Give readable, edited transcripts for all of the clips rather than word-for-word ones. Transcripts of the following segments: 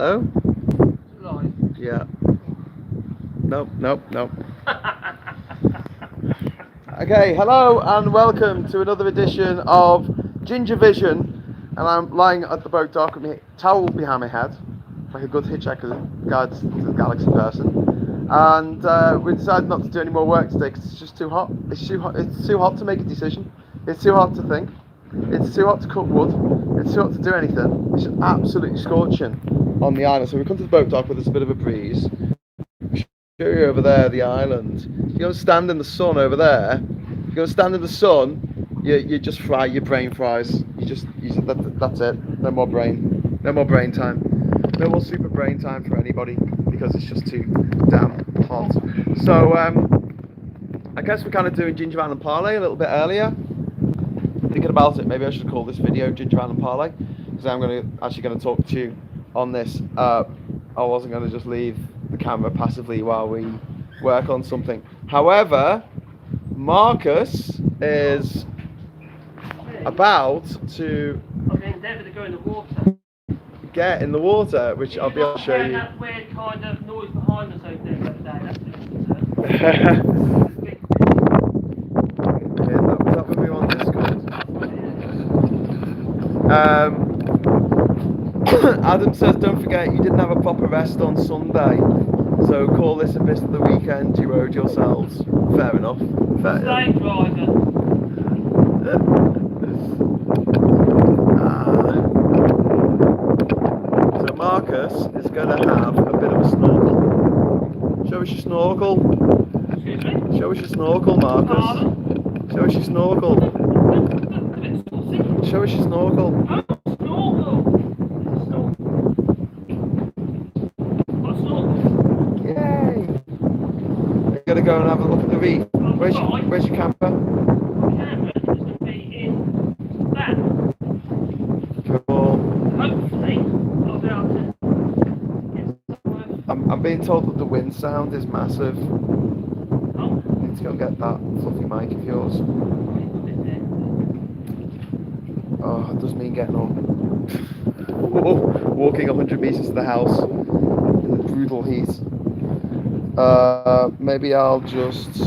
Hello? Live. Yeah. Nope. Okay, hello and welcome to another edition of JinjaVision. And I'm lying at the boat dock with my towel behind my head, like a good hitchhiker guides to the galaxy person. And we decided not to do any more work today because it's just too hot. It's too hot to make a decision. It's too hot to think. It's too hot to cut wood. It's too hot to do anything. It's just absolutely scorching on the island. So we come to the boat dock where there's a bit of a breeze. Show you over there, the island. If you go and stand in the sun over there, if you go and stand in the sun, you just fry, your brain fries. That's it. No more brain time. No more super brain time for anybody because it's just too damn hot. So I guess we're kind of doing Ginger Ale and Parlay a little bit earlier. Thinking about it, maybe I should call this video Ginger Ale and Parlay because I'm actually going to talk to you on this. I wasn't going to just leave the camera passively while we work on something. However, Marcus is about to endeavour to go in the water. Get in the water, which I'll be able to show you. That weird kind of noise behind us over there the other day. That's Was that when we were on Discord? Adam says, don't forget you didn't have a proper rest on Sunday, so call this a bit of the weekend you owed yourselves. Fair enough. Slave driver. So Marcus is going to have a bit of a snorkel. Show us your snorkel. Excuse me? Show us your snorkel, Marcus. Pardon? Show us your snorkel. Show us your snorkel. Oh, snorkel. What snorkel? Yay! You're going to go and have a look at the reef. Where's your camera? Camera is going to be in that. Cool. Hopefully, I'll be able to get somewhere. I'm being told that the wind sound is massive. Oh. I need to go and get that fluffy mic of yours. Oh, it does mean getting up. Walking 100 metres to the house in the brutal heat. Maybe I'll just... If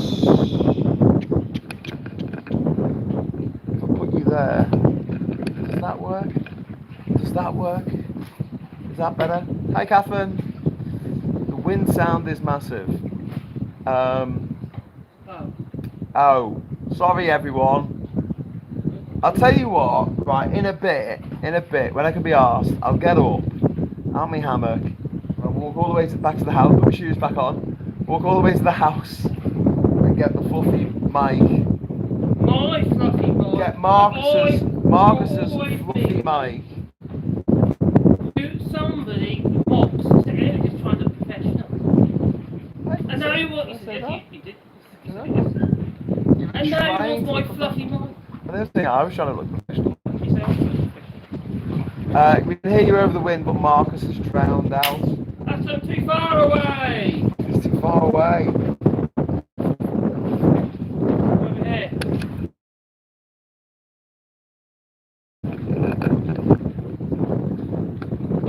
I put you there, does that work? Does that work? Is that better? Hi, Catherine. The wind sound is massive. Oh, sorry everyone. I'll tell you what, right, in a bit, when I can be arsed, I'll get up, out my hammock, I'll walk all the way back to the house, put my shoes back on, walk all the way to the house, and get the fluffy mic. My fluffy mic. Get Marcus's fluffy mic. Somebody box is just trying to be professional. I know what you said. You did. And now you want my fluffy mic. I didn't think I was trying to look professional. We can hear you over the wind, but Marcus is drowned out. That's not too far away. It's too far away. Over here.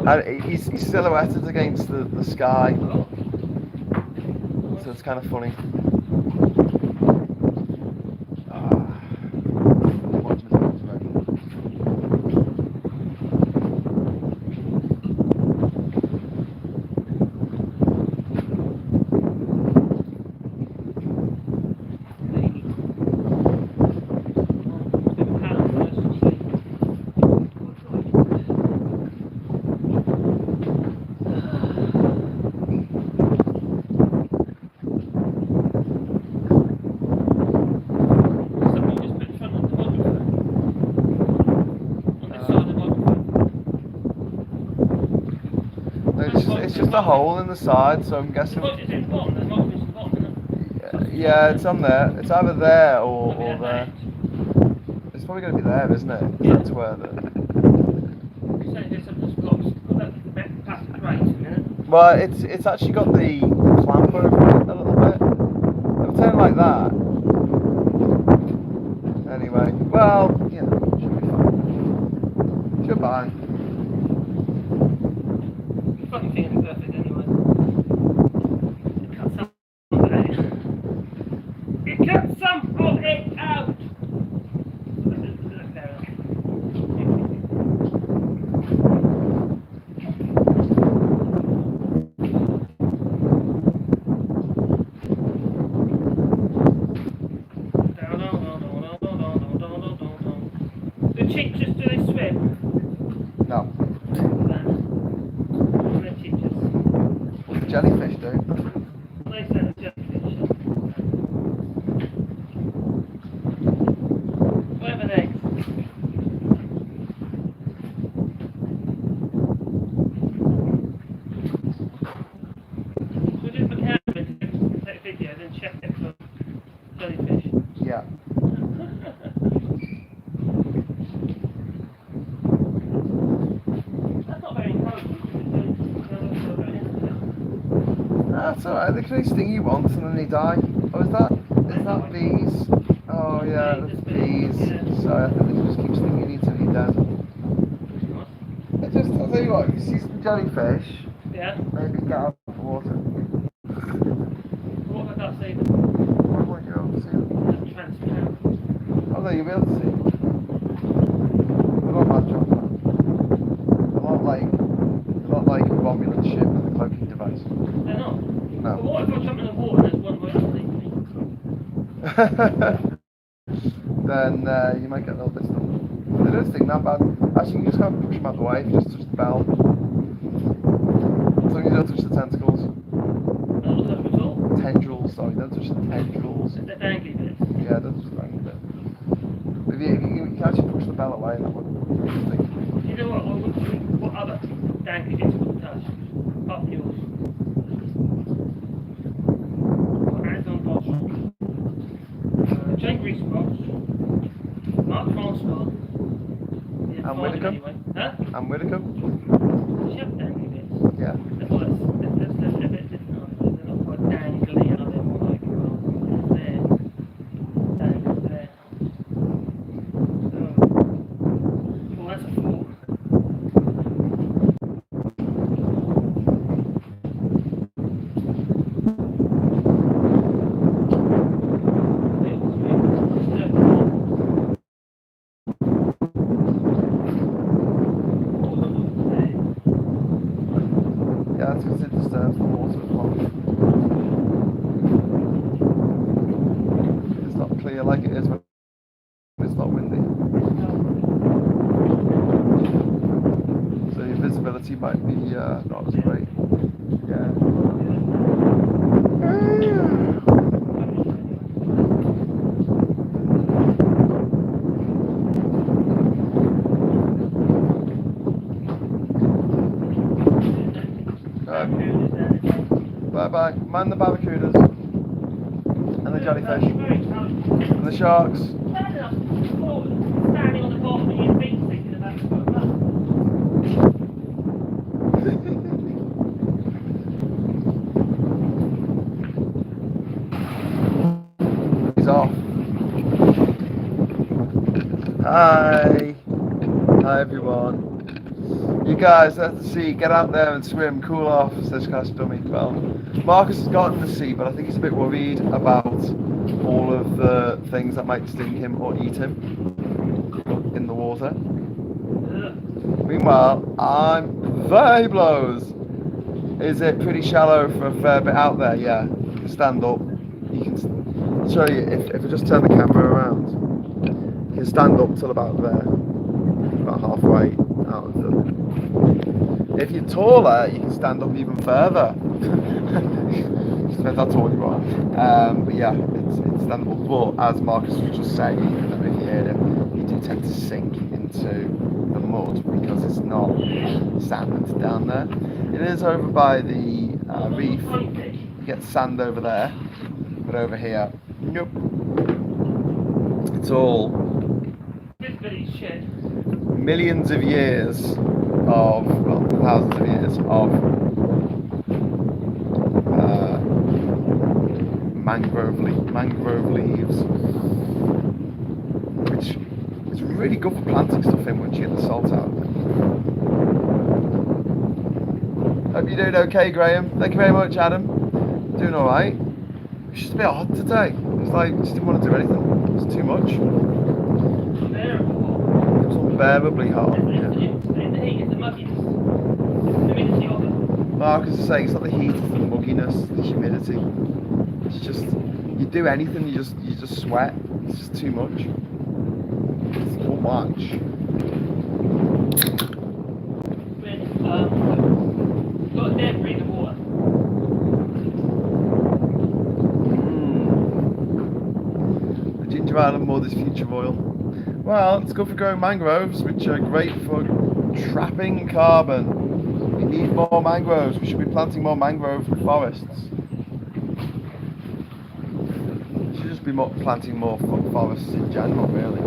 And he's silhouetted against the sky, so it's kind of funny. It's just a hole in the side, so I'm guessing. Yeah, it's on there. It's either there or there. It's probably going to be there, isn't it? That's where Well, it's actually got the clamp over it a little bit. If I turn like that. Anyway, well, you know, should be fine. Should be fine. chichas, do they swim? No. They're chichas. Well, the jellyfish do. They say they're jellyfish. Whatever they. So just put camera to take a video, then check it for jellyfish. Yeah. That's not very encouraging. That's alright, they can only sting you once and then they die. Oh, is that bees? Oh yeah, that's bees. So I think they just keep stinging you till you're dead. I'll tell you what, if you see some jellyfish, Yeah. maybe get out of the water. What if I can't see them? Why won't you be able to see them? They're transparent. Oh no, you'll be able to see them. They're not bad job, man. They're not like a Romulan ship with a cloaking device. They're not. No. But what if I jump in the water and there's one right underneath me? Then you might get a little bit stung. They don't sting that bad. Actually, you just gotta push them out the way if you just touch the bell. As long as you don't touch the tentacles. Not touch them at all. Tendrils, sorry, don't touch the tendrils. They're dangly bits. Yeah, don't touch the tendrils bit. If you can actually push the bell away, that would sting. You know what other dangly bits would touch? Apart from yours. Hands-on boss. Jane Grease box. Mark Francois. Yeah, And Whittaker? anyway. Huh? And Whittaker? She have dangly bits. Yeah. They're a bit different, aren't they? They're not quite dangly, are they? More like, well, there. Dangly there. Well, that's a 4. Yeah, that's because it disturbs the water as well. It's not clear like it is when it's not windy. So your visibility might be not as great. Yeah. Bye bye. Mind the barracudas. And the jellyfish. And the sharks. Standing on the bottom of your feet thinking about the He's off. Hi. Hi everyone. You guys, let's see, get out there and swim, cool off, says Cash Dummy. Well, Marcus has got in the sea, but I think he's a bit worried about all of the things that might sting him or eat him in the water. Meanwhile, I'm very blows. Is it pretty shallow for a fair bit out there? Yeah, you can stand up. You can show you, if I just turn the camera around, you can stand up till about there, about halfway out of the... If you're taller, you can stand up even further. Just depends how tall you are. But yeah, it's standable. But as Marcus was just saying, I don't know if you heard him, you do tend to sink into the mud because it's not sand down there. It is over by the reef. You get sand over there, but over here, nope. It's all millions of years of, well, thousands of years of mangrove leaves, which is really good for planting stuff in once you get the salt out. Hope you're doing okay, Graham. Thank you very much, Adam. Doing alright. It's just a bit hot today. It's like, just didn't want to do anything. It's too much. It's unbearably hot. Yeah. Marcus is saying it's not the heat, it's the mugginess, the humidity. It's just, you do anything, you just sweat. It's just too much. It's too much. With got a debris in the water. The ginger island mud is future oil. Well, it's good for growing mangroves, which are great for trapping carbon. We need more mangroves. We should be planting more mangrove forests. We should just be planting more forests in general, really.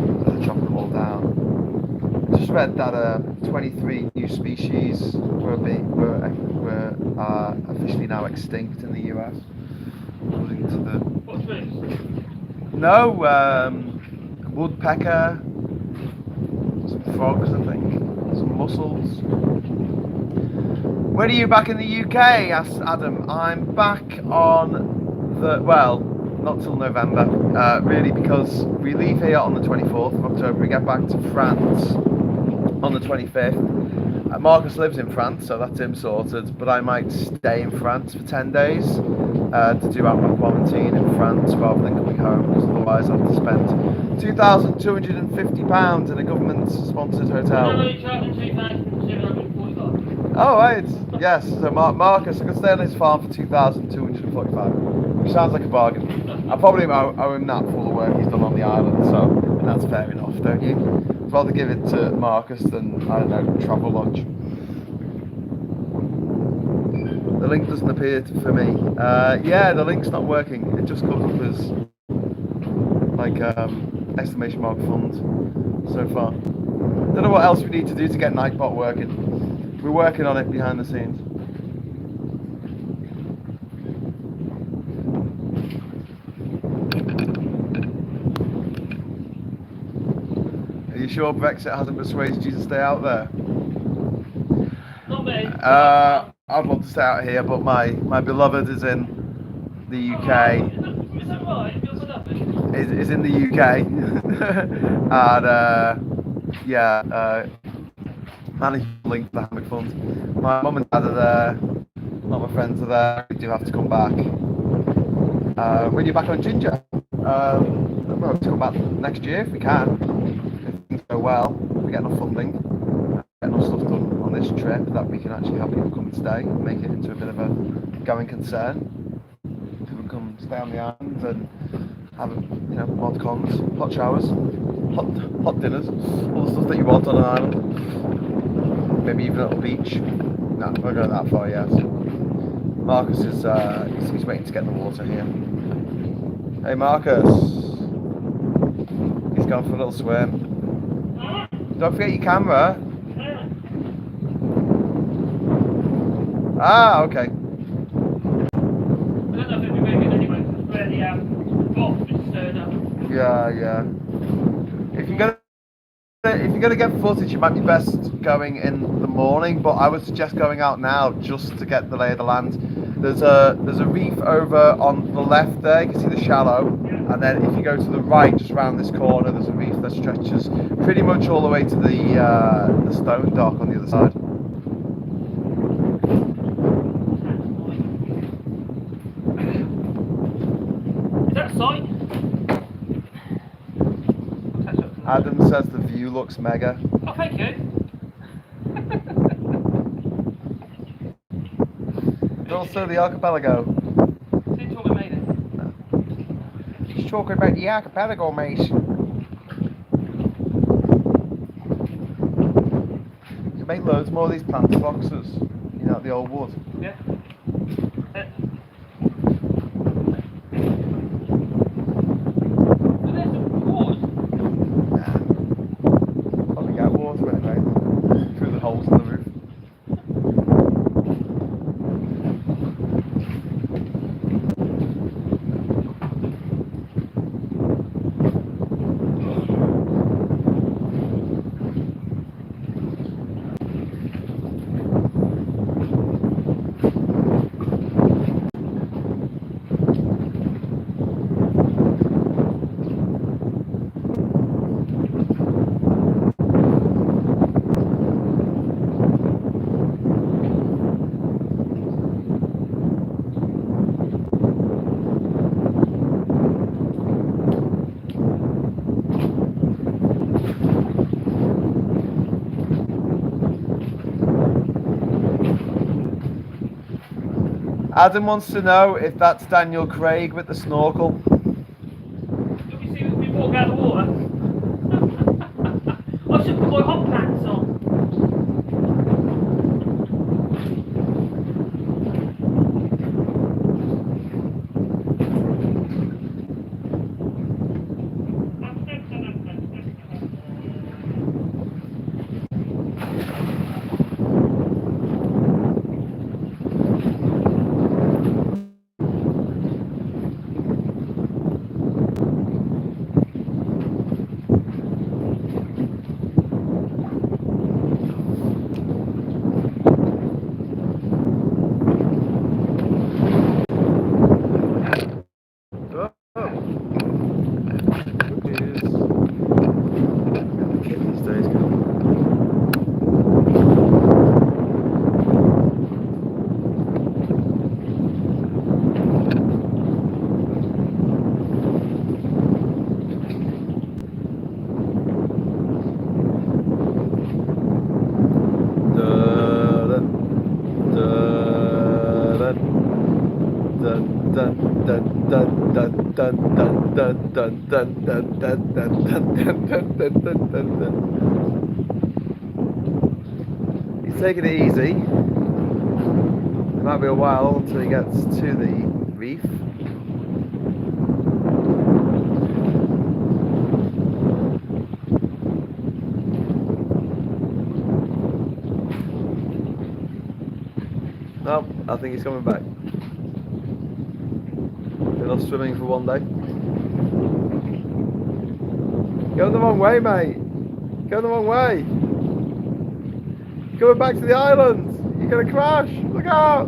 Instead of chopping them all down. I just read that 23 new species were officially now extinct in the US. According to the What's this? no woodpecker, some frogs, I think, some mussels. When are you back in the UK? Asked Adam. I'm back on not till November, really, because we leave here on the 24th of October. We get back to France on the 25th. Marcus lives in France, so that's him sorted, but I might stay in France for 10 days to do out my quarantine in France rather than coming home, because otherwise I have to spend £2,250 in a government-sponsored hotel. No, you're charging 2,745. Oh, right, yes, so Marcus, I could stay on his farm for 2,245, which sounds like a bargain. I probably owe him that for all the work he's done on the island, so that's fair enough, don't you? I'd rather give it to Marcus than, I don't know, travel lodge. The link doesn't appear for me. Yeah, the link's not working. It just comes up as like exclamation mark fund so far. Don't know what else we need to do to get Nightbot working. We're working on it behind the scenes. Are you sure Brexit hasn't persuaded you to stay out there? Not me. I'd love to stay out here, but my beloved is in the UK. Is that right? Your beloved? Is in the UK. And managing the link to the Hammock Fund. My mum and dad are there. All my friends are there. We do have to come back. When you're back on Ginger, we'll have to come back next year if we can. If things go well, if we get enough funding, get enough stuff done on this trip that we can actually have people come and stay and make it into a bit of a going concern. People come stay on the island and have mod cons, hot showers, hot dinners, all the stuff that you want on an island. Maybe even a little beach. No, I'm not going that far yet. Marcus is he's waiting to get in the water here. Hey Marcus, he's gone for a little swim. Don't forget your camera. Ah, okay. I don't know if it'd be very good anyway, where the box is stirred up. Yeah. If you're gonna get footage, it might be best going in the morning, but I would suggest going out now just to get the lay of the land. There's a reef over on the left there. You can see the shallow, and then if you go to the right, just around this corner, there's a reef that stretches pretty much all the way to the stone dock on the other side. Is that a sight? Adam says the view looks mega. Oh, thank you. And also the archipelago. Didn't talk about it. He's talking about the archipelago, mate. You can make loads more of these plant boxes. You know, the old wood. Yeah. Probably get water anyway, through the holes in the roof. Adam wants to know if that's Daniel Craig with the snorkel. Did you see me walk out of the water? I should put my hot pants on. He's taking it easy. It might be a while until he gets to the reef. No, I think he's coming back. Enough swimming for one day. Going the wrong way, mate. Going the wrong way. Going back to the island. You're gonna crash. Look out.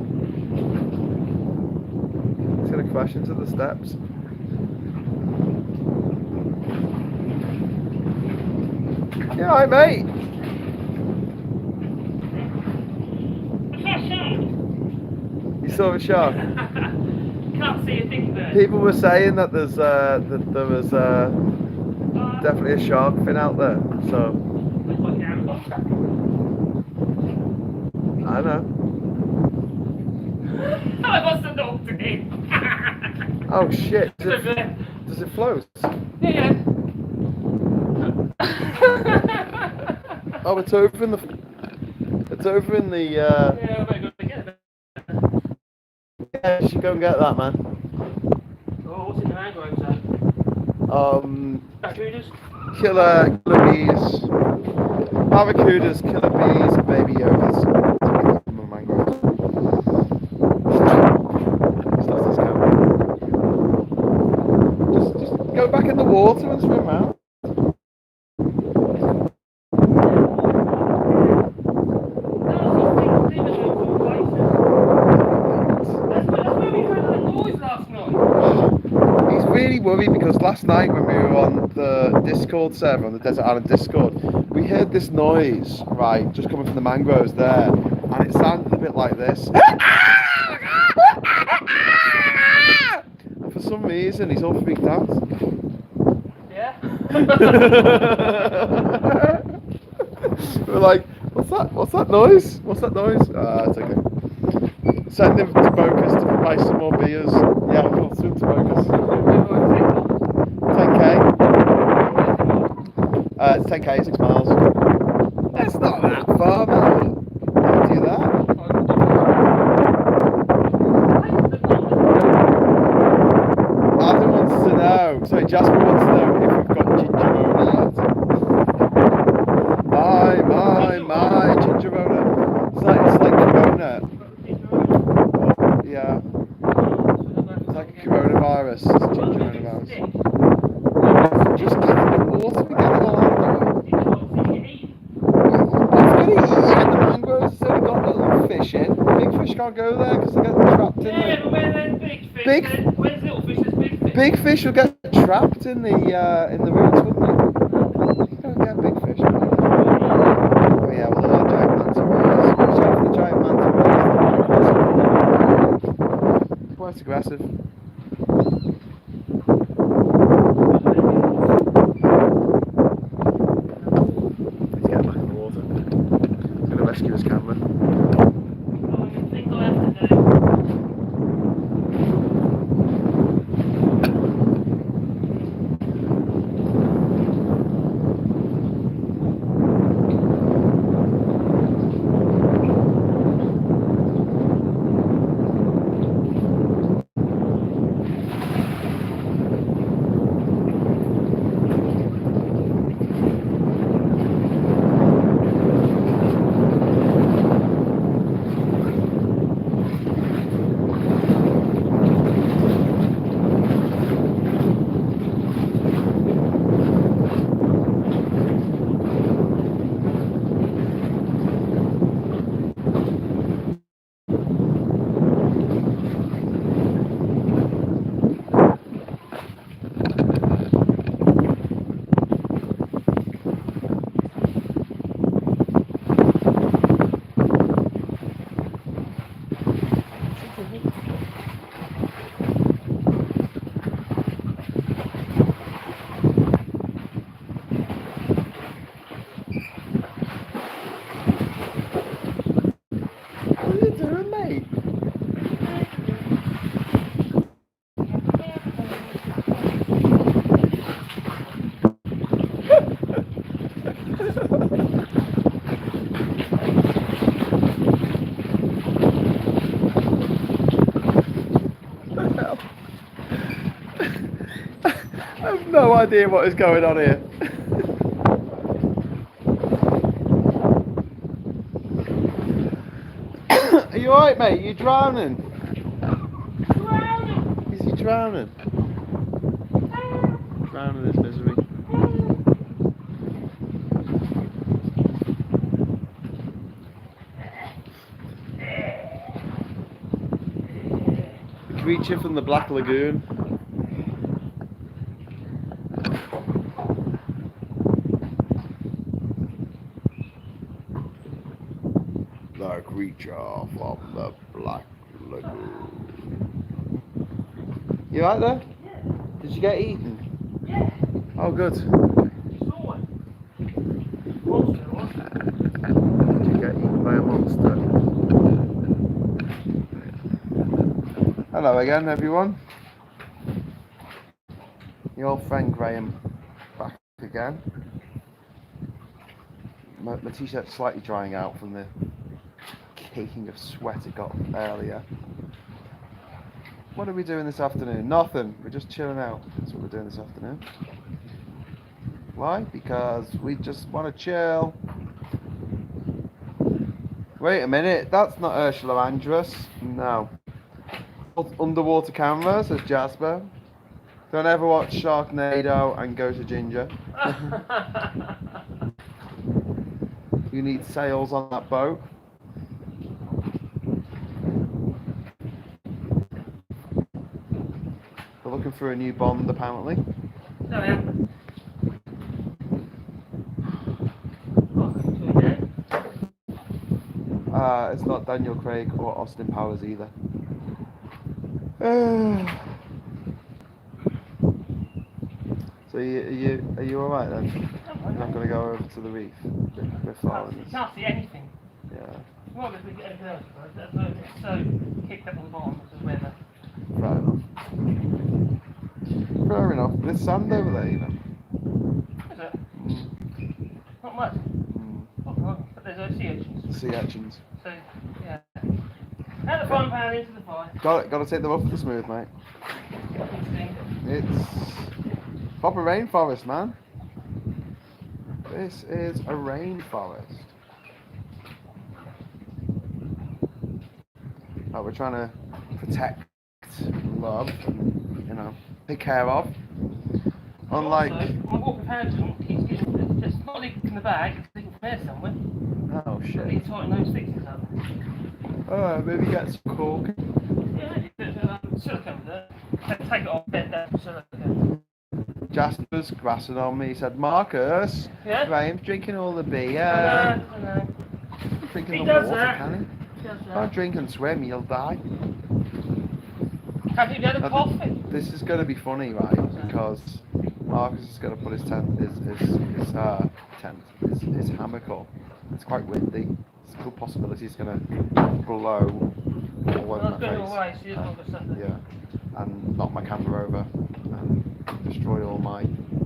He's gonna crash into the steps. Yeah, alright, mate. You saw a shark. Can't see a thing there. People were saying that there was definitely a shark fin out there. So I know. I must have knocked it in. Oh shit! Does it float? Yeah. Oh, it's over in the. It's over in the. Yeah, I better go get it. Yeah, you should go and get that, man. Oh, what's in the mangroves then? Barracudas? Killer bees, barracudas, killer bees, and baby yogas. From the mangroves. Start his camera. Just go back in the water and swim out. Worried because last night when we were on the Discord server, on the Desert Island Discord, we heard this noise, right, just coming from the mangroves there, and it sounded a bit like this. And for some reason, he's all freaked out. Yeah? We're like, what's that noise? What's that noise? It's okay. Send him to Bocas to buy some more beers. Yeah, we'll swim to Bocas. 10k. It's 10k, 6 miles. That's not that far, mate. Don't do that. Adam wants to know. Sorry, Jasper wants to know if we've got JinjaVision yet. My JinjaVision. It's like the donut. Yeah. It's like a coronavirus. It's JinjaVision. Just get in the water and get it all out there. I've got to eat in the mangroves. It's only got little fish in. Big fish can't go there because they get trapped in Yeah, but where there's big fish, where's little fish, there's big fish. Big fish will get trapped in the roots, wouldn't they? You don't get big fish. Oh yeah, well there are giant manta rays. Watch out for the giant manta rays. Quite aggressive. He's getting back in the water. He's going to rescue his camera. Oh, you think I'll have to do? No idea what is going on here. Are you alright, mate? You drowning? Drowning. Is he drowning? Drowning in his misery. The creature from the Black Lagoon. The creature from the Black Lagoon. You right there? Yeah. Did you get eaten? Yeah. Oh, good. Saw it. Monster, wasn't it? Did you get eaten by a monster? Hello again, everyone. Your old friend Graham back again. My t-shirt's slightly drying out from the caking of sweat it got earlier. What are we doing this afternoon? Nothing. We're just chilling out. That's what we're doing this afternoon. Why? Because we just want to chill. Wait a minute. That's not Ursula Andress. No. Underwater camera, says Jasper. Don't ever watch Sharknado and go to Ginger. You need sails on that boat. They're looking for a new Bond, apparently. No, yeah. It's not Daniel Craig or Austin Powers either. So are you alright then? You're not going to go over to the reef? We're following this. Can't see anything. Yeah. Well, if we get anything else, but it's so kicked up on the bottom because of weather. Fair enough. Fair enough. There's sand over there, you know. Is it? Not much. But there's sea urchins. Sea urchins. So, yeah. Out the frying pan into the fire. Got to take them off the smooth, mate. It's proper rainforest, man. This is a rainforest. Oh, we're trying to protect, love, and, you know, take care of. Unlike... Also, my walking parachute keeps getting... It's not leaking from the bag, it's leaking from here somewhere. Oh, I need shit. to tighten those fixings up. Oh, maybe get some cork. Yeah, maybe a bit of silicone with it. Take it off, bend down silicone. Jasper's grassing on me. He said, Marcus, Yeah? Graham's drinking all the beer. I know. Drinking He the does water, that. can He does he? that. Don't drink and swim, you'll die. Have you had a coffee? This is going to be funny, right? Because Marcus is going to put his hammock up. It's quite windy. There's a good possibility it's going to blow all over my face. Away, so you don't get stuff there. Yeah, and knock my camera over and destroy all my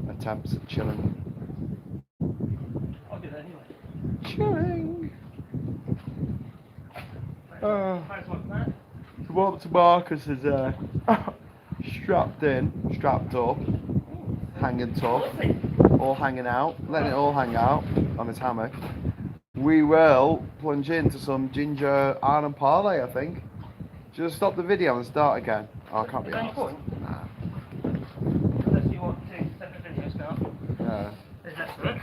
attempts at chilling. I'll do that anyway. Chilling. Thanks, my man. To Marcus is strapped up, hanging tough, all hanging out, letting it all hang out on his hammock. We will plunge into some ginger Ireland parlay, I think. Just stop the video and start again. Oh, I can't be arsed. Nah. Unless you want to set the video start. Yeah. There's that for it.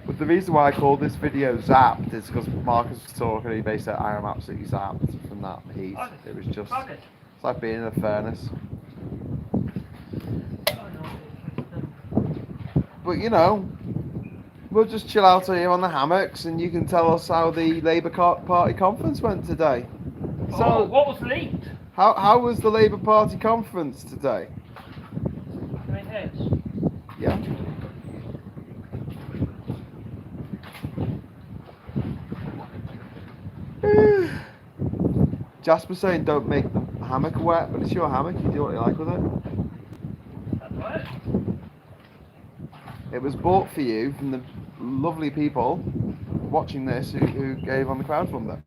But the reason why I called this video Zapped is because Marcus was talking and he basically said I am absolutely zapped from that heat. It was just, it's like being in a furnace. But you know, we'll just chill out here on the hammocks and you can tell us how the Labour Party conference went today. So, what was leaked? How was the Labour Party conference today? Yeah. Jasper saying don't make the hammock wet, but it's your hammock, you do what you like with it. That's right. It was bought for you from the lovely people watching this who gave on the crowdfunder.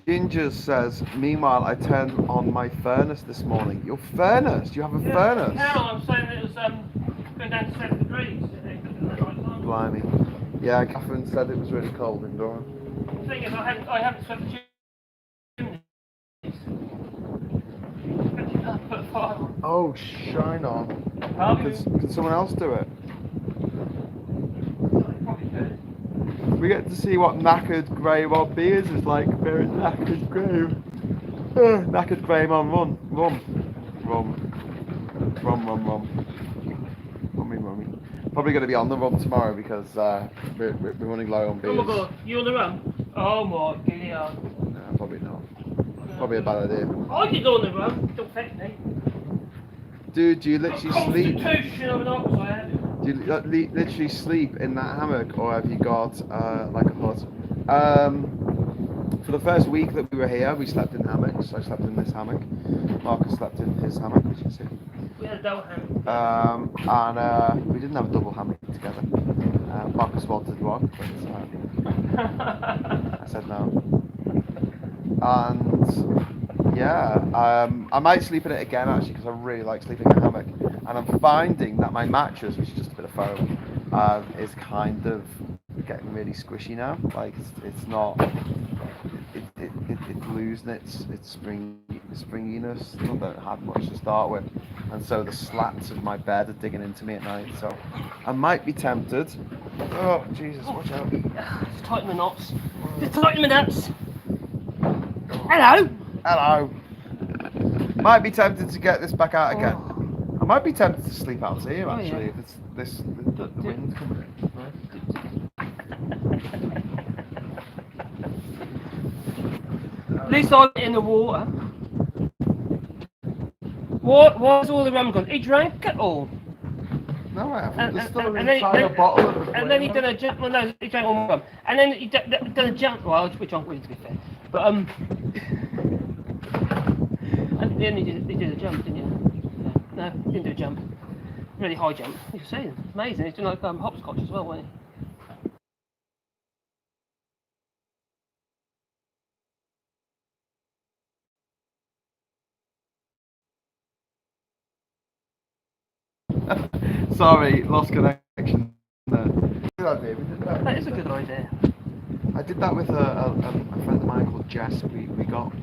Ginger says, meanwhile, I turned on my furnace this morning. Your furnace? You have a furnace? Now I'm saying it was going down to 7 degrees. Blimey. Yeah, Catherine said it was really cold in Durham. The thing is, I haven't swept the chimneys. Put a fire on. Oh, shine on. Can someone else do it? Probably could. We get to see what knackered grey Rob Beers is like. Very knackered grey. Knackered grey man, run. Rummy. Probably going to be on the run tomorrow because we're running low on beers. Oh my god, you on the run? Oh my god. No, probably not. Probably a bad idea. I could go on the run, don't affect me. Dude, do you literally sleep? Constitution of an oxide. Do you literally sleep in that hammock, or have you got like a hut? For the first week that we were here, we slept in hammocks. I slept in this hammock. Marcus slept in his hammock, which you see. We had a double hammock. And we didn't have a double hammock together. Marcus wanted one, but I said no. And yeah, I might sleep in it again actually because I really like sleeping in a hammock. And I'm finding that my mattress, which is just a bit of foam, is kind of getting really squishy now. Like it's not, it's losing its springiness. I don't have much to start with, and so the slats of my bed are digging into me at night. So I might be tempted. Oh Jesus, watch out! Just tighten the knots. Just tighten the nuts. Hello. Might be tempted to get this back out again. I might be tempted to sleep out here actually if it's the wind coming in. At least I'm in the water. What's all the rum gone? He drank it all. No, I haven't. There's still an and entire bottle of it. And then he done a jump. Well, no, he drank all the rum. And then he done a jump. Well, we drank really to be fair. But and then he did a jump, didn't you? No, he didn't do a jump. Really high jump. You can see it. It's amazing. He's doing like hopscotch as well, wasn't he? Sorry, lost connection there. Good idea, we did that. That is a good idea. I did that with a friend of mine called Jess. We got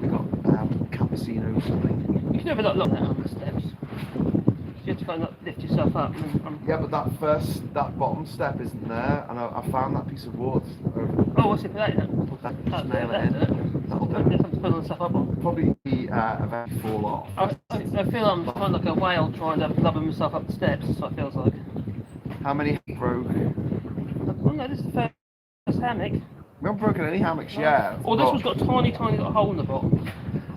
cappuccino or something. You can never look down on the steps. You have to kind of lift yourself up. Yeah, but that bottom step isn't there, and I found that piece of wood. Oh, what's it for that then? Just nail it in. That'll do. There's something to put on stuff up on. Probably eventually fall off. I feel I'm kind of like a whale trying to blubber myself up the steps. That's what it feels like. How many broke? Oh no, this is the first hammock. We haven't broken any hammocks yet. Oh, this one's got a tiny little hole in the bottom.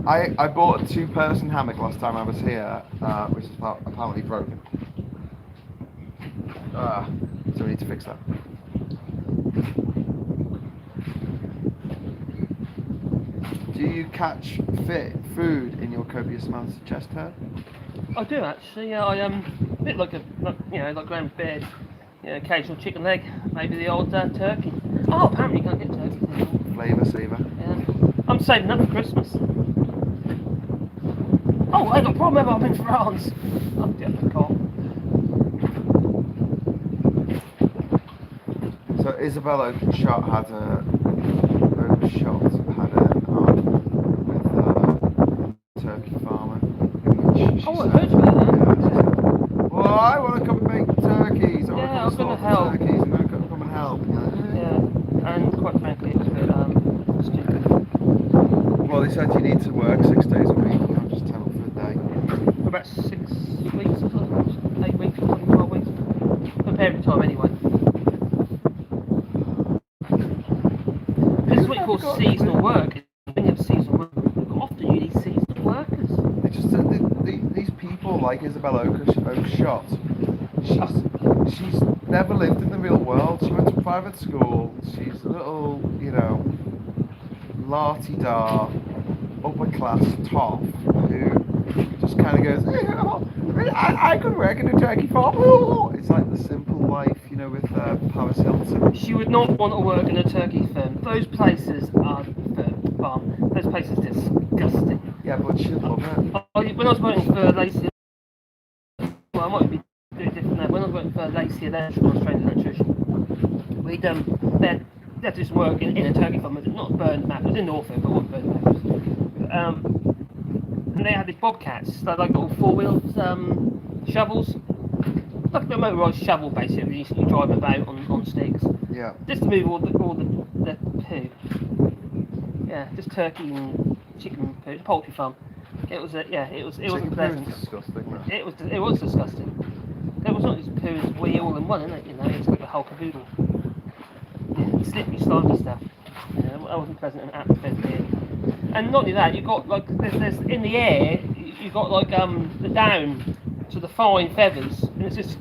I bought a 2-person hammock last time I was here, which is apparently broken. So we need to fix that. Do you catch food in your copious amounts of chest hair? I do actually. Yeah, I a bit like like ground bed. Yeah, occasional chicken leg, maybe the old turkey. Oh, apparently you can't get turkey. Flavour saver. Yeah, I'm saving that for Christmas. Oh, I got a problem. I'm in France. I'm the car. So Isabel Oakeshott had an with a turkey farmer. Oh, I heard about that. Well, I want to come and make turkeys. Yeah, I was going to help. Turkeys. I'm going to come and help. Yeah, and quite frankly, it was a bit stupid. Well, they said you need to work 6 days a week. You can't just turn up for a day. For about 6 weeks, or something, 8 weeks, or something, 12 weeks. For parent time, anyway. This is what you call seasonal work. When you have seasonal work, often you need seasonal workers. They just said these people like Isabel Oakeshott. She's never lived in the real world. She went to private school. She's a little, la-ti-da, upper class top who just kind of goes, I could work in a turkey farm. It's like the simple life, with Paris Hilton. She would not want to work in a turkey farm. Those places are farm. Those places are disgusting. Yeah, but she'd love it. When I was working for Lacey, well, I might be doing different now. When I was working for Lacey Electrical, I was trained electrician. They had to do some work in a turkey farm. Not burned map. It was in Norfolk, but it wasn't burned map. And they had these bobcats, like little four-wheeled shovels. Like a motorised shovel, basically. You drive about on sticks. Yeah. Just to move all the poo. Yeah, just turkey and chicken poo. It's a poultry farm. It wasn't pleasant. Disgusting. It was disgusting. It was not just poo, it's wee all in one, isn't it? You know, it's like a whole caboodle. Yeah, slippery, slimy stuff. You know, that wasn't pleasant and atmosphere. And not only that, you got like there's in the air, you got like the down to the fine feathers, and it's just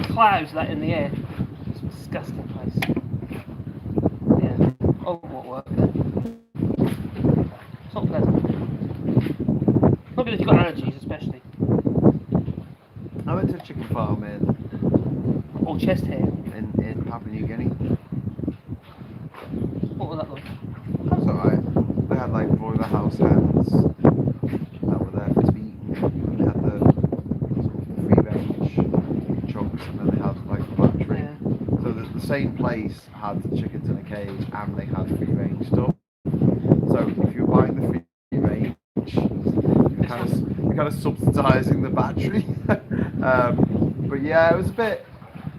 clouds of that in the air. It's a disgusting place. Yeah. Oh, what work then? It's not pleasant. Not good if you've got allergies, especially. I went to a chicken farm Or chest hair. in Papua New Guinea. What was that like? That's alright. They had like broiler house hens that were there for to be eaten. They had the sort of free range chunks, and then they had like the battery. Yeah. So the same place had chickens in a cage and they had free range stuff. So if you were buying the free range, you're kind of subsidising the battery. But yeah, it was a bit.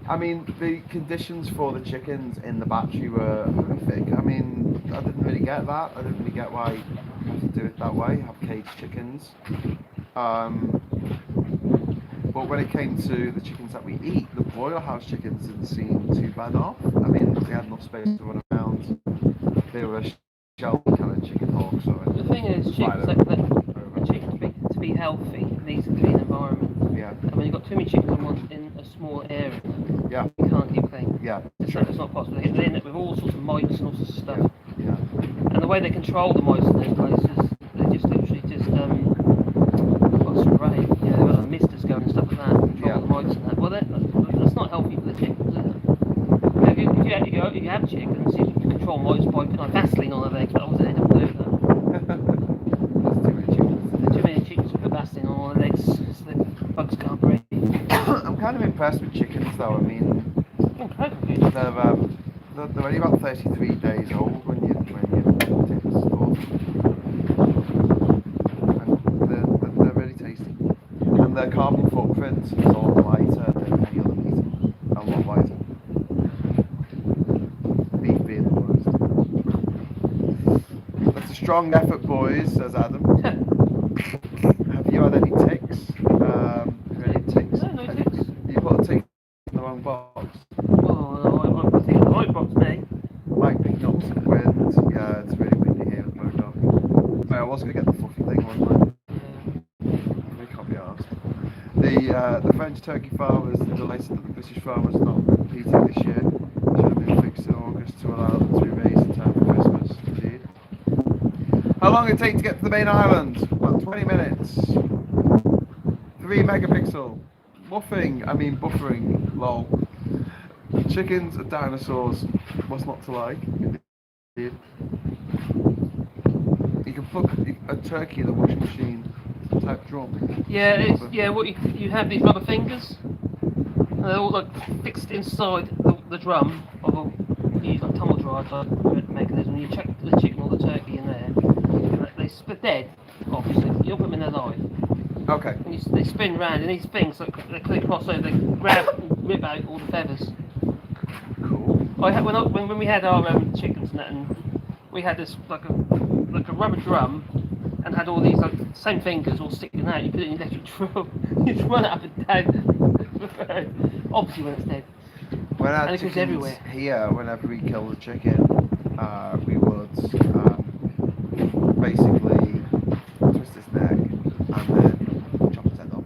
I mean, the conditions for the chickens in the battery were horrific. I mean, I didn't really get that. I didn't really get why you have to do it that way, have caged chickens. But when it came to the chickens that we eat, the broiler house chickens didn't seem too bad off. I mean, they had enough space to run around. They were shell kind of chicken hawks. The thing is, chickens, to be healthy, needs a clean environment. Yeah. And when you've got too many chickens in a small area, Yeah. you can't keep clean. Yeah. It's not possible. They end up with all sorts of mites and all sorts of stuff. Yeah. And the way they control the mice in those places, they just literally got spray. You know, they've got like misters going and stuff like that. Control the mites and that. Well, that's not healthy for the chickens, is it? If you have chickens, you can control mites by putting like Vaseline on their legs, but I wasn't able to do that. Too many chickens with Vaseline on all their legs, so the bugs can't breathe. I'm kind of impressed with chickens though. I mean, they're only about 33 days old when you take the store. And they're really tasty. And their carbon footprint is a lot lighter than any other meat. A lot lighter. Beef being the worst. That's a strong effort, boys, says Adam. Have you had any ticks? No ticks. You put a tick in the wrong box. Oh, no, I think it's the right box, mate. Like picking up some wind. Yeah, it's really windy here at Bodog. Wait, I was going to get the fluffy thing, wasn't I? We can't be arsed. The French turkey farmers are delighted that the British farmers are not repeating this year. Should have been fixed in August to allow them to be raised in time for Christmas. Indeed. How long did it take to get to the main island? About 20 minutes. 3 megapixel. Buffering. Lol. Chickens are dinosaurs. What's not to like? Indeed. You can plug a turkey in a washing machine type drum. Yeah, what you have these rubber fingers, and they're all like fixed inside the drum of a you use like tumble dryer type mechanism. You chuck the chicken or the turkey in there, and they split dead. Obviously, you don't put them in there live. Okay. And they spin round, and these things they cross over, they grab and rip out all the feathers. Cool. When we had our chickens and we had this like a rubber drum and had all these like same fingers all sticking out. You put it in your electric drill, you just run it up and down. Obviously when it's dead. When our and it goes everywhere. Here, whenever we kill the chicken, we would basically twist its neck and then chop its head off.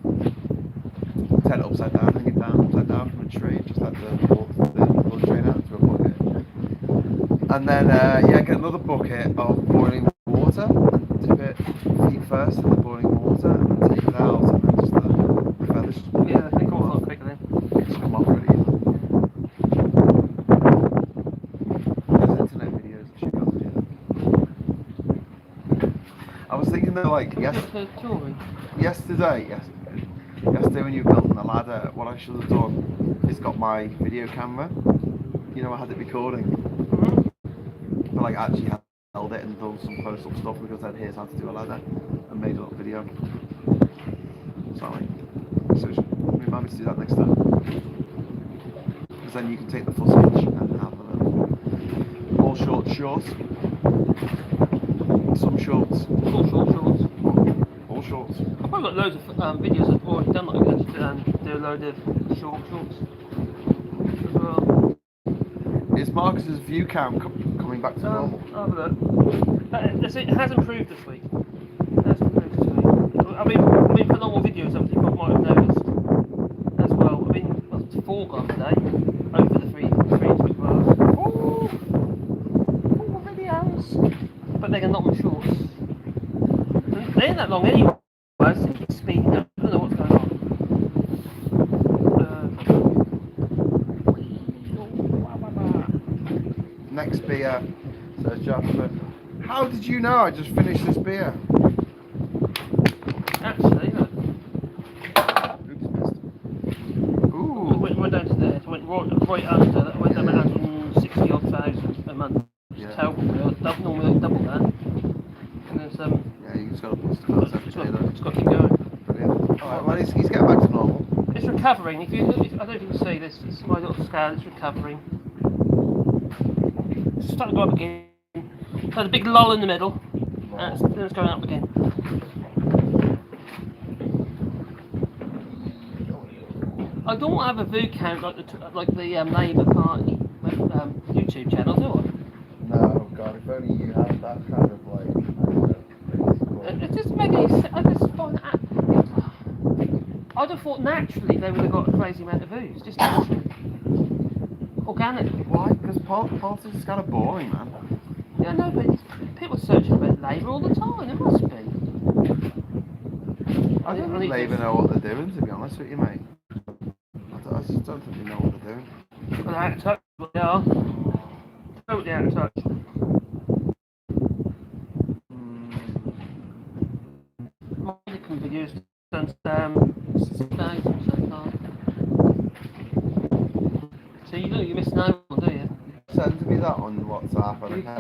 Turn it upside down, hang it down upside down from a tree, just like the blood drain out into a bucket. And then get another bucket of boiling water and dip it feet first in the boiling water and then take it out and then just the feathers. Yeah, they come off a lot quicker then. Just come off really easily. There's internet videos that show you how to do that. Even though, like, yesterday when you were building the ladder, what I should have done is got my video camera. You know, I had it recording. But, like, actually held it and done some close-up stuff because then here's how to do a ladder and made a little video. Sorry. So, remind me to do that next time. Because then you can take the footage and have them all shorts. Some shorts. All shorts. All shorts. I've probably got loads of videos I've already done, like do a load of shorts as well. Is Marcus's view count coming back to normal? I'll have a look. It has improved this week. I've been putting on more videos up, you might have noticed as well. I've been up to 4 gone today, over the 3 tweet bars. 4 videos! But they're not my shorts. They ain't that long anyway, so it's speeding up. I don't know what's going on. Next beer, says Jasper. How did you know I just finished this beer? Actually, look. Ooh. Went downstairs, went right under, that went down 160 odd thousand a month. It's terrible, really. Normally double that. And there's yeah, you just got to bust the cards every day though. Just got to keep going. Brilliant. Alright, well he's getting back to normal. It's recovering. I don't know if you can see this. It's my little scale. It's recovering. It's starting to go up again. There's a big lull in the middle. And it's going up again. I don't have a view count like the Labour Party YouTube channel, do I? No, God, if only you had that kind of like. It just makes me. I just find that. I'd have thought naturally they would have got a crazy amount of views, just naturally. Organically. Why? Because politics is kind of boring, man. Yeah, no, but people searching about Labour all the time. It must be. I don't think Labour know what they're doing, to be honest with you, mate. I just don't think they know what they're doing. Well, they're out of touch, but they are. Totally out of touch. My videos done 6,000 so far. So you're missing out on, do you? Send me that on WhatsApp and I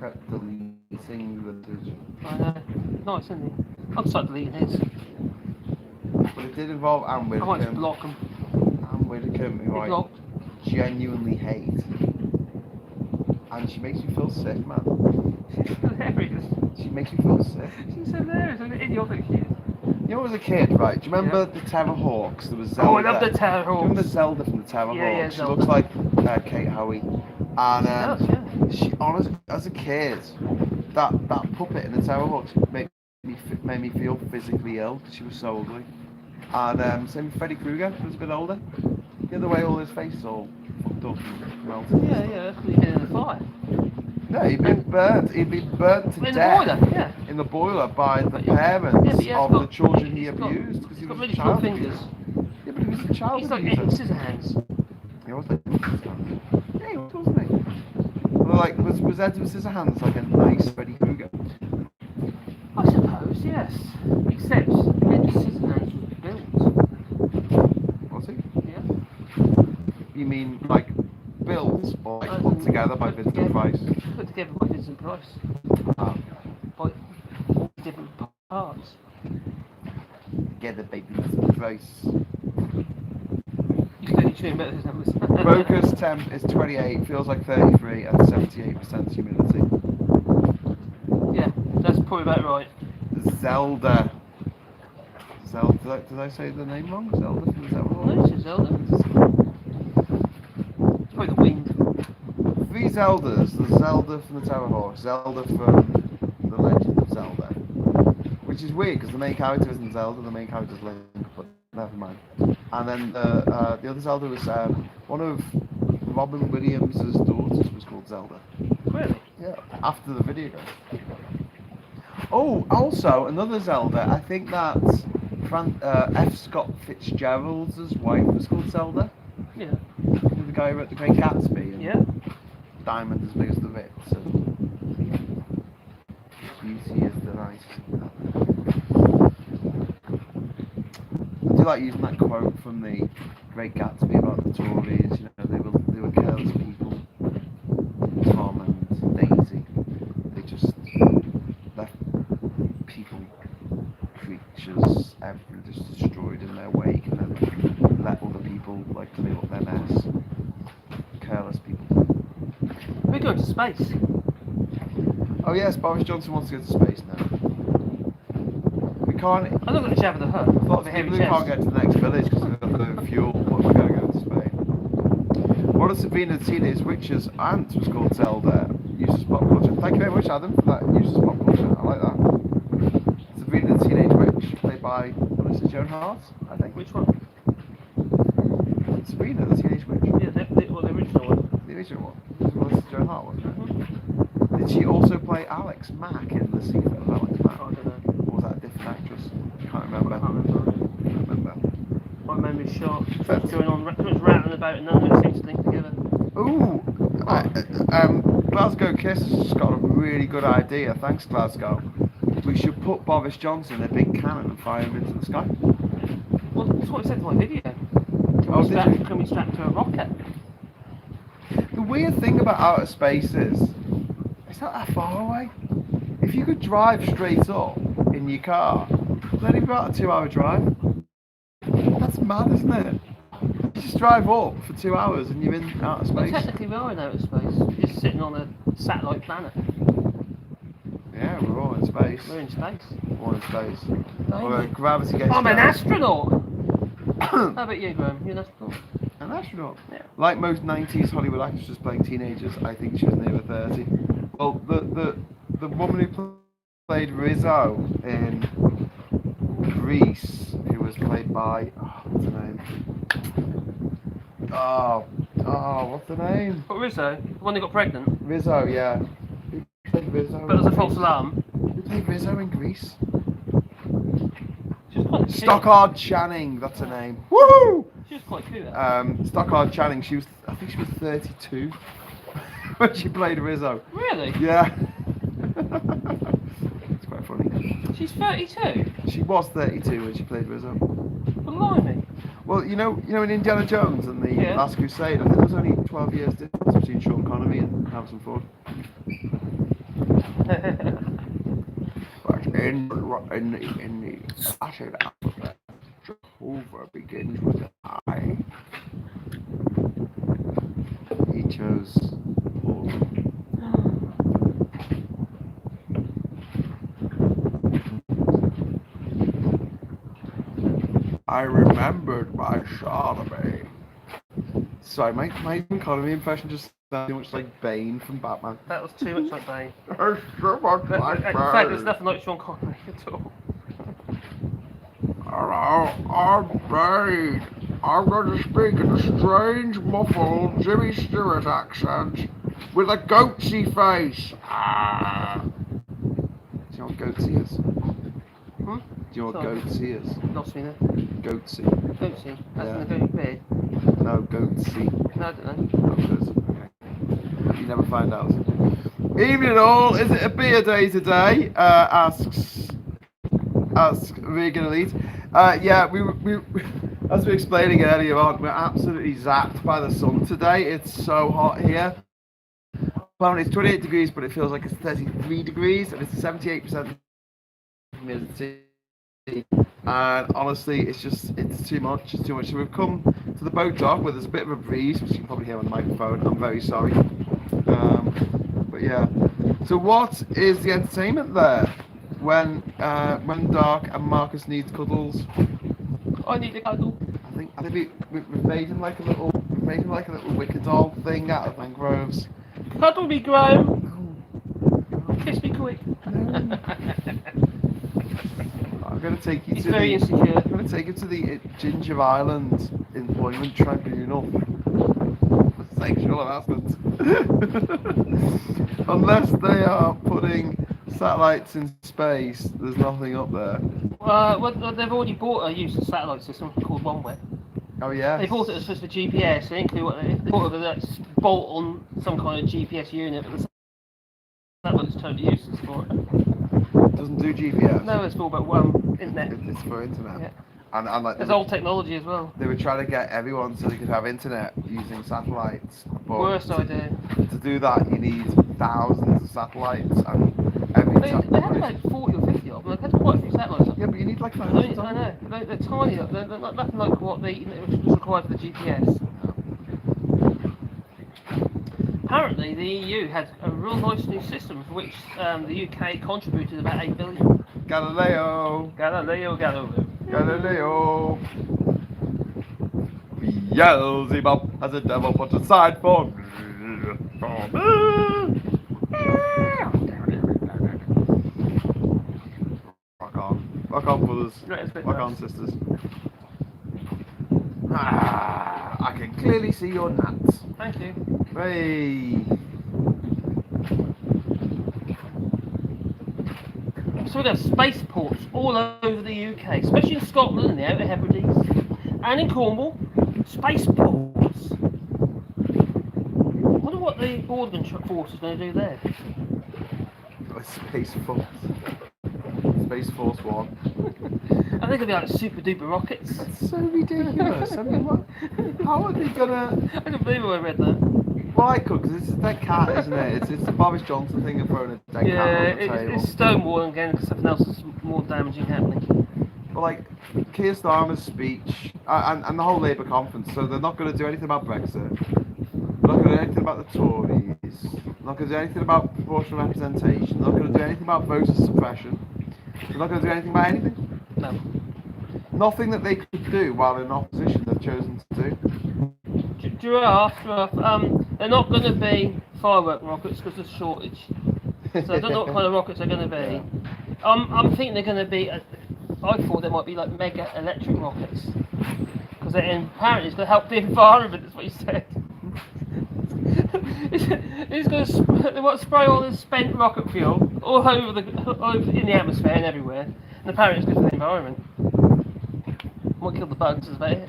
kept deleting the message. I know. Nice, isn't it? I'll start deleting his. But it did involve Anne I might just Widdecombe. block them. Anne Widdecombe, who I genuinely hate. And she makes me feel sick, man. She's hilarious. She makes me feel sick. She's hilarious, an idiotic kid. You know, as a kid, right? Do you remember the Terrorhawks? There was Zelda. Oh, I love the Terrorhawks. Do you remember Zelda from the Terrorhawks? Yeah, she Zelda. looks like Kate Howie. And She does, honestly, as a kid, that puppet in the Terrorhawks made me feel physically ill. She was so ugly. And same with Freddy Krueger, who was a bit older. The other way, all his face all fucked up and melted. Yeah, that's what he did in the fire. No, he'd been burnt. He'd been burnt to death. In the boiler, yeah. In the boiler by the parents of the children he abused because he was really a child small fingers. Yeah, but he was a child He's like abuser. Edward Scissorhands. He was like Edward Scissorhands. Yeah, he was, wasn't he? Well, like, was Edward Scissorhands like a nice Freddy Krueger? I suppose, yes. Except Edward Scissorhands was built. Was he? Yeah. You mean like built or like put together by Vincent Price? Put together by Vincent Price. Oh. By all different parts. Together by Vincent Price. You can only tune better his numbers. Broca's temp is 28, feels like 33 and 78% humidity. Yeah, that's probably about right. Zelda. Did I say the name wrong? Zelda from the Terrorhawks? No, it's Zelda. It's probably the wind. 3 Zeldas. There's Zelda from the Terrorhawks, Zelda from The Legend of Zelda. Which is weird because the main character isn't Zelda, the main character is Link, but never mind. And then the other Zelda was one of Robin Williams' daughters was called Zelda. Really? Yeah, after the video game. Oh, also another Zelda. I think that F. Scott Fitzgerald's wife was called Zelda. Yeah. The guy who wrote The Great Gatsby. And Yeah. Diamond as big as the Ritz. And Beauty is the nice. I do like using that quote from the Great Gatsby about the Tories. You know, they were careless people. Tom and Daisy. They just left people, creatures, everything just destroyed in their wake, and then let other people like clean up their mess. Careless people. We're going to space. Oh yes, Boris Johnson wants to go to space now. We can't. I'm not going to Jabba the Hutt. Lots of people who can't get to the next village because they've got no fuel. What we're going to go to Spain. What if Sabrina the Teenage Witch's aunt was called Zelda? Uses pop culture. Thank you very much, Adam, for that. Uses pop culture. I like that. Sabrina the Teenage Witch, played by what is it, Joan Hart? I think. Which one? Sabrina the Teenage Witch. Yeah, the original one. The original one. Was Joan Hart, wasn't it? Did she also play Alex Mack in the sequel of Alex Mack? Oh, I don't know. Or was that a different actress? Can't remember. I can't remember. Can't remember. My memory's short. What's going on? Too much rattling about and none of it seems to link together. Ooh, Glasgow Kiss has got a really good idea. Thanks, Glasgow. We should put Boris Johnson in a big cannon and fire him into the sky. Well, that's what I said in my video. Can we strap to a rocket? The weird thing about outer space is, it's not that far away. If you could drive straight up in your car, it's only about a 2-hour drive. That's mad, isn't it? You just drive up for 2 hours and you're in outer space. Well, technically we are in outer space. We're just sitting on a satellite planet. Yeah, we're all in space. We're in space. We're all in space. Don't you? Gravity gets I'm an down. astronaut! How about you, Graham? You're an astronaut? An astronaut? Yeah. Like most 90s Hollywood actresses playing teenagers, I think she was near 30. Well, the woman who played Rizzo in Grease, who was played by, what's her name? What's her name? What, Rizzo? The one that got pregnant? Rizzo, yeah. Who played Rizzo? But it was a false alarm. Who played Rizzo in Grease? She was quite cute. Stockard Channing, that's her name. Woohoo! She was quite cute. Stockard Channing, I think she was 32 when she played Rizzo. Really? Yeah. It's quite funny. She's 32? She was 32 when she played Rizzo. Blimey. Well, you know in Indiana Jones and the Last Crusade, I think there was only 12 years difference between Sean Connery and Harrison Ford. But in the Latin alphabet, Jehovah begins with an I. He chose Paul. I remembered my Charlemagne. Sorry, my Connery impression just sounded too much like Bane from Batman. That was too much like Bane. There's so much like In fact, there's nothing like Sean Connery at all. Hello, I'm Bane. I'm going to speak in a strange, muffled Jimmy Stewart accent with a goatsy face. Ah. Do you know what goatsy is? Hmm? Do you know what goatsy is? Lost me there. Goatsy. Goatsy? That's Yeah. in the goatee beard? No, goatsy. No, I don't know. Oh, good. Okay. You never find out. Evening all, is it a beer day today? Asks Vegan Elite. Yeah, we as we were explaining earlier on, we're absolutely zapped by the sun today. It's so hot here. Apparently it's 28 degrees, but it feels like it's 33 degrees, and it's 78% humidity. And honestly, it's too much. It's too much. So we've come to the boat dock where there's a bit of a breeze, which you can probably hear on the microphone. I'm very sorry. But yeah. So what is the entertainment there when Dark and Marcus need cuddles? I need a cuddle. I think we've made him like a little wicker doll thing out of mangroves. Cuddle me, Graham. No. Kiss me quick. No. I'm going to take you He's to very insecure. I'm going to take you to the Ginger Island Employment Tribunal for sexual harassment. Unless they are putting satellites in space, there's nothing up there. Well, they've already bought a useless satellite system called OneWeb. Oh yeah. They bought it as just for GPS. They include what they bought it bolt on some kind of GPS unit, but the satellite's totally useless for it. doesn't do GPS. No, it's all about internet. It's for internet. Yeah. And like There's old technology as well. they were trying to get everyone so they could have internet using satellites. But Worst idea. to do that, you need thousands of satellites, and every They had like 40 or 50 of them. Like, that's quite a few satellites. yeah, but you need like I thousands. know. They're tiny. They're nothing like what was required for the GPS. Apparently, the EU had a real nice new system for which the UK contributed about 8 billion. Galileo. Galileo. Galileo. Beelzebub has a devil put aside for me. Rock on, brothers. Rock on, sisters. I can clearly see your nuts. Thank you. Hey. So we have spaceports all over the UK, especially in Scotland and the Outer Hebrides, and in Cornwall. Spaceports. I wonder what the Ordnance Force is going to do there. Space Force. Space Force 1. I think it'll be like super duper rockets. That's so ridiculous. I mean, what? How are they gonna? I can't believe I read that. Well, I could, because it's a dead cat, isn't it? It's the Boris Johnson thing of throwing a dead cat on the table. It's stonewalling again because something else is more damaging happening. Well, like, Keir Starmer's speech, and the whole Labour conference, so they're not going to do anything about Brexit. They're not going to do anything about the Tories. They're not going to do anything about proportional representation. They're not going to do anything about voter suppression. They're not going to do anything about anything. No. Nothing that they could do while in opposition they've chosen to do. Giraffe. They're not going to be firework rockets because there's a shortage. So I don't know what kind of rockets they're going to be. I'm thinking they're going to be. I thought they might be like mega electric rockets because apparently it's going to help the environment. That's what he said. He's going to spray all this spent rocket fuel all over in the atmosphere and everywhere. And apparently it's good for the environment. Might kill the bugs, is about it.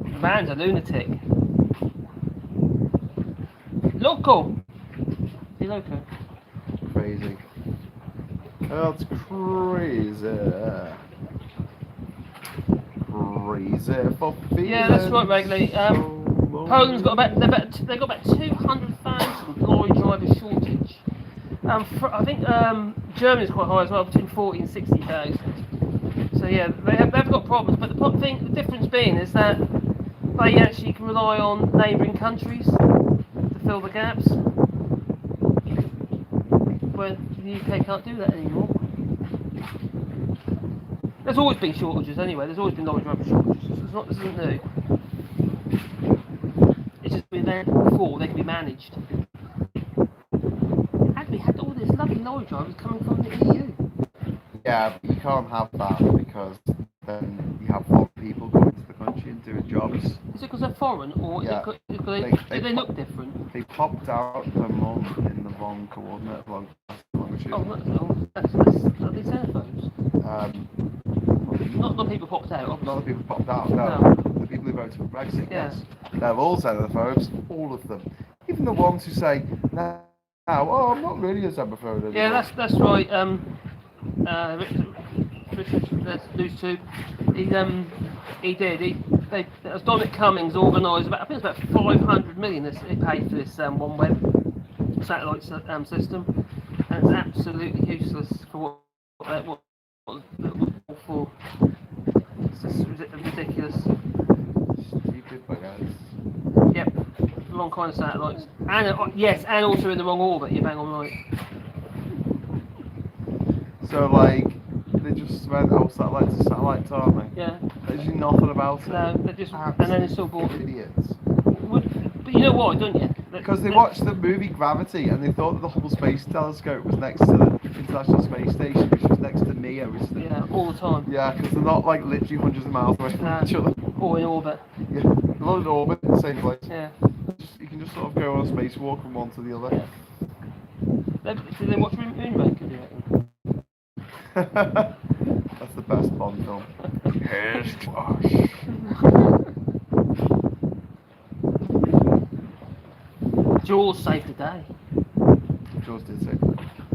The man's a lunatic. Loco! Is he loco? Crazy. That's crazy. Crazy for feeling. Yeah, that's right, Ragley. Poland's got about 200,000 lorry driver shortage. I think Germany's quite high as well, between 40 and 60,000. So yeah, they've got problems. But the difference being is that they actually can rely on neighbouring countries to fill the gaps, where the UK can't do that anymore. There's always been shortages anyway. There's always been lorry driver shortages. This isn't new. It's just been there before. They can be managed. And we had all these lovely lorry drivers coming from the EU. Yeah, but you can't have that because then you have foreign people going to the country and doing jobs. Is it because they're foreign, or Yeah. do they look different? They popped out their mum in the wrong coordinate, wrong longitude. Oh, that's are they xenophobes? Not the people popped out, obviously. Not the people popped out, no. The people who voted for Brexit, Yeah. yes. They're all xenophobes, all of them. Even the ones who say, no, I'm not really a xenophobe anymore. Yeah, that's right. Richard, News Tube. He did. As Dominic Cummings organised I think it's about 500 million they paid for this OneWeb satellite system, and it's absolutely useless for what for. It's just ridiculous. Stupid buggers. Yep, wrong kind of satellites, and and also in the wrong orbit. You're bang on right. So, like, they just spent satellites are satellites, aren't they? Yeah. They do nothing about it. No, they just and then it's still bought. Idiots. But you know why, don't you? Because they watched the movie Gravity and they thought that the Hubble Space Telescope was next to the International Space Station, which was next to MEO. Yeah, all the time. Yeah, because they're not like literally hundreds of miles away from each other. Or in orbit. Yeah, they're not in orbit in the same place. Yeah. You can just sort of go on a spacewalk from one to the other. Do they watch Moonraker, do you reckon? That's the best Bond film. Here's Josh. Jaws saved the day. George did too.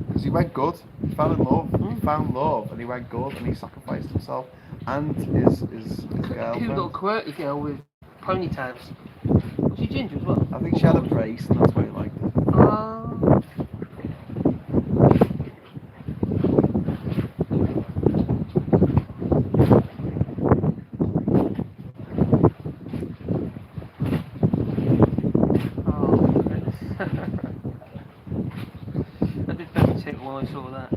Because he went good. He fell in love. Mm. He found love, and he went good, and he sacrificed himself and his Cute girlfriend. little quirky girl with ponytails. Was she ginger as well? I think she had a brace, and that's why he liked it. I did make me tickle when I saw that.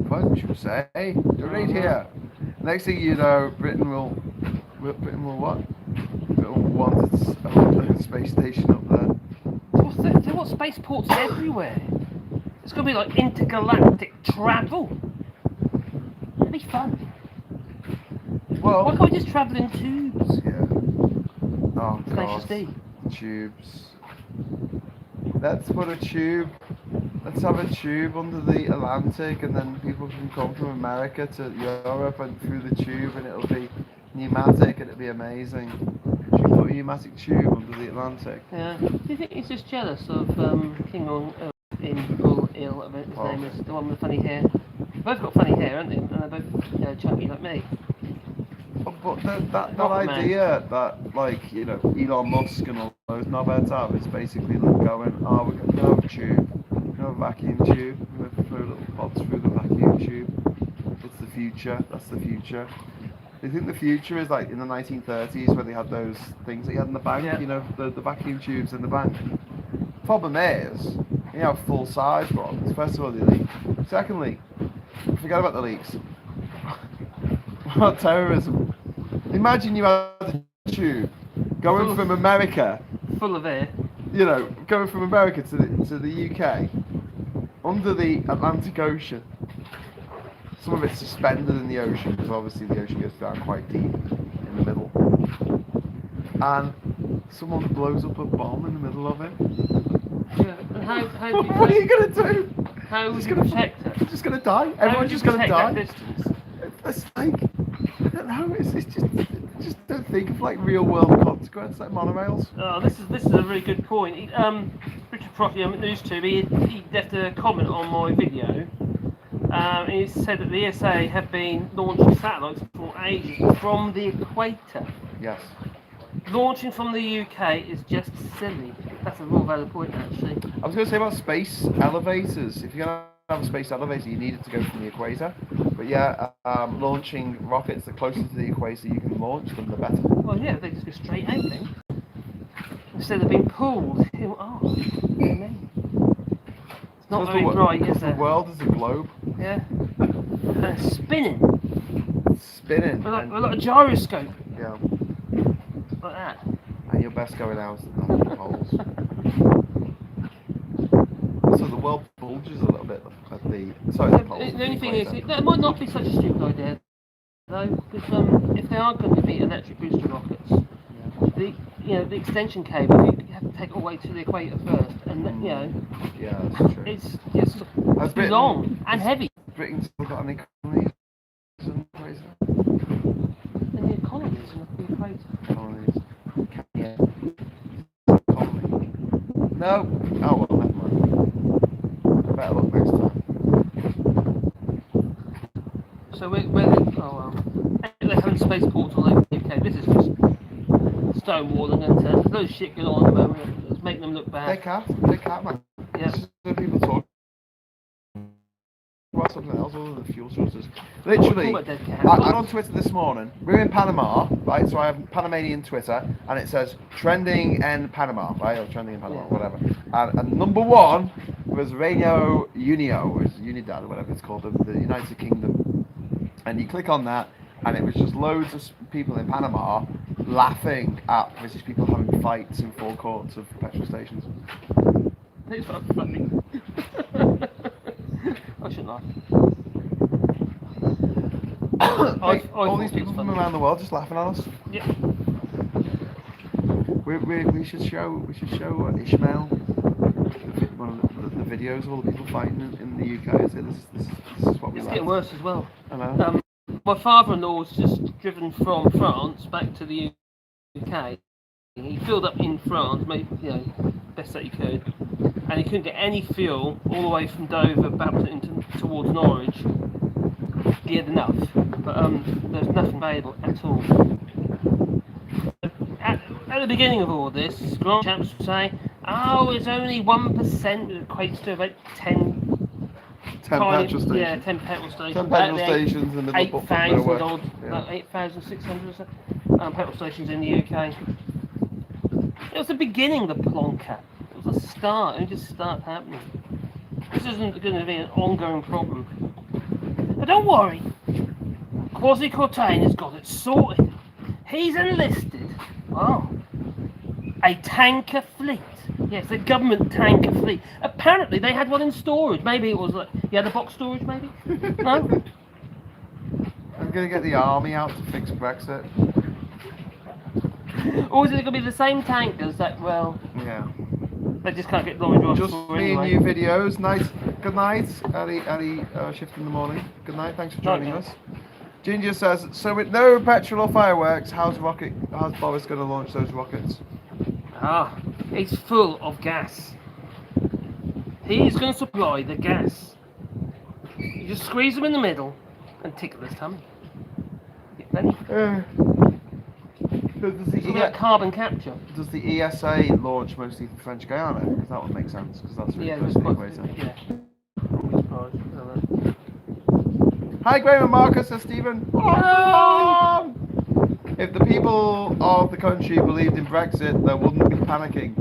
What did you say? You're right here. Next thing you know, Britain will what? Britain will want its own space station up there. They've got spaceports everywhere. It's going to be like intergalactic travel. It'll be fun. Well, Why can't we just travel in tubes? yeah. Oh Tenacious God. D. Tubes. Let's put a tube. Let's have a tube under the Atlantic, and then people can come from America to Europe and through the tube, and it'll be pneumatic, and it'll be amazing. Should we put a pneumatic tube under the Atlantic? Yeah. Do you think he's just jealous of King Il, whatever his name is, the one with the funny hair? They've both got funny hair, haven't they? And they're both chunky like me. But that Rocket idea that, like, you know, Elon Musk and all those knobheads have is basically like going, oh, we're going to have a tube, we're going to have a vacuum tube, we're going to throw little pods through the vacuum tube. It's the future, that's the future. Do you think the future is like in the 1930s where they had those things that you had in the bank, Yeah. you know, the vacuum tubes in the bank? Problem is, you have full size ones. First of all, they leak. Secondly, forget about the leaks. What about terrorism? Imagine you had a tube going from America, Full of air. you know, going from America to the UK, under the Atlantic Ocean. Some of it's suspended in the ocean, because obviously the ocean goes down quite deep in the middle. And someone blows up a bomb in the middle of it. Yeah. And how What are you going to do? How would Just you gonna- protect it? You're just going to die? How would Everyone's you just going to protect that die? distance? It's like, I don't know, it's just don't think of like real world consequences like monorails. Oh, this is a really good point. Richard Proctor on NewsTube, he left a comment on my video. And he said that the ESA have been launching satellites for ages from the equator. Yes. Launching from the UK is just silly. That's a real valid point, actually. I was going to say about space elevators. If you're going to have a space elevator, you need it to go from the equator. But yeah, launching rockets the closer to the equator you can launch them, the better. Well, yeah, they just go straight out then. Instead of being pulled. Oh, dear me. It's not very bright, is The it? world is a globe. Yeah. And it's spinning. Spinning. We're like a gyroscope. Yeah. Like that. And you're best going out at the poles. So the world bulges a little bit at the poles. The only thing is, that might not be such a stupid idea, though, because if they are going to be electric booster rockets, the extension cable, you have to take it all the way to the equator first, and then, Yeah, that's true. it's just Has too long and heavy. Britain still got any colonies in the equator? And the colonies in the equator. Colonies. Yeah. Colony. No. Oh well, never mind. Better look next time. So they're having spaceports all over the UK. This is just stonewalling, and there's no shit going on at the moment. It's making them look They bad. can't, man. Yeah. It's just that people talk about something else other than fuel sources. Literally, What about dead cats? I'm on Twitter this morning. We're in Panama, right? So I have Panamanian Twitter, and it says trending in Panama, right? Or trending in Panama, whatever. And number one was Reino Unio, or Unidad, or whatever it's called, the United Kingdom. And you click on that, and it was just loads of people in Panama laughing at British people having fights in forecourts of petrol stations. It's not funny. I shouldn't laugh. All these people from around the world just laughing at us. Yeah. We should show Ishmael one of the videos of all the people fighting in the UK. And say this is what we It's like. getting worse as well. I know. My father-in-law's just driven from France back to the UK, He filled up in France, made best that he could, and he couldn't get any fuel all the way from Dover back towards Norwich. He had enough, but there's nothing available at all. At the beginning of all this, Grand Champs would say, "Oh, it's only 1%, it equates to about 10 petrol stations. Yeah, 10 petrol stations. 10 petrol stations in the middle of 8,000 odd, yeah. 8,600 or so petrol stations in the UK. It was the beginning of the plonker. It was a start. It just started happening. This isn't going to be an ongoing problem. But don't worry. Kwasi Kwarteng has got it sorted. He's enlisted. Oh, a tanker fleet. Yes, a government tanker fleet. Apparently they had one in storage. Maybe it was like, you had a box storage maybe? No? I'm going to get the army out to fix Brexit. Or is it going to be the same tankers that, well... Yeah. They just can't get long drives Just for me anyway. and you videos. Nice. Good night, Eddie shift in the morning. Good night, thanks for joining us. Ginger says, so with no petrol or fireworks, how's Boris going to launch those rockets? Ah, it's full of gas. He's going to supply the gas. You just squeeze them in the middle and tickle his tummy. Get plenty. It's like carbon capture. Does the ESA launch mostly from French Guiana? Because that would make sense, because that's really close to the equator. Hi Graham and Marcus, says Stephen. Hello! If the people of the country believed in Brexit, they wouldn't be panicking.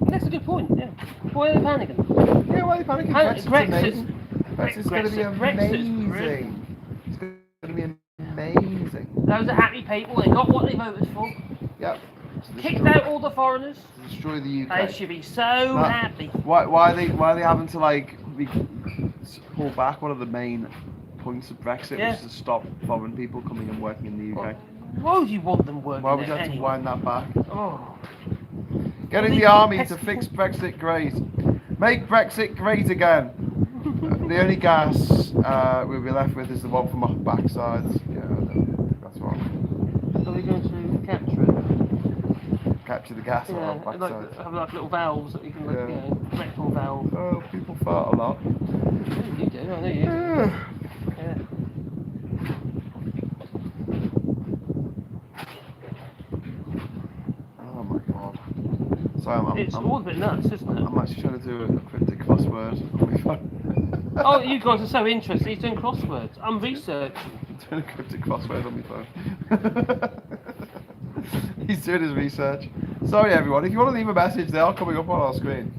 That's a good point, yeah. Why are they panicking? Yeah, why are they panicking? Brexit's amazing. Brexit's going to be amazing. It's going to be amazing. Those are happy people, they got what they voted for. Yep. Kicked out all the foreigners. Destroy the UK. They should be so happy. Why are they having to pull back? One of the main points of Brexit was to stop foreign people coming and working in the UK. Why would you want them working Why would you there have to anyway? wind that back? Oh. Getting the army to fix Brexit great. Make Brexit great again. The only gas we'll be left with is the one from our backsides. Yeah, that's wrong. Are we going to capture it? Capture the gas on our backsides. Have like little valves that you can rectal valve. Oh, people fart a lot. You do, I know you. Yeah. Oh my god. Sorry, It's all a bit nuts, isn't it? I'm actually trying to do a cryptic crossword on my phone. Oh, you guys are so interested. He's doing crosswords. I'm researching. I'm doing a cryptic crossword on my phone. He's doing his research. Sorry everyone, if you want to leave a message, they are coming up on our screen.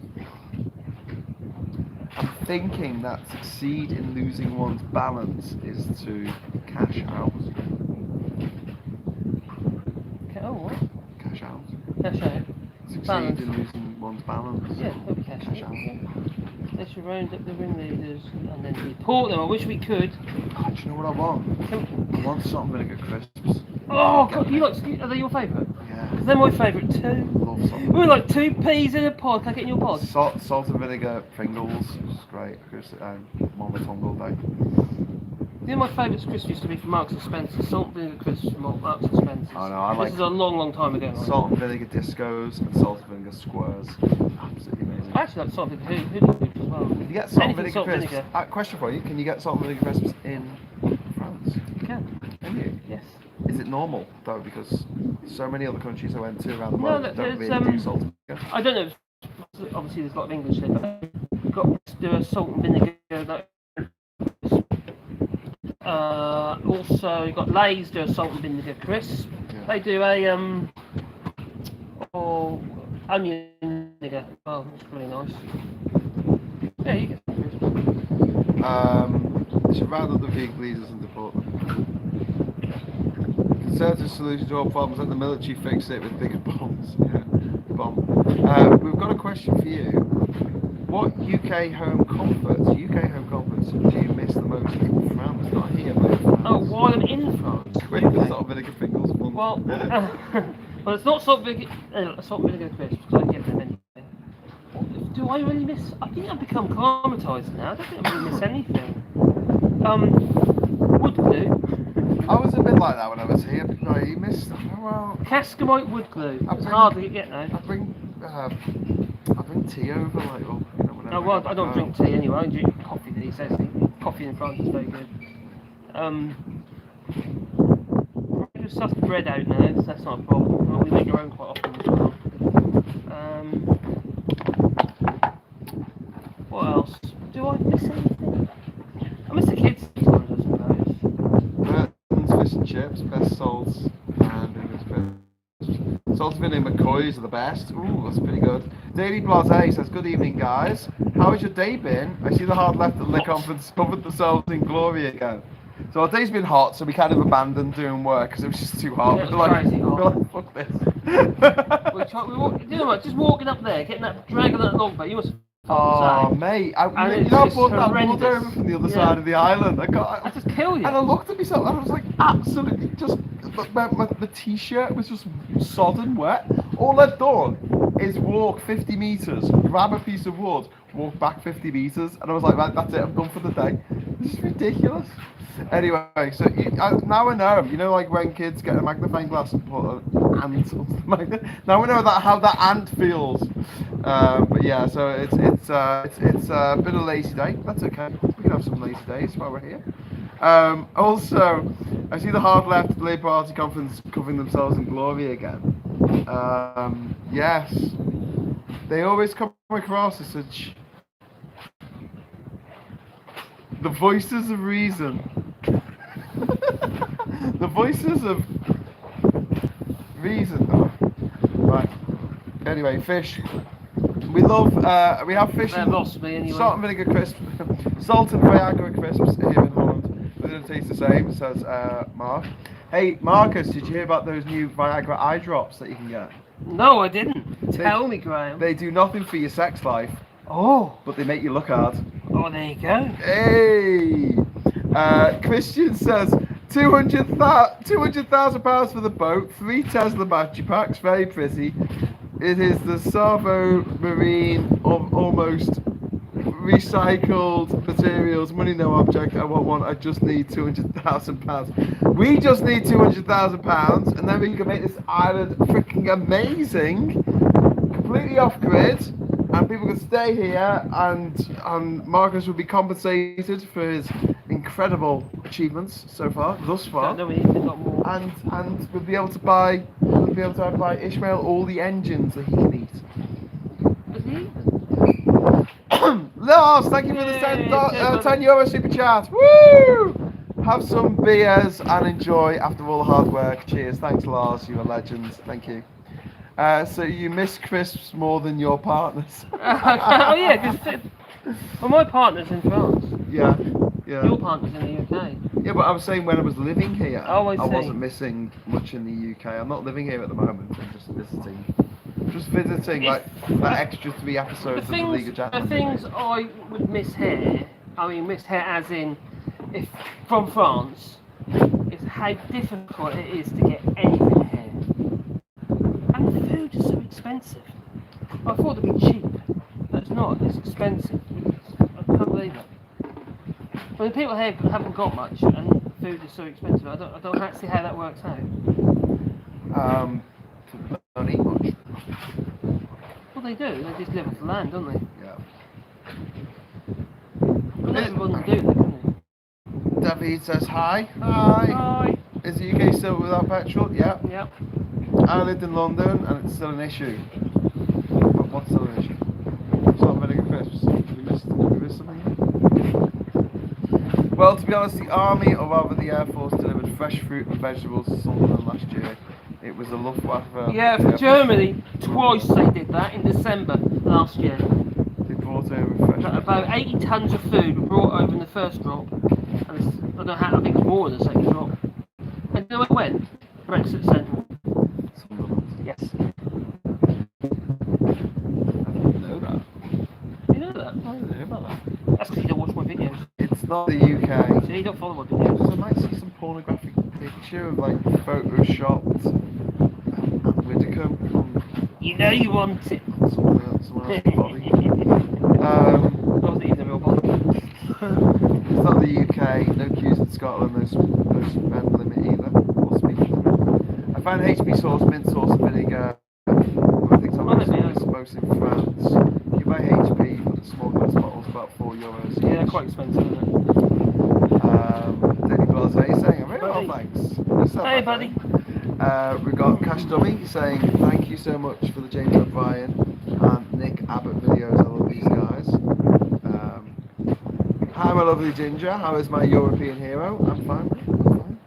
I'm thinking that succeed in losing one's balance is to cash out. Oh, what? Cash out. Cash out. Succeed Balance. in losing one's balance. Yeah, it'll be cash Cash out. out. Yeah. They should round up the ringleaders and then report them. I wish we could. Oh, do you know what I want? I want salt and vinegar crisps. Oh, God, are they your favourite? Yeah. Because they're my favourite too. Love salt. We're like 2 peas in a pod. Can I get in your pod? Salt and vinegar Pringles. It's great. One with tongue all day. You know, my favourite crisps used to be from Marks and Spencer. Salt and vinegar crisps from Marks and Spencer. Oh no, I like. This is a long, long time ago. Salt and vinegar discos and salt and vinegar squares. Absolutely amazing. I actually like salt and vinegar hoodoo as well. If you get salt and Anything vinegar salt and crisps, vinegar. question for you: can you get salt and vinegar crisps in France? You can. Can you? Yes. Is it normal though? Because so many other countries I went to around the No, world there's, don't really do salt and vinegar. I don't know. Obviously, there's a lot of English there, but we've got to do a salt and vinegar. Also, you've got Lay's do a salt and vinegar crisp. Yeah. They do a onion vinegar. Oh, that's really nice. Yeah, you get some crisp. They should round up the vegan leaders and deport them. Conservative solution to all problems, let the military fix it with bigger bombs. Yeah, bomb. We've got a question for you. What UK home comforts do you miss the most in France? Not here, but in France. Oh, while I'm in France. Quick, okay. Salt and vinegar Pringles. Well, well, it's not salt and vinegar crisps because I get them anyway. Do I really miss? I think I've become acclimatised now. I don't think I really miss anything. Wood glue. I was a bit like that when I was here. Like, you missed. Well, Cascamite wood glue. I It's bring- hard to get now. I bring tea over, like, you know, whenever Oh, well, go I don't back drink home. tea anyway. I drink coffee these days. Coffee in France is very good. Just stuff the bread out now, so that's not a problem. Well, we make our own quite often as well. What else? Do I miss anything? I miss the kids sometimes, I suppose. Burton's fish and chips, best salts, and English crisps. Salted vinegar McCoys are the best. Ooh, that's pretty good. Daily Blase says, good evening, guys. How has your day been? I see the hard left at the conference covered themselves in glory again. So our day's been hot, so we kind of abandoned doing work because it was just too hot. Yeah, it was We're like, crazy hot. we're like, fuck this. You know what? Just walking up there, getting that, dragging that log back. You must. Oh, mate, you know I brought that wood over from the other side of the island. I just kill you. And I looked at myself and I was like, absolutely just, the t-shirt was just sodden wet. All I'd done is walk 50 metres, grab a piece of wood, walk back 50 metres, and I was like, right, that's it, I'm done for the day. This is ridiculous. Anyway, so now I know, you know, like when kids get a magnifying glass and put an ant on the magnet. Now I know how that ant feels. But yeah, so it's a bit of a lazy day. That's okay. We can have some lazy days while we're here. Also, I see the hard left Labour Party conference covering themselves in glory again. Yes, they always come across as such the voices of reason. The voices of reason. Oh, right. Anyway, fish. We love. We have fish. That lost me anyway. Salt and vinegar crisp, salt and Viagra crisps here in Holland. They don't taste the same, says Mark. Hey, Marcus, did you hear about those new Viagra eye drops that you can get? No, I didn't. Tell me, Graham. They do nothing for your sex life. Oh. But they make you look hard. Oh, there you go. Hey! Christian says, £200,000 for the boat, 3 Tesla battery packs, very pretty. It is the Savo Marine of almost recycled materials, money no object, I want one, I just need £200,000. We just need £200,000 and then we can make this island freaking amazing, completely off grid, and people can stay here and Marcus will be compensated for his incredible achievements thus far. No, we need a lot more. And we'll be able to buy Ishmael all the engines that he can eat. Does he? Lars, thank you for the 10 euro super chat. Woo! Have some beers and enjoy after all the hard work. Cheers. Thanks, Lars. You're a legend. Thank you. So you miss crisps more than your partners. Oh yeah, because my partner's in France. Yeah. Your partner's in the UK. Yeah, but I was saying when I was living here, Oh, I see. wasn't missing much in the UK. I'm not living here at the moment. I'm just visiting. Like that extra 3 episodes of the League of Gentlemen. The things I would miss here, miss here as in, if from France, is how difficult it is to get anything here. And the food is so expensive. I thought it'd be cheap, but it's not. It's expensive. I can't believe it. I mean, people here haven't got much, and food is so expensive. I don't actually see how that works out. Don't eat much. Well, they do. They just live off the land, don't they? Yeah. Well, everyone do that, don't David says hi. Hi. Hi. Is the UK still without petrol? Yeah. Yep. I lived in London and it's still an issue. But what's still an issue? Salt and vinegar crisps. Did we miss something here? Well, to be honest, the Army, or rather the Air Force, delivered fresh fruit and vegetables to Sunderland last year. It was a Luftwaffe. Yeah, for Germany, twice they did that in December last year. They brought over fresh About 80 tons of food were brought over in the first drop. And I don't know how, I think it's more in the second drop. And you know where it went? Brexit Central. Sunderland. Yes. I didn't know that. You know that? I didn't know about that. That's because you don't watch my videos. It's not the UK. So you don't follow my videos. So I might see some pornographic picture of like photoshopped Widdicombe. You know you want it. Someone else's body. I wasn't even a real body. It's not the UK, no Hughes in Scotland, those men limit found HP sauce, mint sauce, and vinegar. I think it's most in France. You buy HP, but the small glass bottles about €4. Yeah, they're quite expensive, isn't it? Daily Blase saying, I'm very well, thanks. Hey, buddy. We've got Cash Dummy saying, thank you so much for the James O'Brien and Nick Abbott videos. I love these guys. Hi, my lovely Ginger. How is my European hero? I'm fine.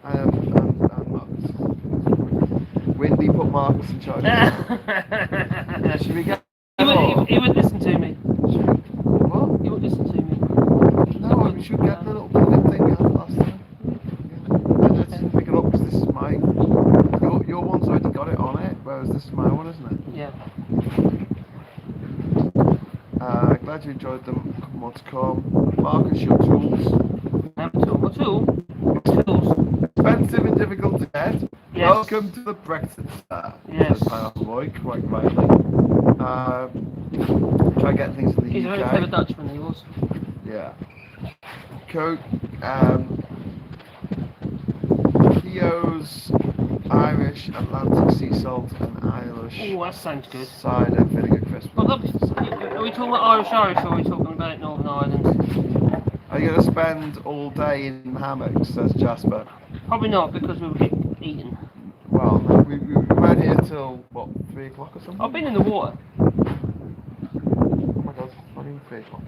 And Marcus. Windy put Marcus in charge. Should we get? He would listen to me. What? He would listen to me. No, we should get the little bullet thing we had last time. I didn't pick it up because this is my. Your one's already got it on it, whereas this is my one, isn't it? Yeah. Glad you enjoyed them. A couple more to come. Marcus, your tools. What tool? Tools. Expensive and difficult to get. Yes. Welcome to the Brexit Star. Yes. Pineapple Boy, quite rightly. Try and get things to the He's UK. a very clever Dutchman, he was. Yeah. Coke. Theo's Irish Atlantic sea salt and Irish. Oh, that sounds good. Cider vinegar crisp. Well, are we talking about Irish or are we talking about Northern Ireland? Are you going to spend all day in hammocks, says Jasper? Probably not, because we will get eaten. Well, we weren't here till, what, 3 o'clock or something? I've been in the water. Oh my god, it's not even 3 o'clock.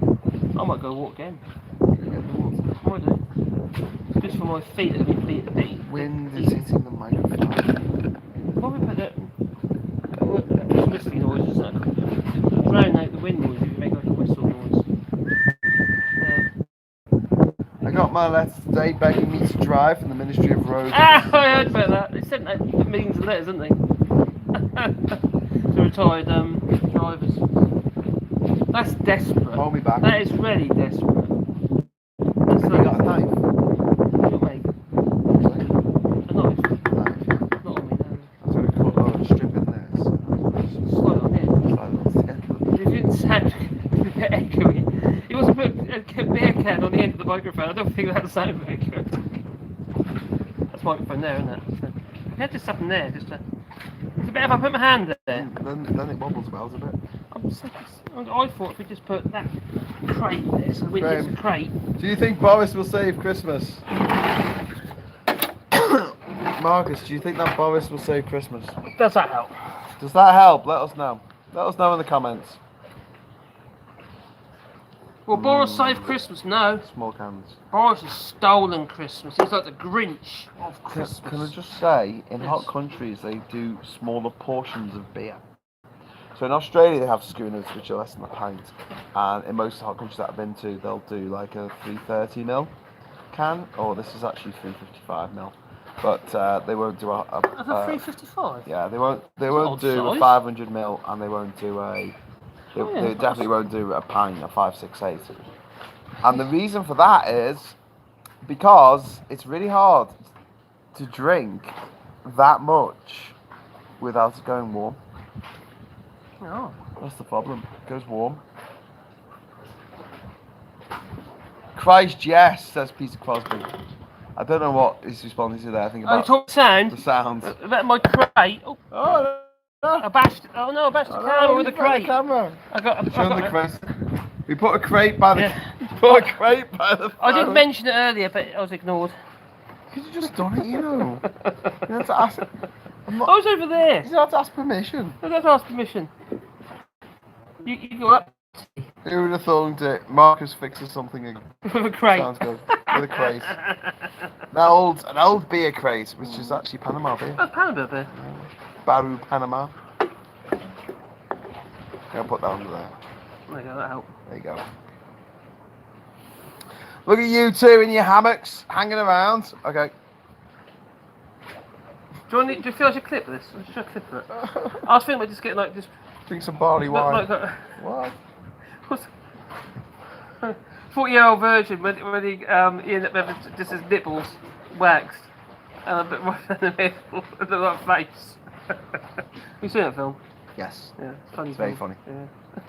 I might go walk again. Get in the water. I might do. It's good for my feet that have been beat. Wind is hitting the microphone. Probably put that whistling noise, isn't it? Drown out the wind noise if you make like a whistle noise. I got my letter today begging me to drive from the Ministry of Roads. Ah, I heard about that. They sent out millions of letters, didn't they? To retired drivers. That's desperate. Hold me back. That is really desperate. That's You got a knife? What, mate? A knife? Knife. Not on me, no. I'm going to cut a strip in there. Slide on here. Slide on the end. It didn't sound a bit echoey. He wasn't put a beer can on the end of the microphone. I don't think that sounded very good. That's microphone there, isn't it? So, I had this up in there. Just it's a bit if I put my hand there. Then it wobbles about a bit. I thought if we just put that crate there, so when it's a crate. Do you think Boris will save Christmas? Marcus, do you think that Boris will save Christmas? Does that help? Does that help? Let us know. Let us know in the comments. Well, Boris saved Christmas, no. Small cans. Boris has stolen Christmas. He's like the Grinch of Christmas. Can I just say, in Yes. hot countries, they do smaller portions of beer. So in Australia, they have schooners, which are less than a pint. And in most hot countries that I've been to, they'll do like a 330ml can. Or this is actually 355ml. But they won't do a 355? Yeah, they won't odd do a size. 500ml, and they won't do a. They definitely won't do a pint, a 568. And the reason for that is because it's really hard to drink that much without it going warm. Oh. That's the problem. It goes warm. Christ, yes, says Peter Crosby. I don't know what he's responding to there. I think about talk sound. the sound. About my crate. Oh, Oh, no. I bashed the camera with a crate. Camera. I got The crate. We put a crate by the. Yeah. Put a crate by the. I did phone. mention it earlier, but I was ignored. Could you just done it, you know? You have to ask. I was over there. You have to ask permission. I don't ask permission. You go up Who would have thought it? Marcus fixes something again. with a crate. Sounds good. With a crate. An old beer crate, which is actually Panama beer. That's Panama beer. Baru, Panama. I'll put that under there. There you go, that helped. There you go. Look at you two in your hammocks, hanging around. Okay. Do you feel I should clip this? I should clip it. I was thinking about just getting like just Drink some barley wine. What? What? 40-year-old virgin when he ended up having just his nipples waxed and a bit more in the middle of the face. You seen that film? Yes. Yeah, it's funny. It's very funny.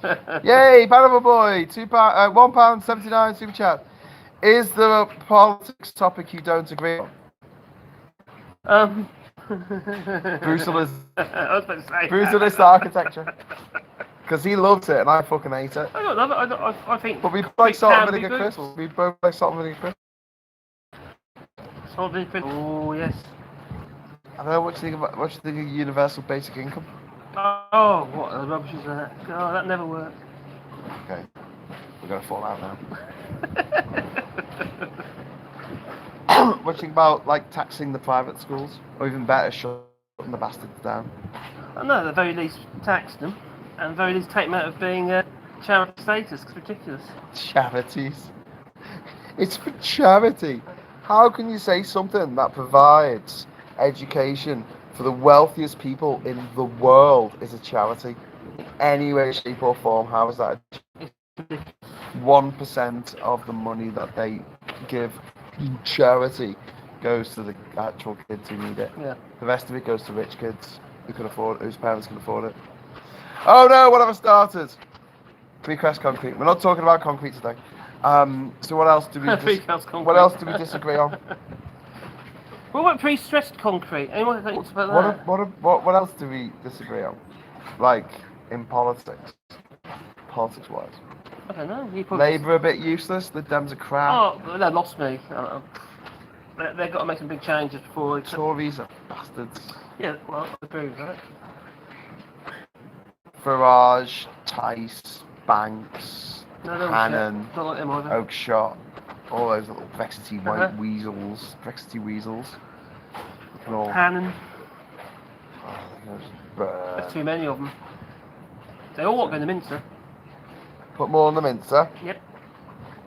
Yeah. Yay, Panama Boy! £1.79 super chat. Is there a politics topic you don't agree on? Brutalist, I was about to say. brutalist architecture. Because he loves it and I fucking hate it. I don't love it. I think. But we like salt and can be vinegar crisps. beautiful. We both like salt and vinegar crisps. Salt and vinegar. Oh yes. I don't know what you think of universal basic income. Oh, what the rubbish is that? Oh, that never worked. Okay, we're gonna fall out now. What do you think about like taxing the private schools, or even better, shutting the bastards down? I know, at the very least tax them, and at the very least take them out of being charity status. It's ridiculous. Charities. It's for charity. How can you say something that provides education for the wealthiest people in the world is a charity? In any way, shape or form, how is that? 1% of the money that they give in charity goes to the actual kids who need it. Yeah. The rest of it goes to rich kids who can afford, whose parents can afford it. Oh no, what have I started? Precast concrete. We're not talking about concrete today. So what else do we what else do we disagree on? What about pre-stressed concrete? Anyone thinks about that? What else do we disagree on? Like in politics wise. I don't know. Labour a bit useless. The Dems are crap. Oh, they lost me. They've got to make some big changes before. Tories are bastards. Yeah, well, I agree with that. Farage, Tice, Banks, Hannon, Don't like them either. Oakshott, all those little Brexity Uh-huh. weasels. You can all, Hannon. oh, There's too many of them. They all want to go to Minster. put more on the mincer. Yep.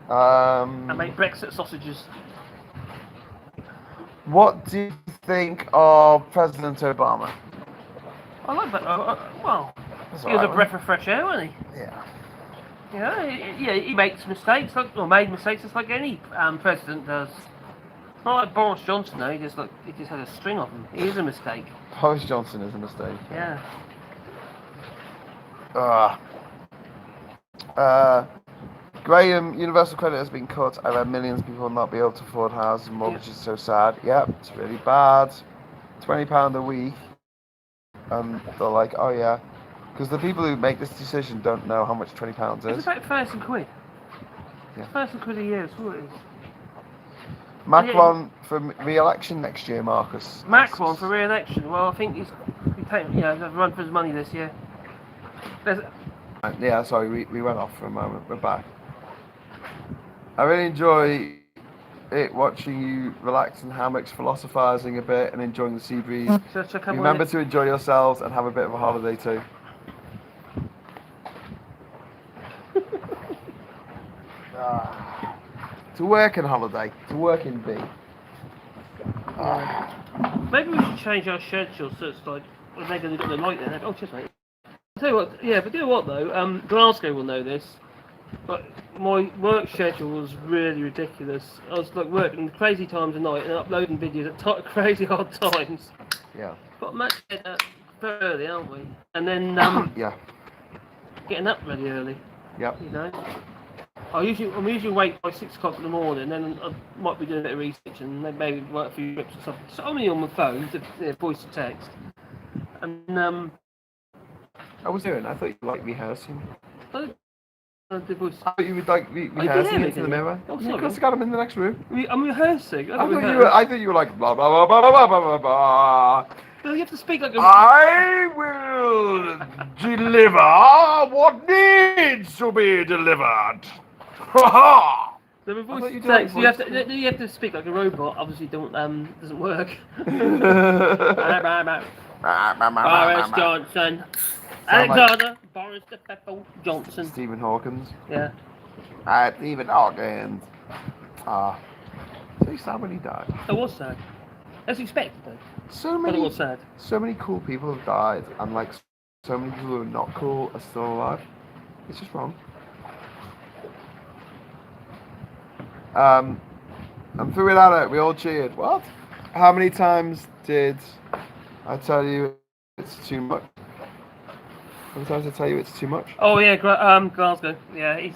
And make Brexit sausages. What do you think of President Obama? I like that. Well, That's he was alright, a breath of fresh air, wasn't he? Yeah. Yeah, he makes mistakes, or made mistakes, just like any president does. Not like Boris Johnson, though. He just had a string of them. He is a mistake. Boris Johnson is a mistake. Yeah. Graham, universal credit has been cut. I read millions of people will not be able to afford houses and mortgages. Yeah. So sad. Yep, it's really bad. £20 a week. And they're like, oh yeah. Because the people who make this decision don't know how much £20 It's is. about £1,000. Yeah. £1,000 a year, that's what it is. Macron for re-election next year, Marcus. Macron for re-election. Well, I think he's taking, run for his money this year. Yeah, sorry, we went off for a moment. We're back. I really enjoy it watching you relax and hammocks, philosophising a bit and enjoying the sea breeze. Remember to enjoy yourselves and have a bit of a holiday too. To work and holiday. To work in B. Maybe we should change our schedule so it's like, well, they're going to do the night then. Oh, just mate. I'll tell you what, yeah, but you know what though, Glasgow will know this, but my work schedule was really ridiculous. I was like working crazy times of night and uploading videos at crazy hard times. Yeah. Got much very early, aren't we? And then yeah. getting up really early. Yep. You know. I'm usually awake by 6 o'clock in the morning, and then I might be doing a bit of research and then maybe work a few trips or something. So I'm only on my phone, voice to text. And I was doing. I thought you liked rehearsing. the voice. I thought you would like rehearsing into the mirror. Oh, Yeah, sorry. of course, I got him in the next room. I'm rehearsing. I thought you were like blah blah blah blah blah blah blah blah. No, you have to speak like a. I will deliver what needs to be delivered. Ha ha! The voice thought you to did text. like You have to speak like a robot. Obviously, doesn't work. Boris Johnson. Alexander Boris the Pepper Johnson. Stephen Hawkins. Yeah. Stephen Hawkins. So you sad when he died. That was sad. As expected, though. But it was sad. So many cool people have died, and like so many people who are not cool are still alive. It's just wrong. And threw it at it. We all cheered. What? How many times did I tell you it's too much? How many times did I tell you it's too much? Oh yeah, Glasgow. Yeah,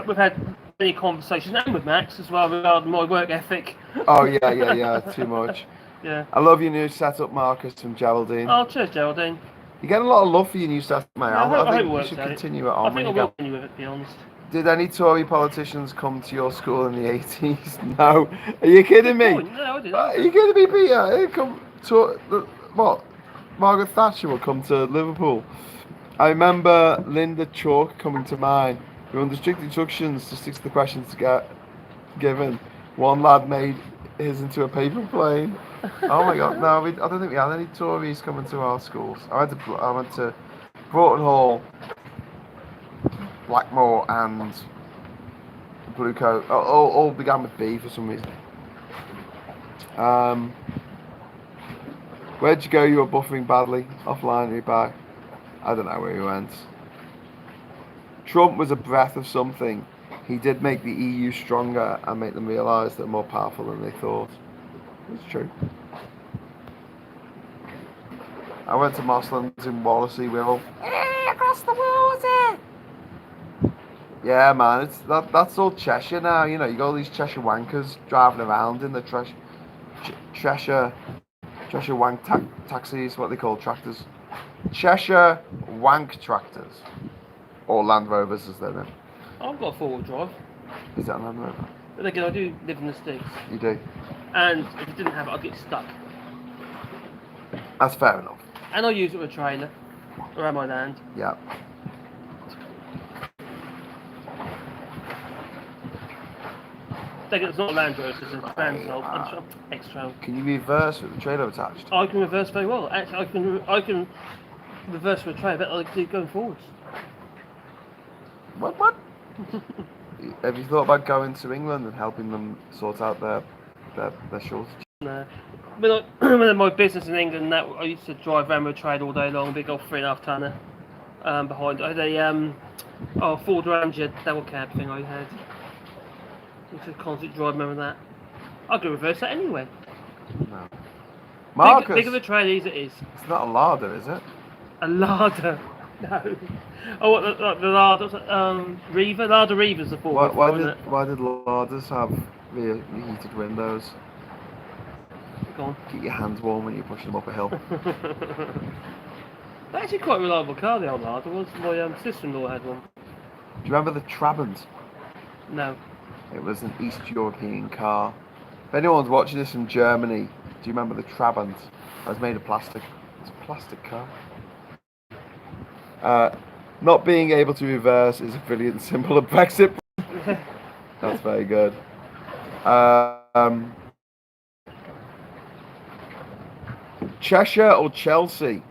we've had many conversations, and with Max as well regarding my work ethic. Oh yeah, too much. Yeah. I love your new setup, Marcus from Geraldine. Oh, cheers, Geraldine. You're getting a lot of love for your new setup, mate. Yeah, I I hope think it you works should out. continue it I on think I when you will go. continue with it, to be honest. Did any Tory politicians come to your school in the 80s? No. Are you kidding me? Point. No, I didn't. Are you kidding me, Peter? Here come to what? Margaret Thatcher will come to Liverpool. I remember Linda Chalk coming to mine. We were under strict instructions to stick to the questions to get given. One lad made his into a paper plane. Oh my God! No, I don't think we had any Tories coming to our schools. I went to Broughton Hall, Blackmore, and Blue Coat. All began with B for some reason. Where'd you go? You were buffering badly. Offline, are you back? I don't know where he went. Trump was a breath of something. He did make the EU stronger and make them realise they're more powerful than they thought. It's true. I went to Moslems in Wallasey Wirral. Across the water! Yeah, man, that's all Cheshire now. You know, you got all these Cheshire wankers driving around in the Cheshire wank taxis, what they call tractors. Cheshire wank tractors. Or Land Rovers, as they're known. I've got a four-wheel drive. Is that a Land Rover? But again, I do live in the sticks. You do? And if I didn't have it, I'd get stuck. That's fair enough. And I use it with a trailer around my land. Yeah. It's not a Land Rover, it's a Transal, X-Trail. Can you reverse with the trailer attached? I can reverse very well. Actually, I can reverse with a trailer, but I can do going forwards. What? Have you thought about going to England and helping them sort out their shortage? No. When I my business in England, I used to drive around with a trailer all day long, big old 3.5 tonner behind. I had a Ford Ranger double cab thing I had. It's a constant drive, remember that? I could reverse that anyway. No. Marcus! Big of a trailer as it is. It's not a larder, is it? A larder? No. Oh, what, the larder? Reaver? Larder Reaver's the Ford. Why did larders have reheated windows? Go on. Keep your hands warm when you're pushing them up a hill. That's actually quite a reliable car, the old larder was. My sister-in-law had one. Do you remember the Trabant? No. It was an East European car. If anyone's watching this from Germany, do you remember the Trabant? It was made of plastic. It's a plastic car. Not being able to reverse is a brilliant symbol of Brexit. That's very good. Cheshire or Chelsea?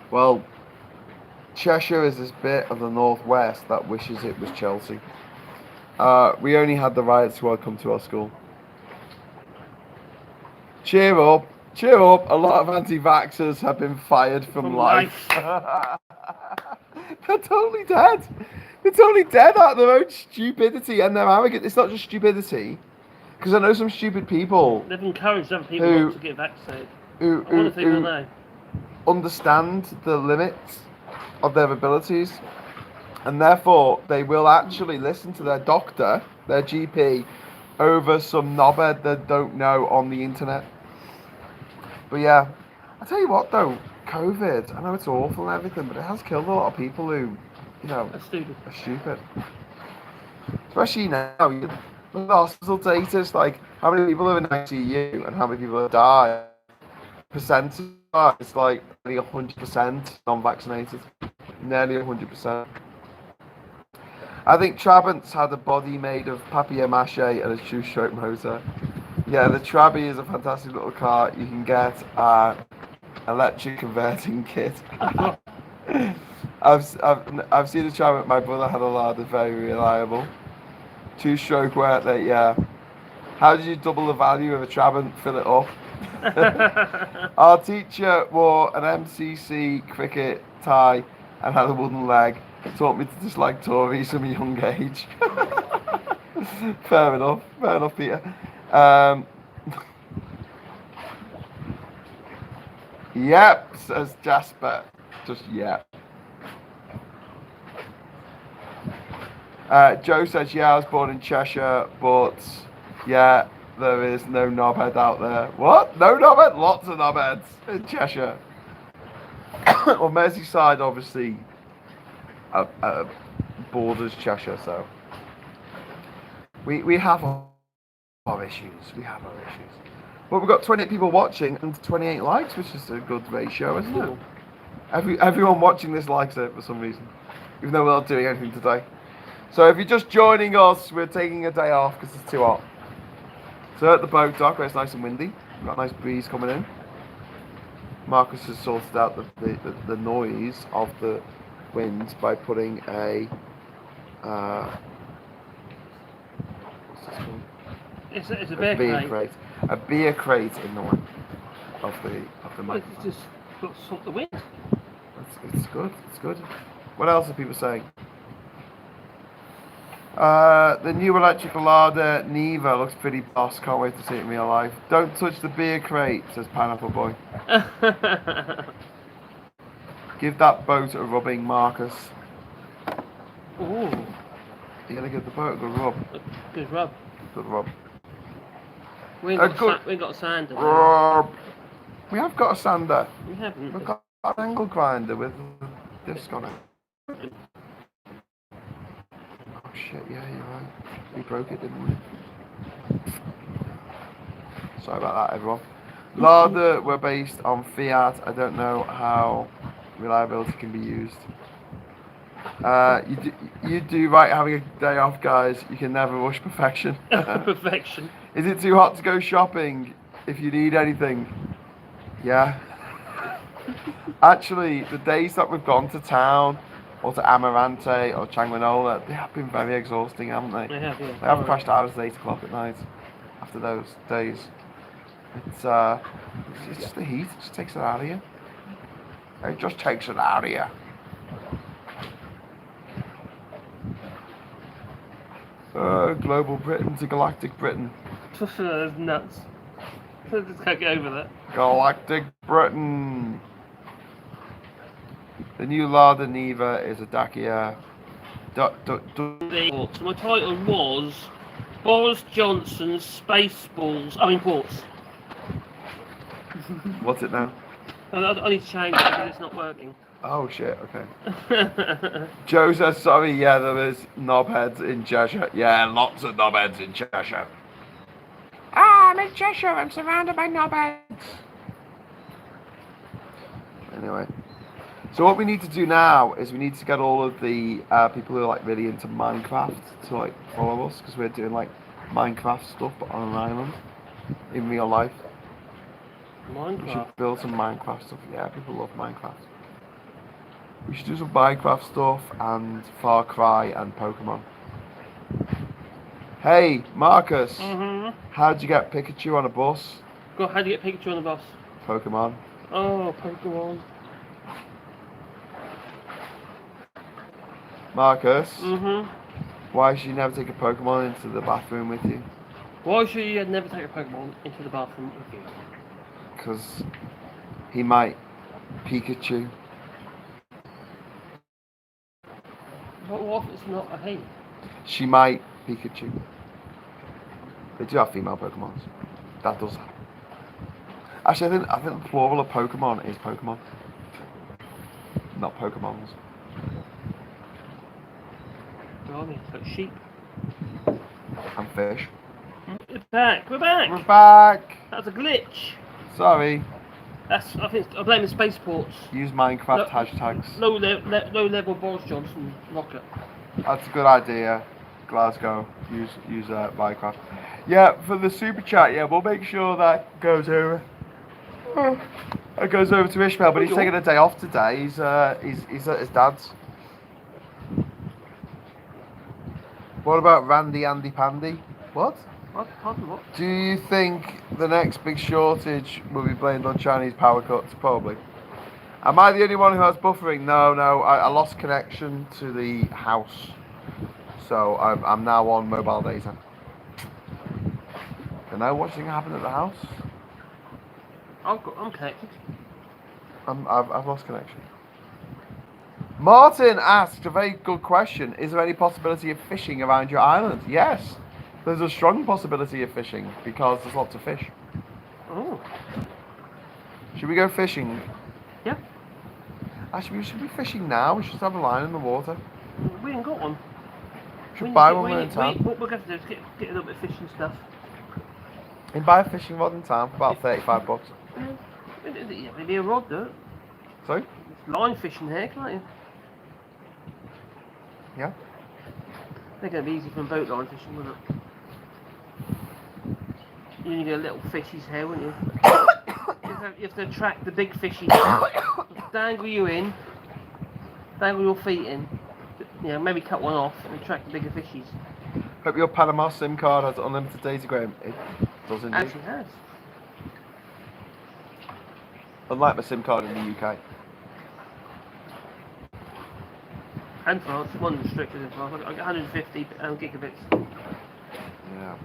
Well, Cheshire is this bit of the northwest that wishes it was Chelsea. We only had the riots who had come to our school. Cheer up. Cheer up. A lot of anti-vaxxers have been fired from life. They're totally dead. They're totally dead out of their own stupidity and their arrogance. It's not just stupidity. Because I know some stupid people. They've encouraged other people not to get vaccinated. Who understand the limits of their abilities. And therefore, they will actually listen to their doctor, their GP, over some knobhead they don't know on the internet. But yeah, I tell you what though, COVID, I know it's awful and everything, but it has killed a lot of people who, are stupid. Especially now, look at the hospital data, it's like how many people are in ICU and how many people have died. Percentage, it's like nearly 100% non-vaccinated. Nearly 100%. I think Trabant's had a body made of papier-mâché and a two-stroke motor. Yeah, the Trabi is a fantastic little car. You can get an electric converting kit. I've seen a Trabant. My brother had a larder, very reliable. Two-stroke work. Yeah. How did you double the value of a Trabant? Fill it up. Our teacher wore an MCC cricket tie and had a wooden leg. Taught me to dislike Tories from a young age. Fair enough, Peter. Yep, says Jasper. Just yep. Joe says, yeah, I was born in Cheshire, but yeah, there is no knobhead out there. What? No knobhead? Lots of knobheads in Cheshire. Well, Merseyside obviously borders Cheshire, so we have our issues. We have our issues. But we've got 28 people watching and 28 likes, which is a good ratio, isn't it? Everyone watching this likes it for some reason, even though we're not doing anything today. So if you're just joining us, we're taking a day off because it's too hot. So at the boat dock where it's nice and windy, we've got a nice breeze coming in. Marcus has sorted out the noise of the wind by putting a what's this called? It's a beer crate. A beer crate in the way of the Well, microphone. it's just got to stop the wind. It's good. It's good. What else are people saying? The new electrical larder Neva looks pretty boss. Can't wait to see it in real life. Don't touch the beer crate, says Pineapple Boy. Give that boat a rubbing, Marcus. Ooh. You're gonna give the boat a good rub. Good rub. Good rub. We ain't got a sander. Rub. We have got a sander. We haven't. We've got an angle grinder with a disc on it. Oh shit, yeah, you're right. We broke it, didn't we? Sorry about that, everyone. Larder were based on Fiat. I don't know how reliability can be used. You do right having a day off, guys. You can never rush perfection. Perfection. Is it too hot to go shopping if you need anything? Yeah. Actually, the days that we've gone to town, or to Amarante, or Changuinola, they have been very exhausting, haven't they? They have, yeah. They have crashed hours at 8 o'clock at night after those days. It's just the heat. It just takes it out of you. It just takes it out of you. Global Britain to Galactic Britain. That's nuts. I just can't get over that. Galactic Britain. The new Larder Neva is a Dacia. So my title was Boris Johnson's Spaceballs. Ports. What's it now? I need to change it because it's not working. Oh shit, okay. Joe says, sorry, yeah, there is knobheads in Cheshire. Yeah, lots of knobheads in Cheshire. Ah, I'm in Cheshire, I'm surrounded by knobheads. Anyway. So what we need to do now is we need to get all of the people who are like really into Minecraft to like follow us, because we're doing like Minecraft stuff but on an island in real life. Minecraft? We should build some Minecraft stuff. Yeah, people love Minecraft. We should do some Minecraft stuff and Far Cry and Pokemon. Hey, Marcus. Mm-hmm. How'd you get Pikachu on a bus? How'd you get Pikachu on the bus? Pokemon. Oh, Pokemon. Marcus. Mm-hmm. Why should you never take a Pokemon into the bathroom with you? Why should you never take a Pokemon into the bathroom with you? Because he might Pikachu. What if it's not a he? She might Pikachu. They do have female Pokemons. That does happen. Actually, I think the plural of Pokemon is Pokemon, not Pokemons. Blimey, like sheep. And fish. We're back. We're back. We're back. That's a glitch. Sorry. I blame the spaceports. Use Minecraft hashtags. Low level Boris Johnson rocket. That's a good idea. Glasgow. Use Minecraft. Yeah, for the super chat. Yeah, we'll make sure that goes over. It goes over to Ishmael, but he's taking a day off today. He's at his dad's. What about Andy Pandy? What? What? Do you think the next big shortage will be blamed on Chinese power cuts? Probably. Am I the only one who has buffering? No. I lost connection to the house, so I'm now on mobile data. You know what's going to happen at the house? I'm connected. I've lost connection. Martin asked a very good question. Is there any possibility of fishing around your island? Yes. There's a strong possibility of fishing because there's lots of fish. Oh. Should we go fishing? Yeah. Actually, we should be fishing now. We should have a line in the water. We ain't got one. We should buy one when we're in town. What we're going to do is get a little bit of fishing stuff. You can buy a fishing rod in town for about $35. Yeah, maybe a rod, though. Sorry? Line fishing here, can't you? Yeah. They're going to be easy from boat line fishing, wouldn't it? You only get a little fishies here, wouldn't you? You have to attract the big fishies. Dangle you in. Dangle your feet in. You know, maybe cut one off and attract the bigger fishies. Hope your Panama SIM card has unlimited data, Graham. It does indeed. Actually has. Unlike my SIM card in the UK. And France, one restricted in France. I get 150 gigabits. Yeah.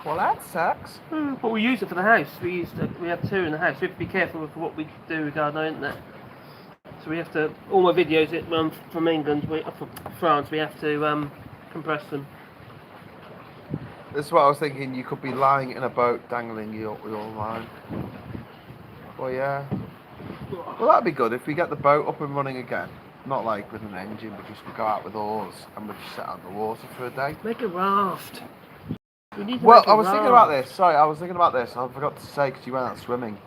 Well, that sucks. But we use it for the house. We have two in the house. We have to be careful with what we do regarding our internet. So we have to, all my videos from England, from France, we have to compress them. This is what I was thinking. You could be lying in a boat, dangling your line. Well, yeah. Well, that'd be good if we get the boat up and running again. Not like with an engine, but just we go out with oars and we just sit out in the water for a day. Make a raft. Well, I was thinking about this. Sorry, I was thinking about this. I forgot to say because you went out swimming.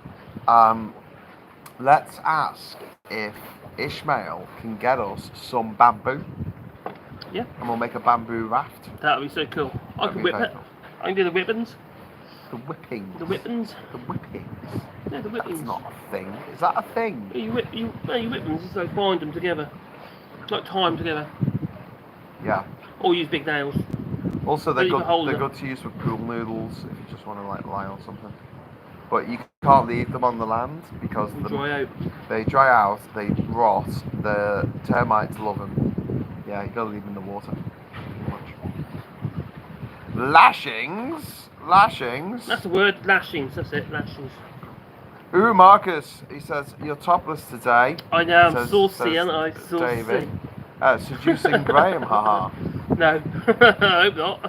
Let's ask if Ishmael can get us some bamboo. Yeah. And we'll make a bamboo raft. That would be so cool. I can whip it. I can do the whippings. The whippings. The whippings. The whippings. Yeah, the whippings. That's not a thing. Is that a thing? You whip them. It's like bind them together, like tie them together. Yeah. Or use big nails. Also, they're good to use for pool noodles if you just want to like lie on something. But you can't leave them on the land because they dry out, they rot. The termites love them. Yeah, you gotta leave them in the water. Lashings. That's the word, lashings. That's it, lashings. Ooh, Marcus, he says, you're topless today. I know, I'm saucy, aren't I? Saucy. David. Seducing Graham, haha. No, I hope not.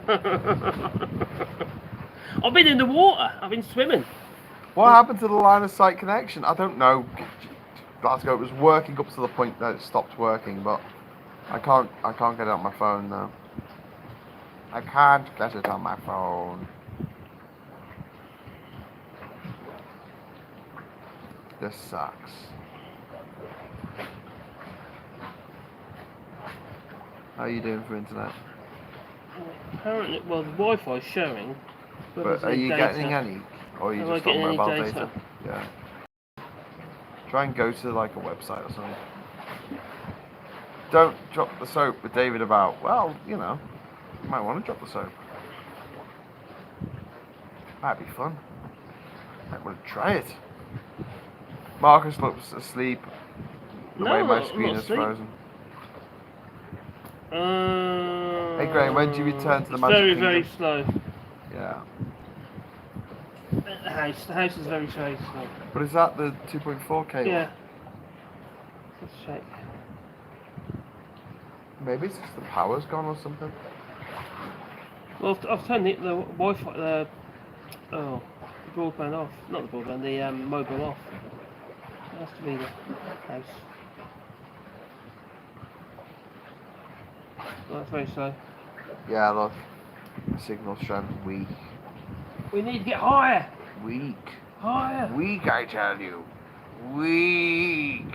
I've been in the water, I've been swimming. What happened to the line of sight connection? I don't know. Glasgow, it was working up to the point that it stopped working, but I can't get it on my phone now. I can't get it on my phone. This sucks. How are you doing for internet? Apparently, well, the Wi-Fi's showing. But are you getting any? Or are you just on mobile data? Yeah. Try and go to like a website or something. Don't drop the soap with David about, well, you know, you might want to drop the soap. Might be fun. Might want to try it. Marcus looks asleep. The way my screen is frozen. Hey Graham, when do you return to the Magic Kingdom? Very slow. Yeah. The house is very slow. But is that the 2.4 cable? Yeah. Let's check. Maybe it's just the power's gone or something. Well, I've turned the Wi-Fi, the broadband off. Not the broadband, the mobile off. It has to be the house. Oh, that's very slow. Yeah, look. The signal strength weak. We need to get higher. Weak. Higher. Weak, I tell you. Weak.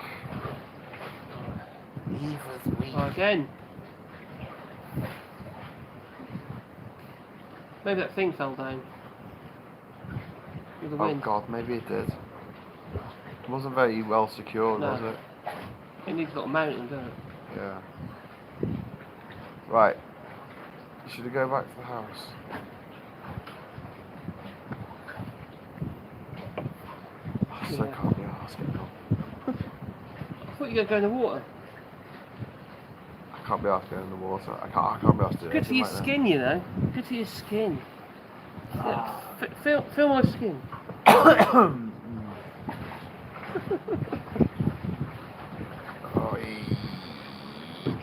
Eve was weak. Again. Maybe that thing fell down. With the wind. Oh God, maybe it did. It wasn't very well secured, was it? It needs a little mountain, doesn't it? Yeah. Right. Should we go back to the house? I still can't be arsed getting on. I thought you were going to go in the water. I can't be arsed going in the water. I can't be arsed doing it. Good for your skin, you know. Good for your skin. Feel my skin.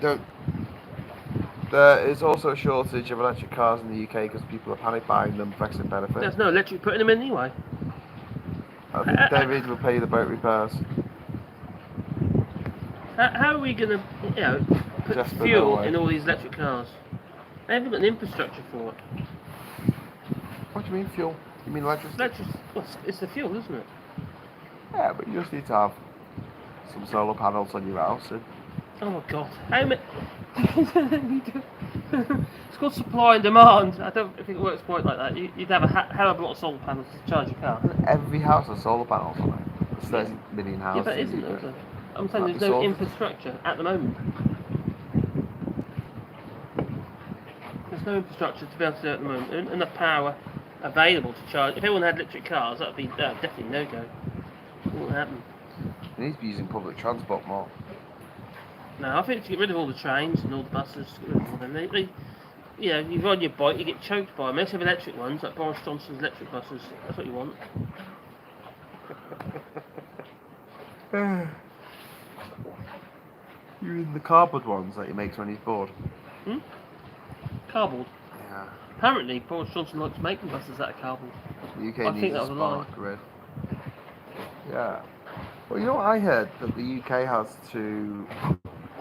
Don't. There is also a shortage of electric cars in the UK because people are panic buying them for extra benefit. There's no electric putting them in anyway. I think David will pay the boat repairs. How are we going to, put Just for fuel no way. in all these electric cars? They haven't got an infrastructure for it. What do you mean fuel? You mean electricity? Well, it's the fuel, isn't it? Yeah, but you just need to have some solar panels on your house. And Oh my god. How many... It's called supply and demand. I don't think it works quite like that. You'd have a hell of a lot of solar panels to charge your car. every house has solar panels on it. There's 30 million houses. Yeah, but in isn't the there? UK. Is there? I'm saying That'd there's be no sorted. infrastructure at the moment. There's no infrastructure to be able to do it at the moment. There isn't enough power available to charge. If everyone had electric cars, that'd be definitely no go. It wouldn't happen. You need to be using public transport more. No, I think to get rid of all the trains and all the buses, to get rid of all them. You ride your bike, you get choked by them. Let's have electric ones, like Boris Johnson's electric buses. That's what you want. You mean the cardboard ones that he makes when he's bored? Cardboard. Yeah. Apparently, Boris Johnson likes making buses out of cardboard. The UK I needs think a that was a lie. smart grid. Yeah. Well, you know what I heard? That the UK has 2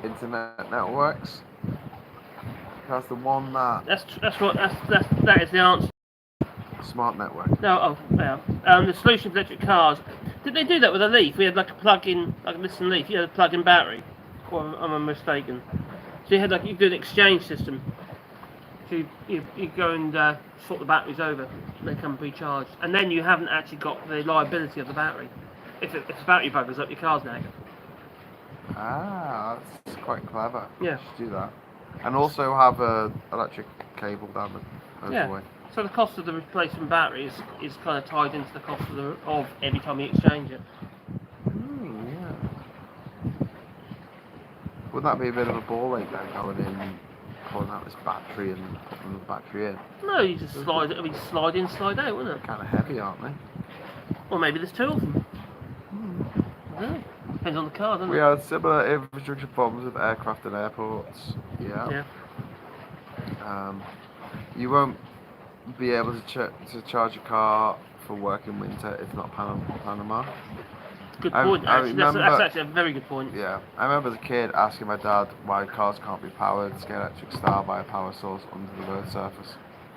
internet networks. It has the one that That is the answer. smart network. No, yeah. The solution for electric cars. Did they do that with a Leaf? We had like a plug-in, like a Nissan Leaf. You had a plug-in battery. Or am I mistaken? So you had you do an exchange system. So you go and swap the batteries over. And they come pre-charged, and then you haven't actually got the liability of the battery. If the battery buggers up, your car's knackered. Ah, that's quite clever. Yeah. You should do that. And also have a electric cable down the motorway. So the cost of the replacement battery is kind of tied into the cost of every time you exchange it. Yeah. Wouldn't that be a bit of a ball ache then, going in, pulling out this battery and putting the battery in? No, you just slide it. I mean, slide in, slide out, wouldn't it? Kind of heavy, aren't they? Or maybe there's 2 of them. I don't know. Depends on the car, doesn't We it? had similar infrastructure problems with aircraft and airports. Yeah. You won't be able to charge a car for work in winter if not Panama. Good point, I actually. remember, That's actually a very good point. Yeah, I remember as a kid asking my dad why cars can't be powered to get electric start by a power source under the Earth's surface.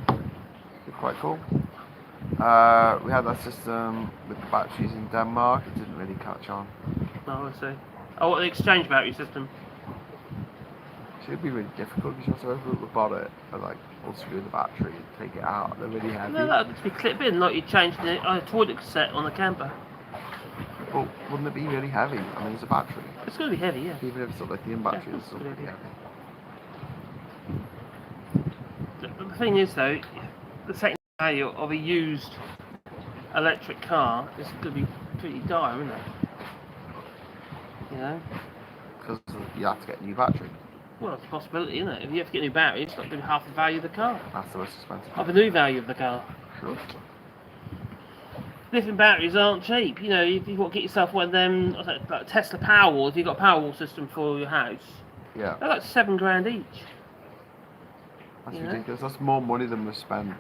It's quite cool. We had that system with the batteries in Denmark. It didn't really catch on. Oh, I see. Oh, what, the exchange battery system? It should be really difficult because you have to open up the bonnet and unscrew the battery and take it out. They're really heavy. No, that would be clipped in like you changed a toilet cassette on a camper. But wouldn't it be really heavy? I mean, it's a battery. It's going to be heavy, yeah. Even if it's a lithium battery, Yeah, it's still it's pretty gonna heavy. The thing is, though, the technical value of a used electric car is going to be pretty dire, isn't it? You know? Because you have to get a new battery. Well, it's a possibility, isn't it? If you have to get a new battery, it's not going to be half the value of the car. That's the most expensive. Half the new value of the car. Sure. Lithium batteries aren't cheap. You know, if you want to get yourself one of them, like Tesla Powerwall, if you've got a Powerwall system for your house, Yeah. they're like £7,000 each. That's You know? ridiculous. That's more money than we've spent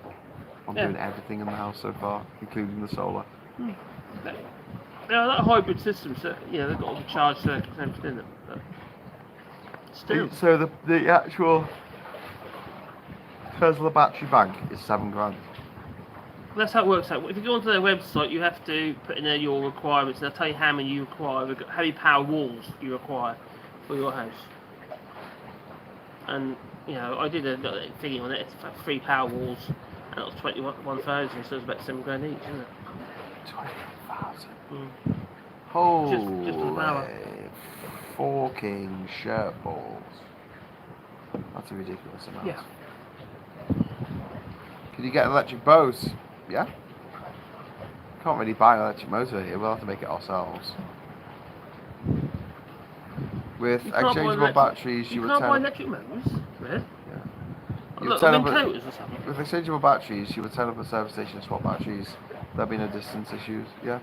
on Yeah. doing everything in the house so far, including the solar. They're like hybrid systems, so they've got all the charge circuits and everything in them. But still, So the actual Tesla battery bank is £7,000. that's how it works out. If you go onto their website, you have to put in there your requirements, and they'll tell you how many you require, how many power walls you require for your house. And I did a thing on it. It's like 3 power walls, and it was 21,000, so it's about £7,000 each, isn't it? 20,000. Just for the Holy power. forking shirt balls. That's a ridiculous amount. Yeah. Can you get an electric Bose? Yeah. Can't really buy an electric motor here. We'll have to make it ourselves. With You can't buy exchangeable batteries, you would can't buy turn. electric motors, really? Yeah. You Look, would turn them up a- coaters or something. With exchangeable batteries, you would turn up a service station and swap batteries. There'd be no distance issues. Yeah.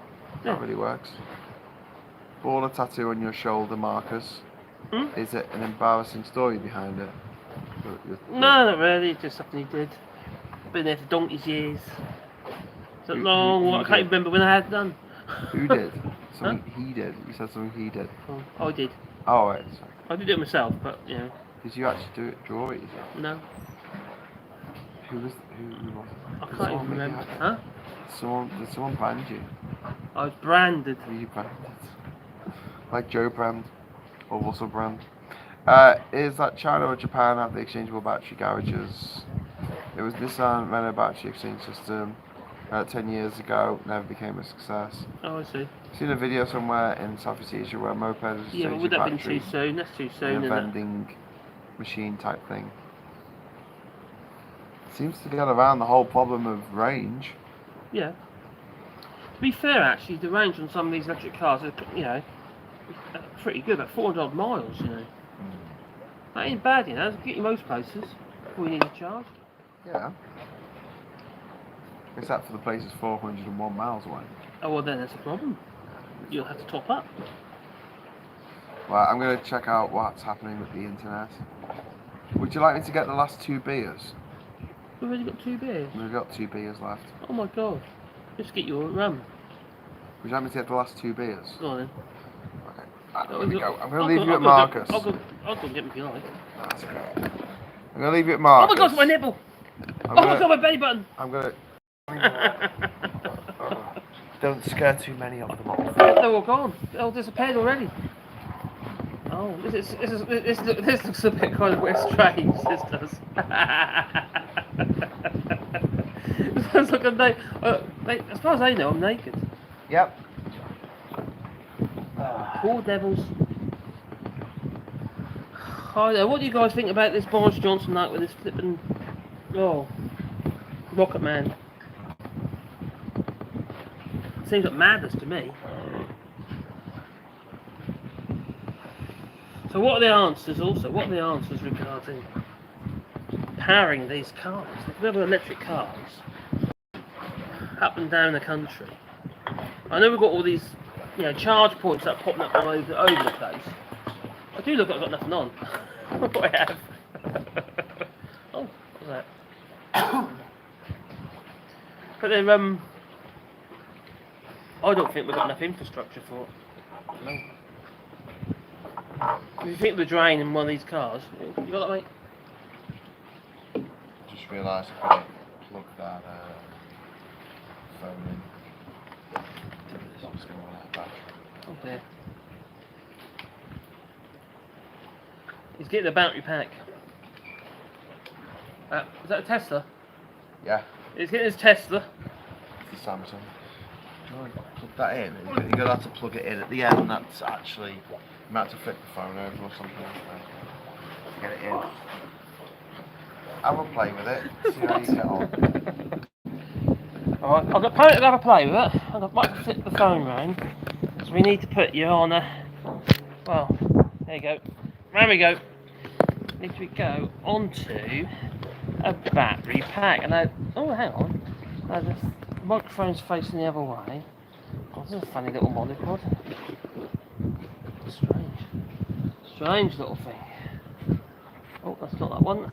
Yeah. That really works. Ball a tattoo on your shoulder, Marcus. Is it an embarrassing story behind it? No, not really. It's just something he did. Been there for donkey's years. So long. I can't even remember when I had it done. Who did? Something he did. You said something he did. Oh, I did. Oh, right. Sorry. I did it myself, but you know. Did you actually draw it yourself? No. Who was it? I can't even remember. Huh? Did someone brand you? I was branded. Were you branded? Like Joe Brand or Russell Brand? Is that China or Japan have the exchangeable battery garages? It was Nissan Renault battery exchange system 10 years ago, never became a success. Oh, I see. I've seen a video somewhere in Southeast Asia where mopeds Yeah, but would that have been too soon? That's too soon, in a vending machine type thing. Seems to get around the whole problem of range. Yeah. To be fair, actually, the range on some of these electric cars are, you know, pretty good, about 400 odd miles, you know. That ain't bad, you know. It'll get you most places before you need a charge. Yeah. Except for the places 401 miles away. Oh, well, then there's a problem. You'll have to top up. Well, I'm going to check out what's happening with the internet. Would you like me to get the last 2 beers? We've already got 2 beers. We've got 2 beers left. Oh my god. Let's get you a rum. Would you like me to get the last 2 beers? Go on then. Okay. Here we go. I'm going to leave you at Marcus. I'll go and get them if you like. That's okay. I'm going to leave you at Marcus. Oh my god, my nipple! Oh my god, my belly button! I'm going to... Don't scare too many of them off. They're all gone. They all disappeared already. Oh, this looks a bit kind of weird, strange. This does. It sounds like I'm naked. As far as I know, I'm naked. Yep. Poor devils. Hi there. What do you guys think about this Boris Johnson night with this flipping Rocket Man? Seems like madness to me. So what are the answers also? What are the answers regarding powering these cars? If we have electric cars up and down the country. I know we've got all these, you know, charge points that are popping up all over the place. I do look like I've got nothing on. What I have. Oh, what's that? But they're I don't think we've got enough infrastructure for it. No. If you think of the drain in one of these cars, you got that, mate? Just realised I've got to plug that phone in. This one's going to run out of battery. Oh dear. He's getting a battery pack. Is that a Tesla? Yeah. He's getting his Tesla. It's the Samsung. Do you want to plug that in? You're going to have to plug it in at the end. That's actually... You might have to flip the phone over or something like that to get it in. I will play with it, see how you get on. Alright, I've got to have a play with it. I might flip the phone round. So we need to put you on a... Well, there you go. Round we go. Need to go onto a battery pack. And I... Oh, hang on. The microphone's facing the other way. Oh, this is a funny little monopod. Strange little thing. Oh, that's not that one.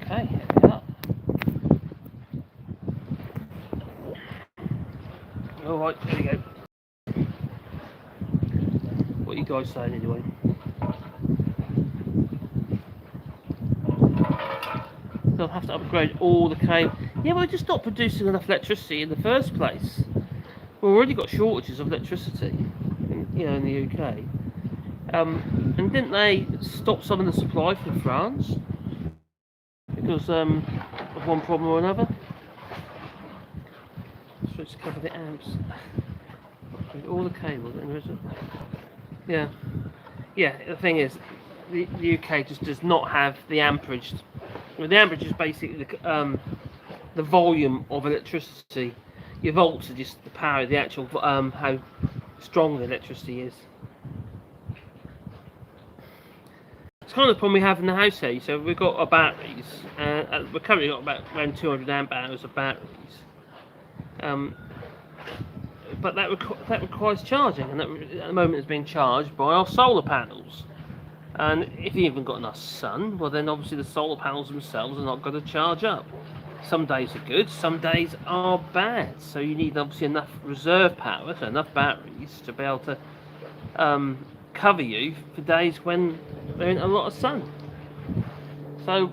Okay, here we are. Alright, there we go. What are you guys saying anyway? They'll have to upgrade all the cable. Yeah, we're just not producing enough electricity in the first place. We've already got shortages of electricity, in the UK. And didn't they stop some of the supply from France because of one problem or another? So let's cover the amps. All the cables. Yeah. The thing is, the UK just does not have the amperage. Well, the amperage is basically the volume of electricity. Your volts are just the power of the actual how strong the electricity is. It's kind of the problem we have in the house here. So we've got our batteries. We've currently got about around 200 amp hours of batteries. But that requires charging, and that at the moment is being charged by our solar panels. And if you haven't got enough sun, well then obviously the solar panels themselves are not going to charge up. Some days are good, some days are bad. So you need obviously enough reserve power, so enough batteries to be able to cover you for days when there isn't a lot of sun. So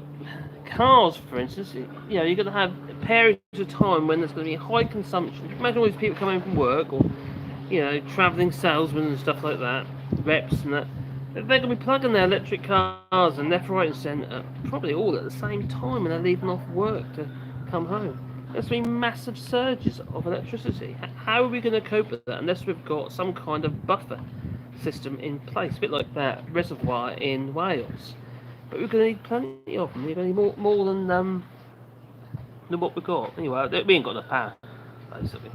cars, for instance, you're going to have periods of time when there's going to be high consumption. Imagine all these people coming from work, or travelling salesmen and stuff like that, reps and that. They're going to be plugging their electric cars and left, right, and centre, probably all at the same time when they're leaving off work to come home. There's been massive surges of electricity. How are we going to cope with that unless we've got some kind of buffer system in place, a bit like that reservoir in Wales? But we're going to need plenty of them. We're going to need more than what we've got. Anyway, we ain't got enough power, basically.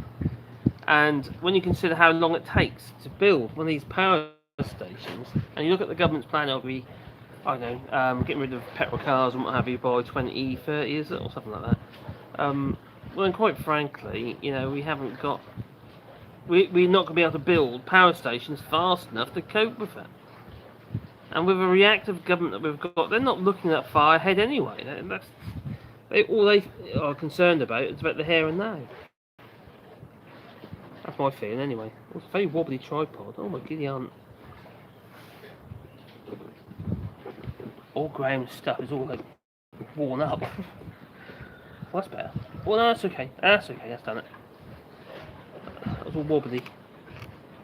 And when you consider how long it takes to build one of these power stations, and you look at the government's plan, it'll be, I don't know, getting rid of petrol cars and what have you by 2030, is it, or something like that. Well, then, quite frankly, we haven't got. We're not going to be able to build power stations fast enough to cope with it. And with a reactive government that we've got, they're not looking that far ahead anyway. All they are concerned about is about the here and now. That's my feeling anyway. It's a very wobbly tripod. Oh my giddy aunt. All Graham's stuff is all like worn up. Well, that's better. Well, no, that's okay. That's done it. That was all wobbly.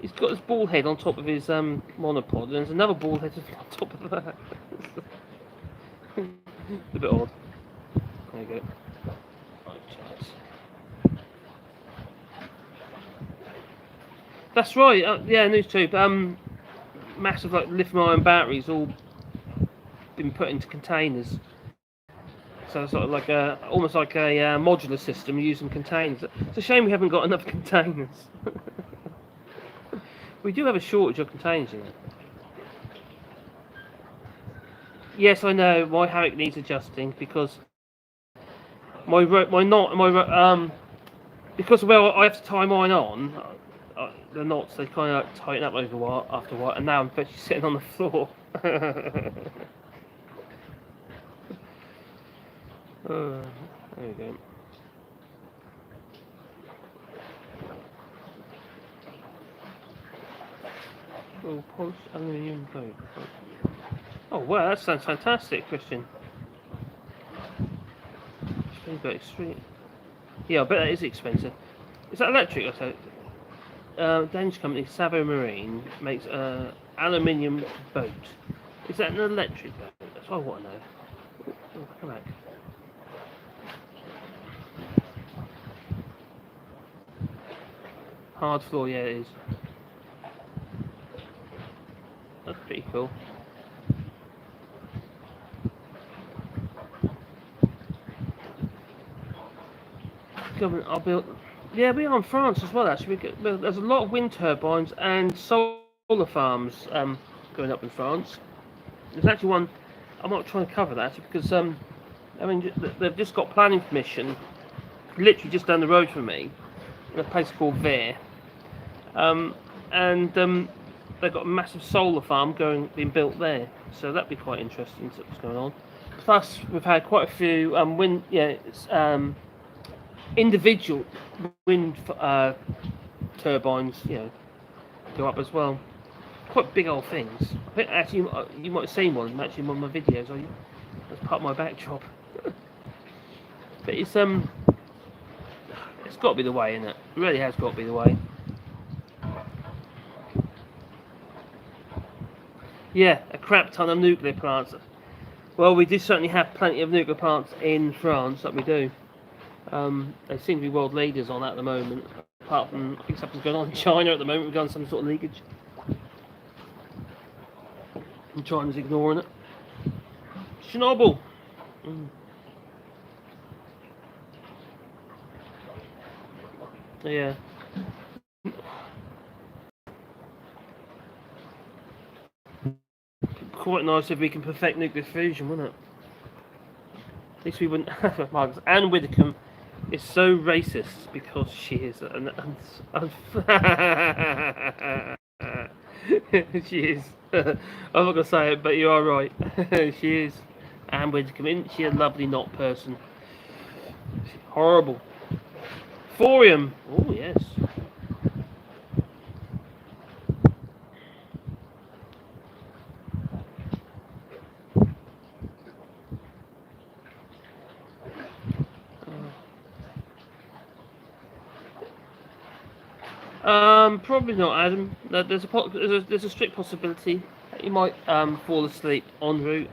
He's got his ball head on top of his monopod, and there's another ball head on top of that. A bit odd. There you go. Right, cheers. That's right. Yeah, news tube. Massive like lithium-ion batteries all been put into containers. So it's sort of like almost like a modular system using containers. It's a shame we haven't got enough containers. We do have a shortage of containers in it. Yes, I know my hammock needs adjusting because because I have to tie mine on. The knots they kind of tighten up after a while, and now I'm actually sitting on the floor. There we go. Oh, polished aluminium boat. Oh wow, that sounds fantastic, Christian. Extreme. Yeah, I bet that is expensive. Is that electric or so? Danish company Savo Marine makes an aluminium boat. Is that an electric boat? That's what I want to know. Oh, come back. Hard floor, yeah it is. That's pretty cool. Government, I'll build. Yeah, we are in France as well. Actually, there's a lot of wind turbines and solar farms going up in France. There's actually one. I'm not trying to cover that because I mean they've just got planning permission, literally just down the road from me, in a place called Vere, and they've got a massive solar farm being built there. So that'd be quite interesting to see what's going on. Plus, we've had quite a few individual wind turbines, go up as well. Quite big old things. I think actually you might have seen one actually in one of my videos. That's part of my backdrop. But it's got to be the way, isn't it? It really has got to be the way. Yeah, a crap ton of nuclear plants. Well, we do certainly have plenty of nuclear plants in France, that we do. They seem to be world leaders on that at the moment. Apart from, I think something's going on in China at the moment. We've got some sort of leakage. And China's ignoring it. Chernobyl. Yeah. Quite nice if we can perfect nuclear fusion, wouldn't it? At least we wouldn't have Margaret. Anne Widdecombe is so racist because she is She is. I'm not gonna say it, but you are right. She is. And when come in, she's a lovely not person. Horrible. Thorium. Oh yes. Probably not, Adam. There's a strict possibility that you might fall asleep en route.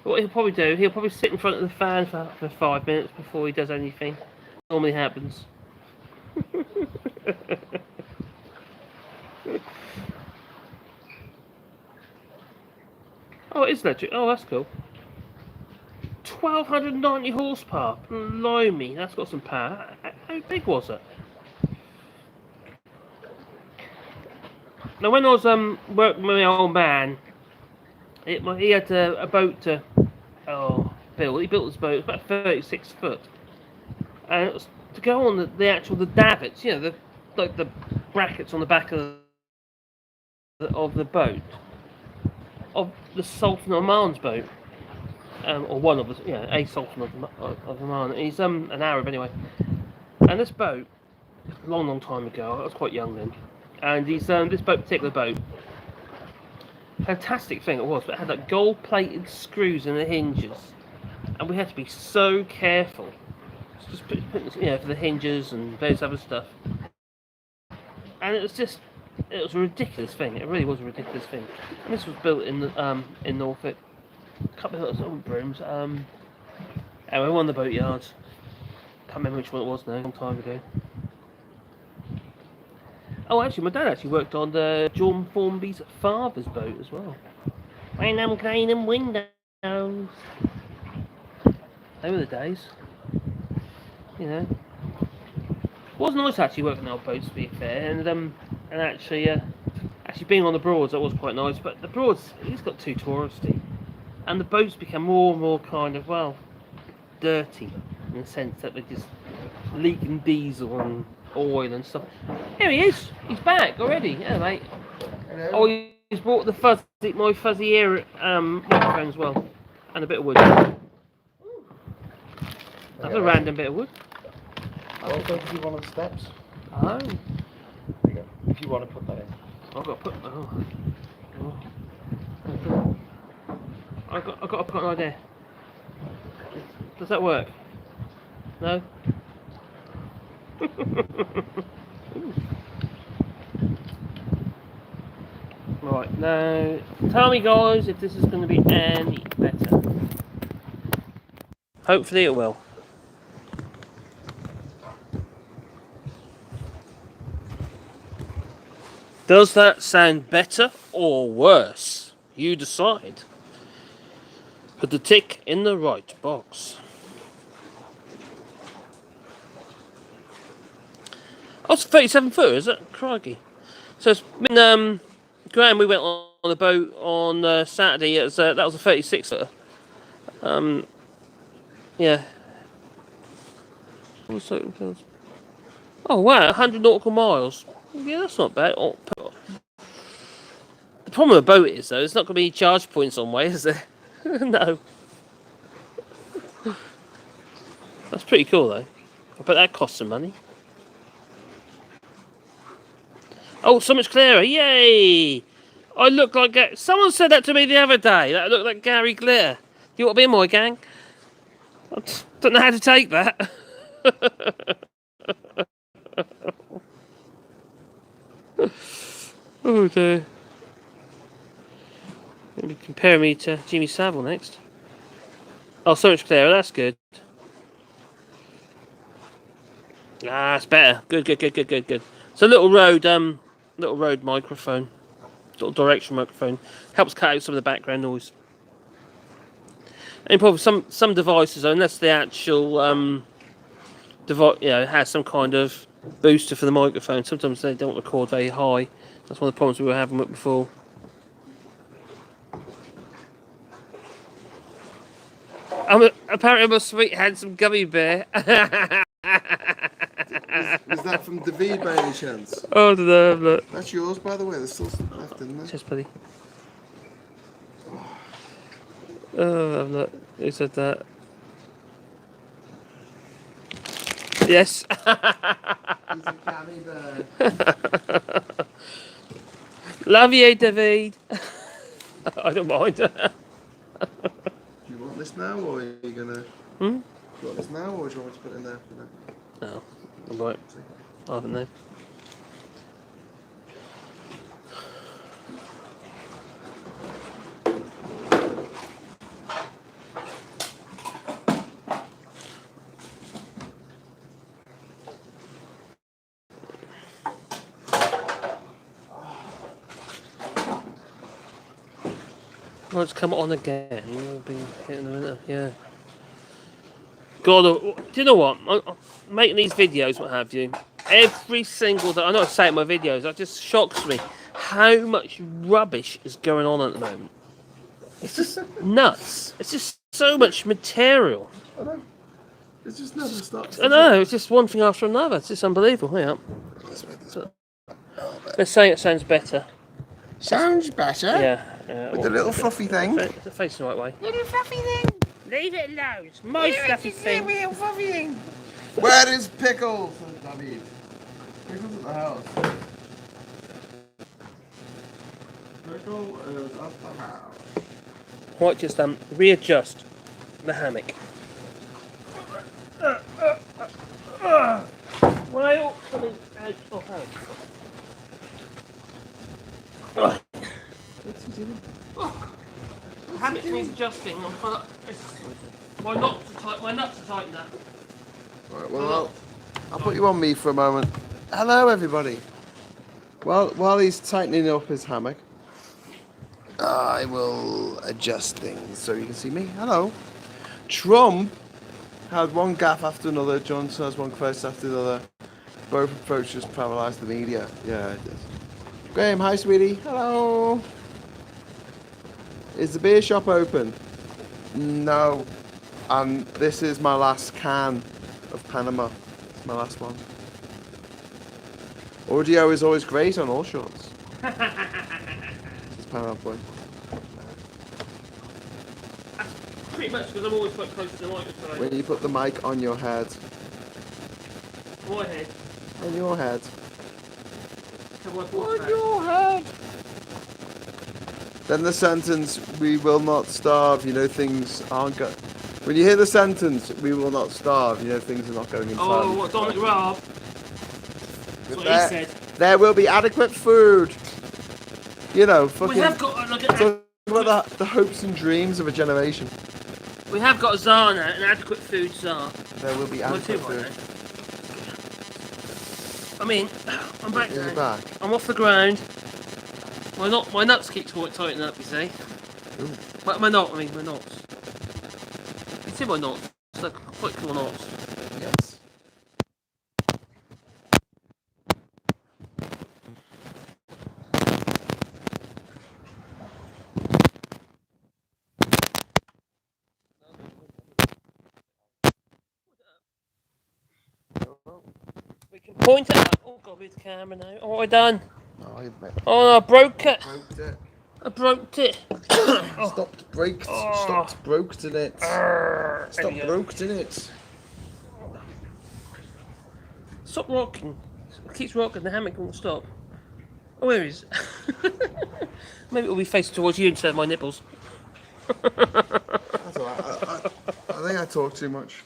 What he'll probably do, he'll probably sit in front of the fan for 5 minutes before he does anything. Normally happens. Oh, it is electric. Oh, that's cool. 1290 horsepower. Blimey, that's got some power. How big was it? Now, when I was working with my old man, he had a boat to build. He built this boat. It was about 36 foot, and it was to go on the davits. You know, the brackets on the back of the boat of the Sultan of Oman's boat, or one of the a Sultan of Oman. He's an Arab anyway, and this boat, long time ago. I was quite young then. And this particular boat, fantastic thing it was, but it had like gold-plated screws in the hinges, and we had to be so careful. Just putting for the hinges and various other stuff. And it was a ridiculous thing. It really was a ridiculous thing. And this was built in Norfolk. A couple of little brooms. And we were on the boatyard. Can't remember which one it was now. A long time ago. Oh, actually, my dad actually worked on the John Formby's father's boat as well. When I'm cleaning windows. They were the days. You know. It was nice actually working on our boats, to be fair, and actually being on the Broads, that was quite nice. But the Broads, it's got too touristy, and the boats become more and more kind of dirty in the sense that they're just leaking diesel and oil and stuff. Here he is. He's back already. Yeah, mate. Hello. Oh, he's brought my fuzzy ear microphone as well, and a bit of wood. That's a random bit of wood. I'll go to one of the steps. Oh. There you go. If you want to put that in. I've got to put. I've got to put an idea. Does that work? No. Right, now tell me guys if this is going to be any better. Hopefully it will. Does that sound better or worse? You decide. Put the tick in the right box. Oh, it's 37 foot, is it? Crikey. So it's been, Graham, we went on the boat on Saturday. That was a 36 footer. Yeah. Oh wow, 100 nautical miles. Yeah, that's not bad. Oh, the problem with a boat is though, it's not going to be charge points on way, is there? No. That's pretty cool though. I bet that costs some money. Oh, so much clearer! Yay! I look like someone said that to me the other day. That I look like Gary Glitter. You want to be in my gang? I don't know how to take that. Oh dear. Maybe compare me to Jimmy Savile next. Oh, so much clearer. That's good. Ah, it's better. Good. So little road microphone, little direction microphone, helps cut out some of the background noise. And probably some devices, unless the actual device, has some kind of booster for the microphone. Sometimes they don't record very high. That's one of the problems we were having with before. Apparently I'm a sweet handsome gummy bear. Is that from David by any chance? Oh, I don't know, look. That's yours, by the way. There's still left didn't they? Cheers, buddy. Oh, look. Who said that? Yes. He's a canny bird. Love you, David. I don't mind. Do you want this now, or are you gonna? Hmm? Do you want this now, or do you want me to put it in there for now? No, I'm right. I haven't know. Well, it's come on again. You've been hitting the winter, yeah. God, do you know what? I'm making these videos, what have you. Every single day, I know I say it in my videos, it just shocks me how much rubbish is going on at the moment. It's just nuts. It's just so much material. I know. It just never stops. I know, it's just one thing after another. It's just unbelievable, yeah. Let's say it sounds better. Sounds better. Yeah. With the little fluffy thing. It's the face the right way. Little fluffy thing. Leave it alone. It's my fluffy thing. Little fluffy thing. Where is Pickles? David. Pickles at the house. Pickle is at the house. Right, just readjust the hammock. Well, coming out of hammock. What's he doing? Hammock needs adjusting. My nuts are tightened up. Right, well, I'll put you on me for a moment. Hello, everybody. While he's tightening up his hammock, I will adjust things so you can see me. Hello. Trump had one gaffe after another. Johnson has one quest after the other. Both approaches paralysed the media. Yeah, it is. Graham, hi, sweetie. Hello. Is the beer shop open? No. And this is my last can of Panama. It's my last one. Audio is always great on all shots. It's Panama Point. Pretty much because I'm always quite close to the microphone. When you put the mic on your head. My head. On your head. On your head. Then the sentence, we will not starve, you know things aren't good. When you hear the sentence, we will not starve, you know things are not going inside. Oh, what Dominic Raab? That's what he said. There will be adequate food. You know, fucking... We have got like talk about the hopes and dreams of a generation. We have got a czar now, an adequate food czar. There will be adequate food. I mean, I'm back You're now. back. I'm off the ground. My nuts keep tightening up, you see. Ooh. My nuts. You see my knots? It's like quite cool knots. Yes. We can point it up. Oh god, with the camera now. Oh, what have I done? Oh, no, I broke it. broke it. I broke it. Stopped broke. Stopped broke in it. Stopped broke in it. Stop rocking. It keeps rocking. The hammock won't stop. Oh, where is it? Maybe it'll be facing towards you instead of my nipples. That's alright. I think I talk too much.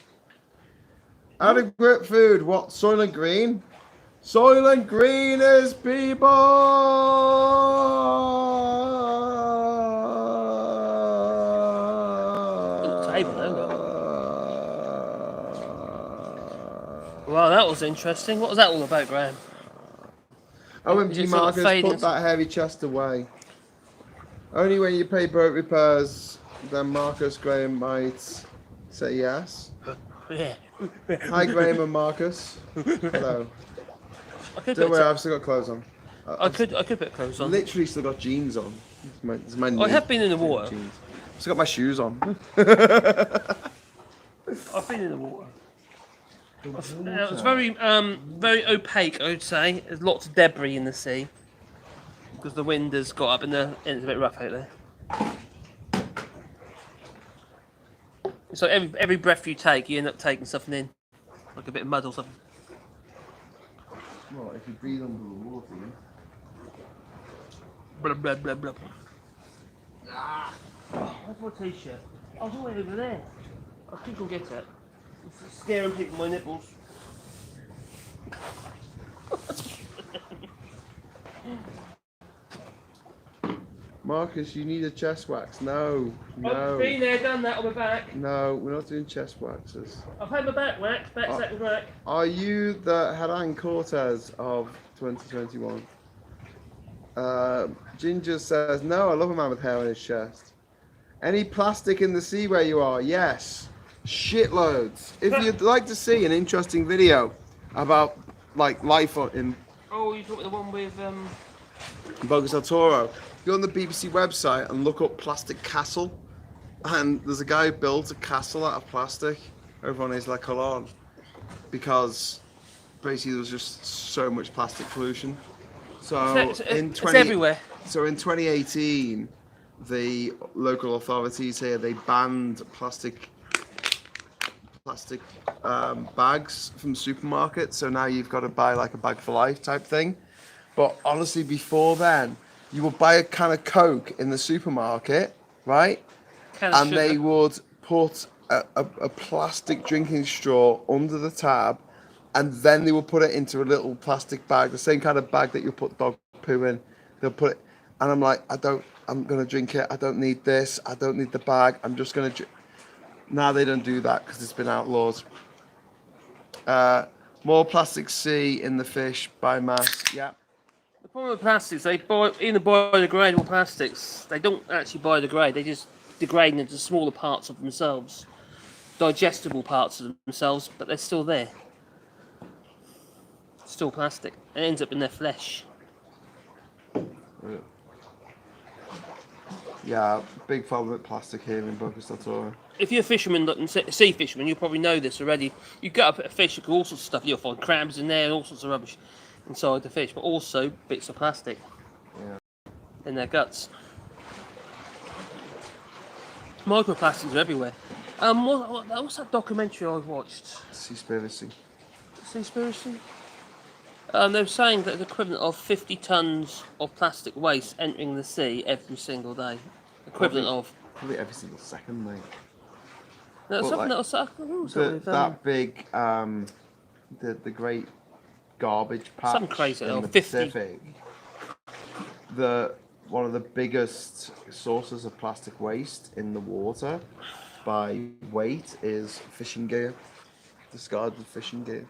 Adequate food. What? Soylent Green? Soylent Green is people. Well, that was interesting. What was that all about, Graham? OMG, Marcus, put that heavy chest away. Only when you pay boat repairs, then Marcus Graham might say yes. Hi, Graham and Marcus. Hello. Don't worry, I've still got clothes on. I could put clothes on. Literally still got jeans on. It's my I have been in the water. Jeans. Still got my shoes on. I've been in the water. It was very opaque, I would say. There's lots of debris in the sea. because the wind has got up and it's a bit rough out there. So every breath you take, you end up taking something in, like a bit of mud or something. Well, if you breathe under the water, yeah. Blah blah blah blah. Ah, oh, where's my t-shirt? I was all the way over there. I think I'll get it. It's scaring people with my nipples. Marcus, you need a chest wax. No, I've been there, done that on my back. No, we're not doing chest waxes. I've had my back waxed, back rack. Are you the Haran Cortez of 2021? Ginger says, no, I love a man with hair on his chest. Any plastic in the sea where you are? Yes. Shitloads. If you'd like to see an interesting video about like life in Oh, you talking the one with Bogus del Toro, go on the BBC website and look up Plastic Castle, and there's a guy who built a castle out of plastic over on his La Colonne because basically there was just so much plastic pollution. So it's everywhere. So in 2018, the local authorities here, they banned plastic bags from supermarkets. So now you've got to buy like a bag for life type thing. But honestly, before then, you would buy a can of Coke in the supermarket, right? And they would put a plastic drinking straw under the tab, and then they would put it into a little plastic bag, the same kind of bag that you put dog poo in. They'll put it, and I'm like, I'm gonna drink it. I don't need this. I don't need the bag. I'm just gonna drink. Now they don't do that because it's been outlawed. More plastic sea in the fish by mass. Yeah. The problem with plastics, they even biodegradable plastics, they don't actually biodegrade. They just degrade into smaller parts of themselves, digestible parts of themselves, but they're still there. Still plastic. It ends up in their flesh. Yeah, big problem with plastic here in Bogus del Toro. If you're a fisherman, sea fisherman, you'll probably know this already. You get up at a fish, you get all sorts of stuff. You'll find crabs in there and all sorts of rubbish inside the fish, but also bits of plastic in their guts. Microplastics are everywhere. What's that documentary I watched? Seaspiracy. Seaspiracy? They were saying that the equivalent of 50 tons of plastic waste entering the sea every single day. Equivalent of... Probably every single second, mate. No, something like, that big, the great garbage patch some crazy, in the 50. Pacific. One of the biggest sources of plastic waste in the water by weight is fishing gear, discarded fishing gear.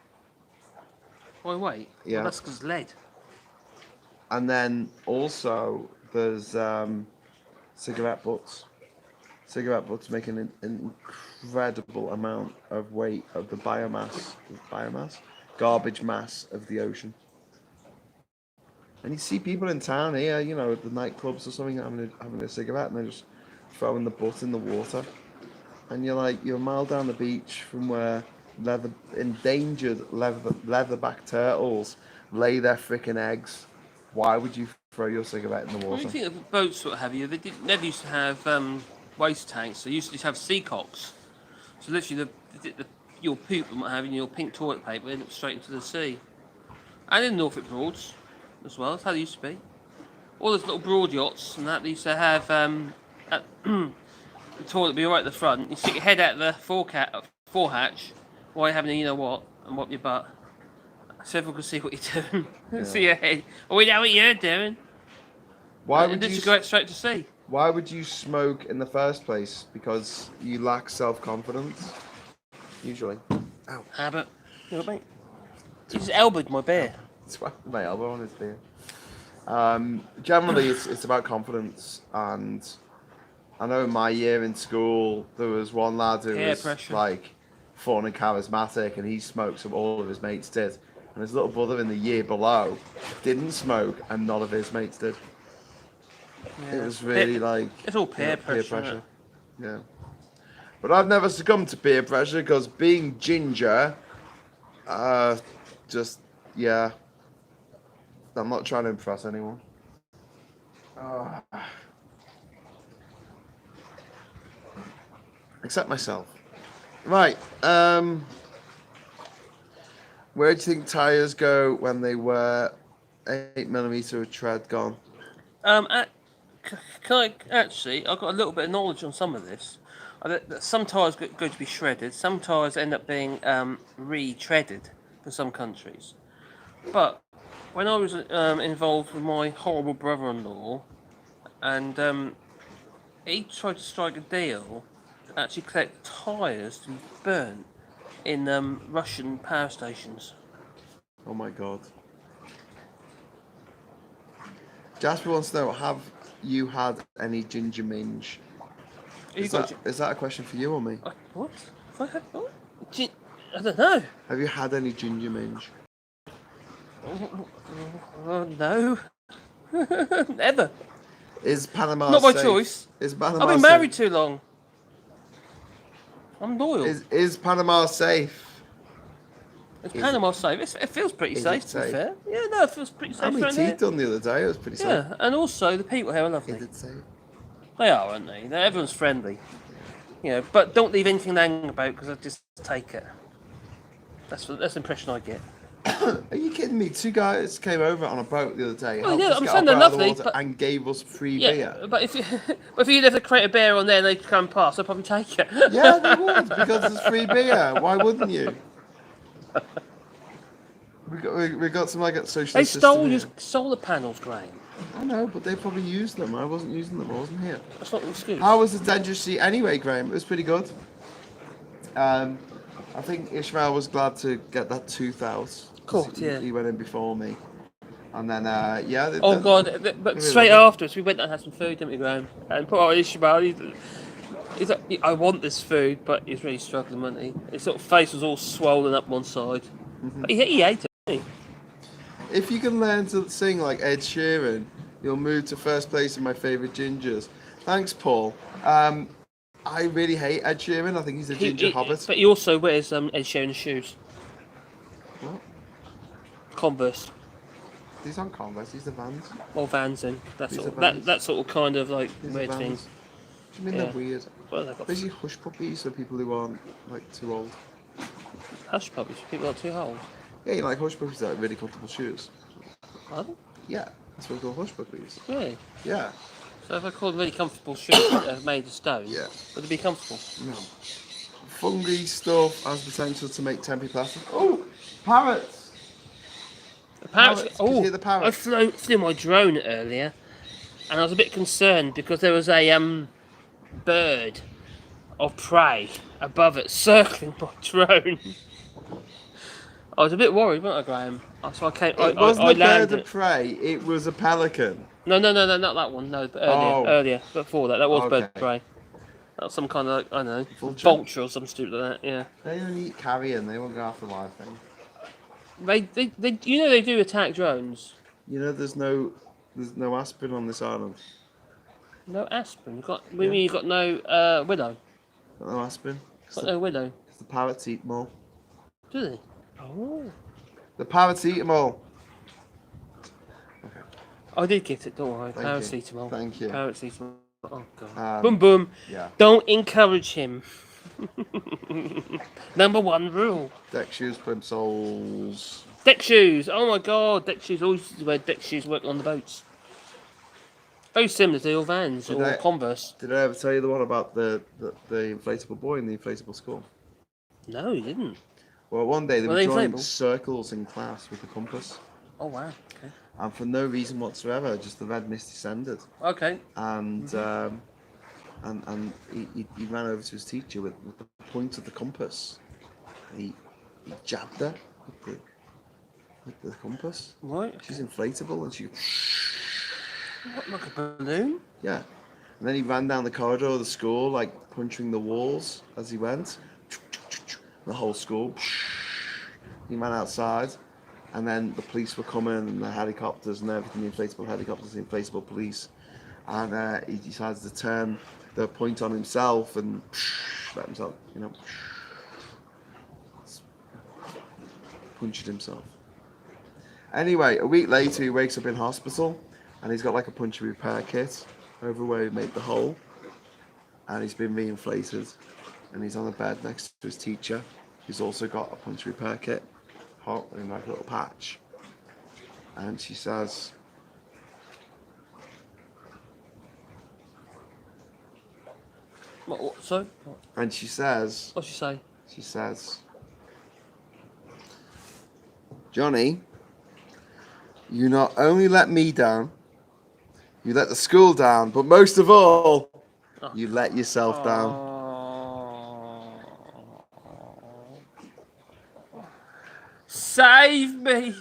Why wait? Yeah. Well, that's because lead. And then also there's cigarette butts. Cigarette butts make an incredible amount of weight of the garbage mass of the ocean. And you see people in town here, you know, at the nightclubs or something, having a cigarette, and they're just throwing the butt in the water. And you're like, you're a mile down the beach from where endangered leatherback turtles lay their freaking eggs. Why would you throw your cigarette in the water? What do you think of boats, what have you? They never used to have waste tanks. They used to just have sea cocks. So literally, your poop and what have you, and your pink toilet paper end up straight into the sea. And in Norfolk Broads as well. That's how they used to be. All those little broad yachts and that, they used to have the toilet be right at the front. You stick your head out the forehatch while you're having a you know what and wipe your butt. So everyone can see what you're doing. Yeah. See your head. Oh, we know what you're doing. Why And would then you you go out straight to sea. Why would you smoke in the first place? Because you lack self-confidence. Usually. Ow. Habit. You know what I mean? You just elbowed my bear. It's my elbow on his beer. Generally, it's about confidence, and I know in my year in school there was one lad who was like fun and charismatic, and he smoked, so all of his mates did, and his little brother in the year below didn't smoke, and none of his mates did. Yeah. It was really it's all peer pressure. Yeah, but I've never succumbed to peer pressure because being ginger, I'm not trying to impress anyone. Oh. Except myself. Right. Where do you think tyres go when they wear 8mm of tread gone? At, can I actually? I've got a little bit of knowledge on some of this. Some tyres go to be shredded. Some tyres end up being re-treaded for some countries. But when I was involved with my horrible brother-in-law, and he tried to strike a deal to actually collect tyres to be burnt in Russian power stations. Oh my god. Jasper wants to know, have you had any ginger minge? Is that a question for you or me? What? Have I had what? I don't know. Have you had any ginger minge? No. Never. Is Panama Not by safe? choice. Is Panama I've been safe? married too long. I'm loyal. Is Panama safe? Is Panama safe? It feels pretty safe, to be fair. Yeah, no, it feels pretty safe. How many teeth done the other day? It was pretty safe. Yeah, and also the people here are lovely. Is it safe? They are, aren't they? Everyone's friendly. You know, but don't leave anything hanging about because I just take it. That's the impression I get. Are you kidding me? Two guys came over on a boat the other day, Well, helped yeah, us I'm get saying up they're out of the lovely, water but and gave us free yeah, beer. but if you left a crate of beer on there and they come past, I'd probably take it. Yeah, they would, because it's free beer. Why wouldn't you? We got some like a social They system stole here. your solar panels, Graham. I know, but they probably used them. I wasn't using them. I wasn't here. That's not an excuse. How was the dentistry seat anyway, Graham? It was pretty good. I think Ishmael was glad to get that tooth out. Cool, yeah. He went in before me. And then, yeah. Oh God! But straight afterwards, we went and had some food, didn't we, Graham? And poor old Ishmael, he's like, I want this food, but he's really struggling, wasn't he? His sort of face was all swollen up one side. But he ate it, didn't he? If you can learn to sing like Ed Sheeran, you'll move to first place in my favourite gingers. Thanks, Paul. I really hate Ed Sheeran. I think he's a ginger hobbit. But he also wears Ed Sheeran's shoes. What? Converse. These aren't Converse, these are Vans. Or Vans then. That These sort are of, Vans. that sort of kind of like These are weird Vans. thing. What do you mean Yeah. they're weird? Well, they've got Basically hush puppies for people who aren't like too old. hush puppies for people not too old. Yeah, you like hush puppies that are really comfortable shoes. Are they? Yeah, that's what we call hush puppies. Really? Yeah. So if I called really comfortable shoes that are made of stone, Yeah. would they be comfortable? No. Fungi stuff has potential to make temporary plastic. Oh, parrots! The parrots. Parrots, could you hear the parrot? I flew my drone earlier, and I was a bit concerned because there was a bird of prey above it circling my drone. I was a bit worried, wasn't I, Graham? So I came. It wasn't I a bird landed. of prey, it was a pelican. No, not that one. No, but earlier, before that was bird of prey. That was some kind of, I don't know, vulture or some stupid like that. Yeah. They only eat carrion. They won't go after live things. They, you know, they do attack drones. You know, there's no aspirin on this island. No aspirin. You've got no willow. Got no aspirin. Got no willow. Because the parrots eat them all. Do they? Oh. The parrots eat them all. Okay. I did get it, don't worry. Thank Paracetamol. Thank you. Paracetamol. Oh god. Um, Boom. Yeah. Don't encourage him. Number one rule. Deck shoes, plimsolls. Deck shoes. Oh my god. Deck shoes. Always used to wear deck shoes working on the boats. Very similar to your Vans or Converse. Did I ever tell you the one about the inflatable boy in the inflatable school? No, you didn't. Well, one day they Were were they drawing inflatable? circles in class with the compass. Oh wow. Okay. And for no reason whatsoever, just the red mist descended. Okay. And he ran over to his teacher with the point of the compass. He jabbed her with the compass. Right. She's inflatable and she... What, like a balloon? Yeah. And then he ran down the corridor of the school, like punching the walls as he went. The whole school. He ran outside. And then the police were coming and the helicopters and everything, the inflatable helicopters, the inflatable police. And he decided to turn the point on himself and let himself, punctured himself. Anyway, a week later he wakes up in hospital and he's got like a puncture repair kit over where he made the hole, and he's been reinflated, and he's on the bed next to his teacher, who's also got a puncture repair kit, hot in like a little patch, and she says, What, so? and she says, What'd she say? she says, Johnny, you not only let me down, you let the school down, but most of all, you let yourself down. Save me!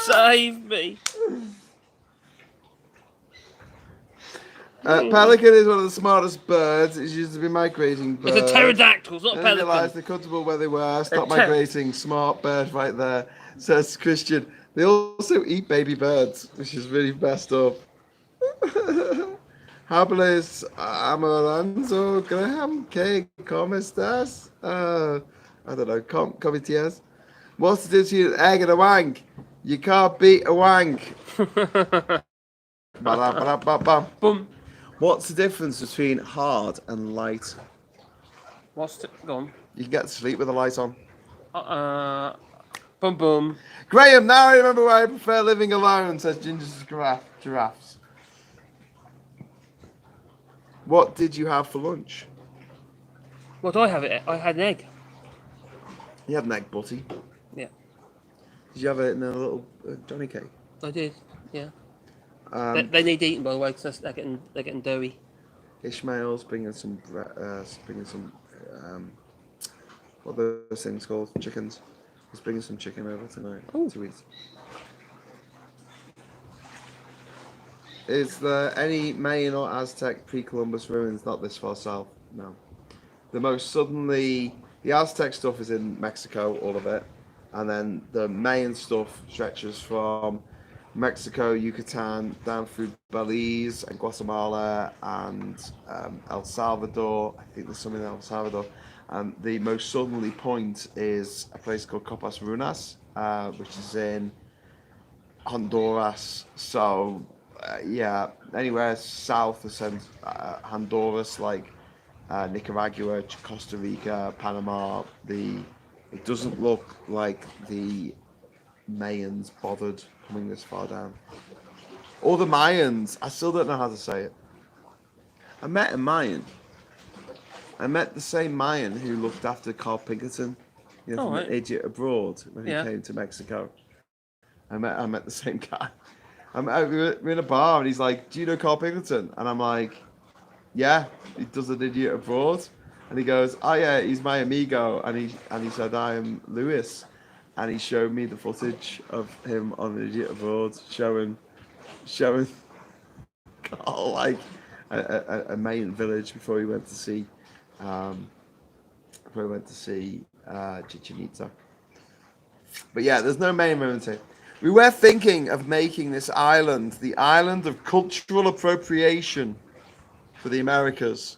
Save me! Pelican is one of the smartest birds. It's used to be migrating bird. It's a pterodactyl, it's not a They realised pelican. they're comfortable where they were. Stop migrating. Smart bird right there. Says Christian. They also eat baby birds, which is really messed up. Hables Amoranzo Graham, ¿qué? ¿Cómo estás? I don't know. ¿Cómo estás? What's the difference between an egg and a wank? You can't beat a wank. Boom. What's the difference between hard and light? What's it? Go on. You can get to sleep with the light on. Boom boom. Graham, now I remember why I prefer living alone, says Ginger's giraffes. What did you have for lunch? What did I have? I had an egg. You had an egg butty. Yeah. Did you have it in a little Johnny cake? I did. Yeah. They need eating, by the way, because they're getting doughy. Ishmael's bringing some what are those things called? Chickens. He's bringing some chicken over tonight to eat. Is there any Mayan or Aztec pre-Columbus ruins not this far south? No. The most suddenly, the Aztec stuff is in Mexico, all of it, and then the Mayan stuff stretches from Mexico, Yucatan, down through Belize and Guatemala and El Salvador. I think there's some in El Salvador. The most southerly point is a place called Copas Runas, which is in Honduras. So, yeah, anywhere south of Honduras, like Nicaragua, Costa Rica, Panama, it doesn't look like the Mayans bothered coming this far down. Or the Mayans, I still don't know how to say it. I met a Mayan. I met the same Mayan who looked after Carl Pinkerton, from An Idiot Abroad when he came to Mexico. I met the same guy. We're in a bar and he's like, "Do you know Carl Pinkerton?" And I'm like, "Yeah, he does An Idiot Abroad." And he goes, "Oh yeah, he's my amigo." And he said, "I am Lewis." And he showed me the footage of him on An Idiot Abroad, showing Carl like a Mayan village before he went to see Chichen Itza. But yeah, there's no Mayan moment here. We were thinking of making this island the island of cultural appropriation for the Americas.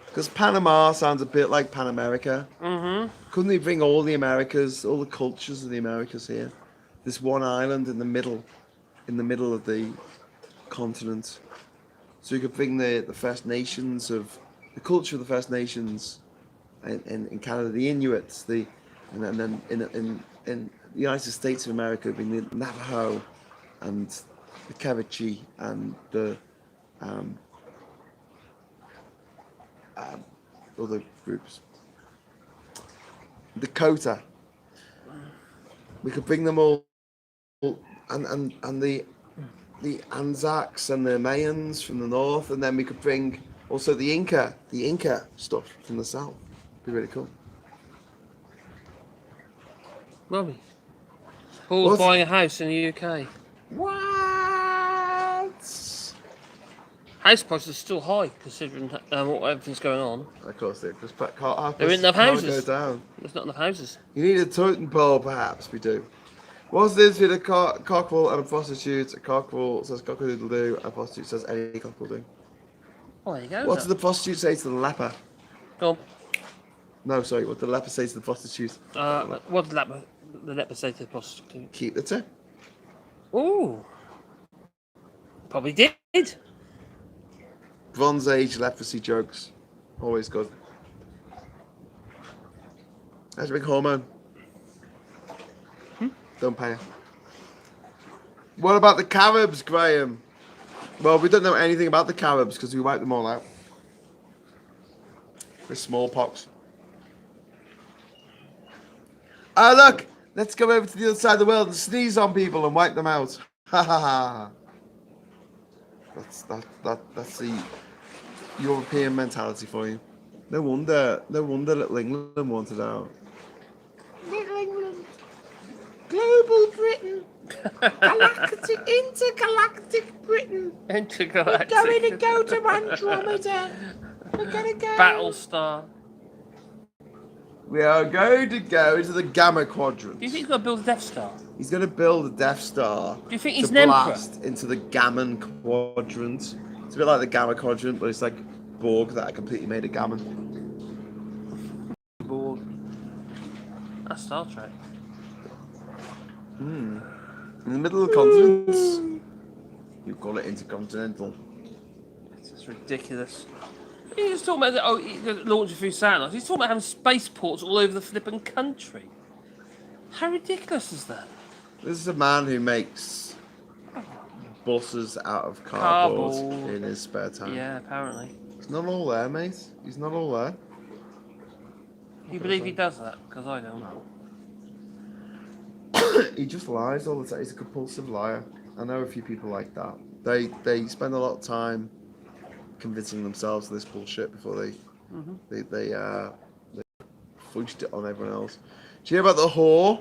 Because Panama sounds a bit like Pan America. Mm-hmm. Couldn't we bring all the Americas, all the cultures of the Americas here? This one island in the middle of the continent. So we could bring the First Nations the culture of the First Nations in Canada, the Inuits, and then in the United States of America, bring the Navajo and the Karachi and the other groups. Dakota. We could bring them all, and the Anzacs and the Mayans from the north, and then we could bring also the Inca stuff from the south. Be really cool. Robbie. Paul's buying a house in the UK. What? House prices are still high considering everything's going on. Of course, there ain't enough houses. Go down. There's not enough houses. You need a totem pole, perhaps. We do. What's this with a cockerel and a prostitute? A cockerel says cock-a-doodle-doo, a prostitute says any cock will do. Oh, there you go. What did the prostitute say to the leper? Go on. No, sorry. What did the leper say to the prostitute? What did the leper say to the prostitute? Keep the tip. Ooh. Probably did. Bronze Age leprosy jokes. Always good. That's a big hormone. Don't pay her. What about the Caribs, Graham? Well, we don't know anything about the Caribs because we wiped them all out. With smallpox. Ah, look! Let's go over to the other side of the world and sneeze on people and wipe them out. Ha ha ha. That's the European mentality for you. No wonder little England wanted out. Little England. Global Britain. Galactic, intergalactic Britain. Intergalactic. We're going to go to Andromeda. We're going to go. Battlestar. We are going to go into the Gamma Quadrant. Do you think he's going to build a Death Star? He's going to build a Death Star. Do you think he's to an blast emperor? into the Gammon Quadrant? It's a bit like the Gamma Quadrant, but it's like Borg that are completely made of gammon. Borg. That's Star Trek. In the middle of the continents. You call it intercontinental. It's just ridiculous. He's just talking about launching through satellites. He's talking about having spaceports all over the flipping country. How ridiculous is that? This is a man who makes buses out of cardboard in his spare time. Yeah, apparently. He's not all there, mate. He's not all there. Do you believe he does that? Because I don't. He just lies all the time. He's a compulsive liar. I know a few people like that. They spend a lot of time convincing themselves of this bullshit before they foist it on everyone else. Do you hear about the whore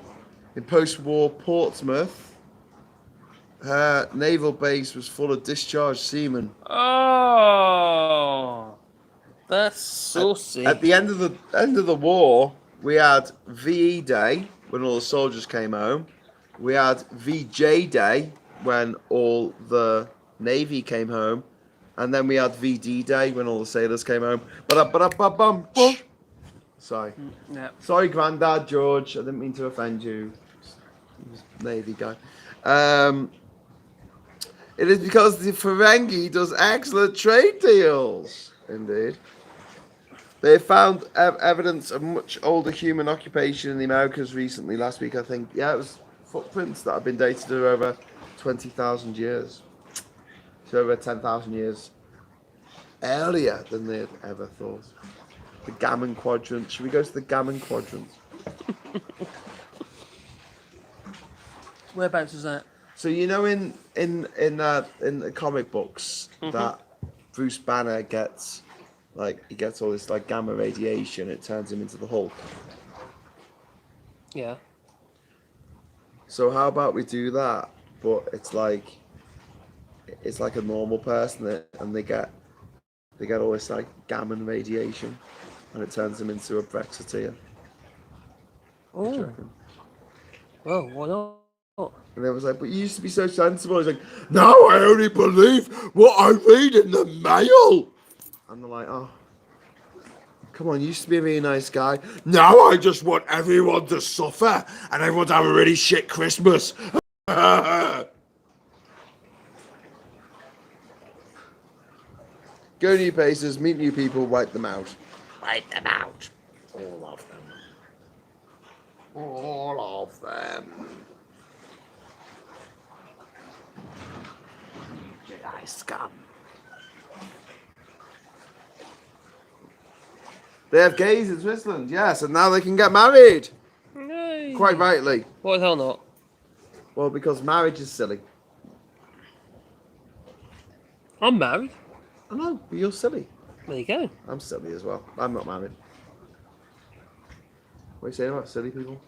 in post-war Portsmouth? Her naval base was full of discharged seamen. Oh, that's saucy. At the end of the war, we had VE Day when all the soldiers came home. We had VJ Day when all the Navy came home. And then we had VD Day when all the sailors came home. Sorry. Yeah. Sorry, Grandad George. I didn't mean to offend you. He was a Navy guy. It is because the Ferengi does excellent trade deals. Indeed. They found evidence of much older human occupation in the Americas recently. Last week, I think. Yeah, it was footprints that have been dated to over 20,000 years. So over 10,000 years earlier than they had ever thought. The Gammon Quadrant. Should we go to the Gammon Quadrant? Whereabouts is that? So you know in the comic books that Bruce Banner gets he gets all this like gamma radiation. It turns him into the Hulk. Yeah. So how about we do that? But it's like a normal person, and they get all this like gamma radiation, and it turns them into a Brexiteer. Oh. Well, why not? And it was like, but you used to be so sensible. He's like, now I only believe what I read in the mail. And they're like, oh, come on, you used to be a really nice guy. Now I just want everyone to suffer and everyone to have a really shit Christmas. Go new places, meet new people, wipe them out. Wipe them out. All of them. All of them. Jedi scum. They have gays in Switzerland, yes, and now they can get married. No. Quite rightly. Why the hell not? Well, because marriage is silly. I'm married. I know, but you're silly. There you go. I'm silly as well. I'm not married. What are you saying about silly people?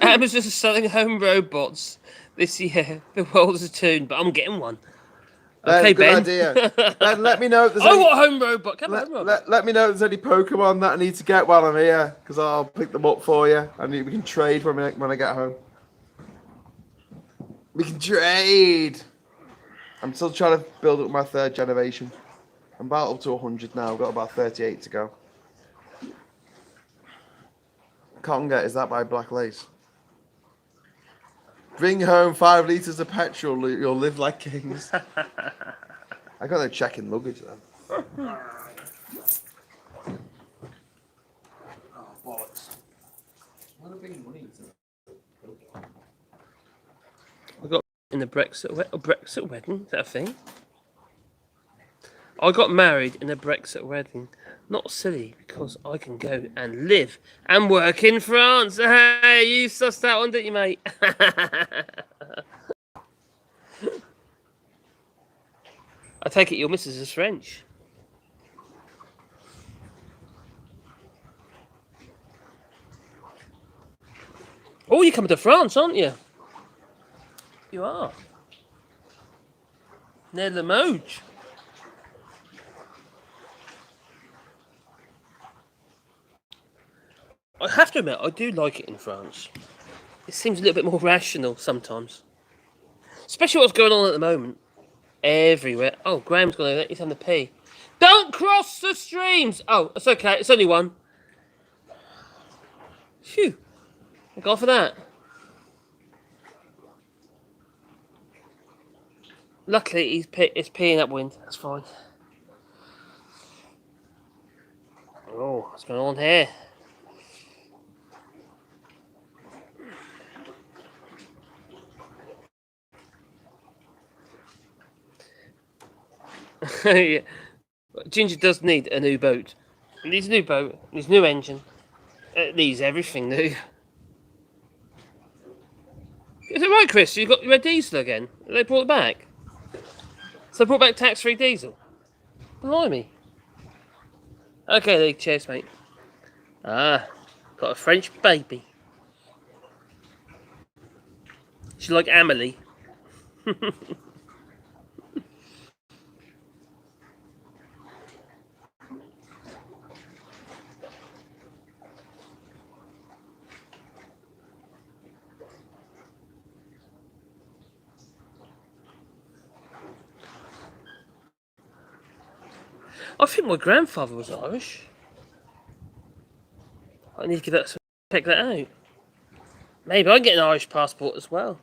Amazon is selling home robots this year. The world is a tune, but I'm getting one. Okay, good Ben. idea. Ben, let me know if there's I any... want a home robot. Come on, robot. Let me know if there's any Pokemon that I need to get while I'm here, because I'll pick them up for you, and we can trade when I get home. We can trade. I'm still trying to build up my third generation. I'm about up to 100 now. I've got about 38 to go. Conga, is that by Black Lace? Bring home 5 litres of petrol, you'll live like kings. I got no check-in luggage then. Oh, bollocks. What a big money. I got in the Brexit wedding. Is that a thing? I got married in a Brexit wedding. Not silly, because I can go and live and work in France. Hey, you sussed that one, didn't you, mate? I take it your missus is French. Oh, you're coming to France, aren't you? You are. Near Limoges. I have to admit, I do like it in France. It seems a little bit more rational sometimes. Especially what's going on at the moment. Everywhere. Oh, Graham's gone over there. He's having to pee. Don't cross the streams! Oh, it's okay. It's only one. Phew. Thank God for that. Luckily, he's peeing upwind. That's fine. Oh, what's going on here? Yeah. Ginger does need a new boat. He needs a new boat. He needs a new engine. It needs everything new. Is it right, Chris? You got your diesel again? They brought it back. So they brought back tax-free diesel. Blimey. Okay, Lee. Cheers, mate. Ah, got a French baby. She's like Amelie. I think my grandfather was Irish. I need to check that out. Maybe I can get an Irish passport as well.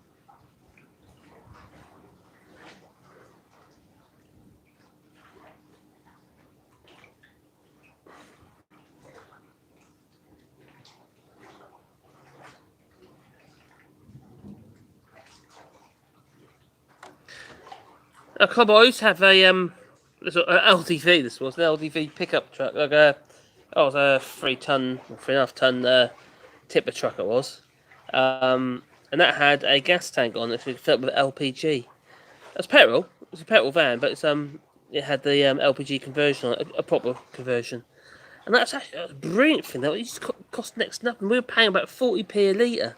A club I used to have a LDV. This was an LDV pickup truck, like it was a 3.5 ton tipper truck. It was, and that had a gas tank on it, so you could fill up with LPG. That's petrol. It was a petrol van, but it had the LPG conversion on it, a proper conversion, and that's actually a brilliant thing. That used to cost next to nothing. We were paying about 40p a litre.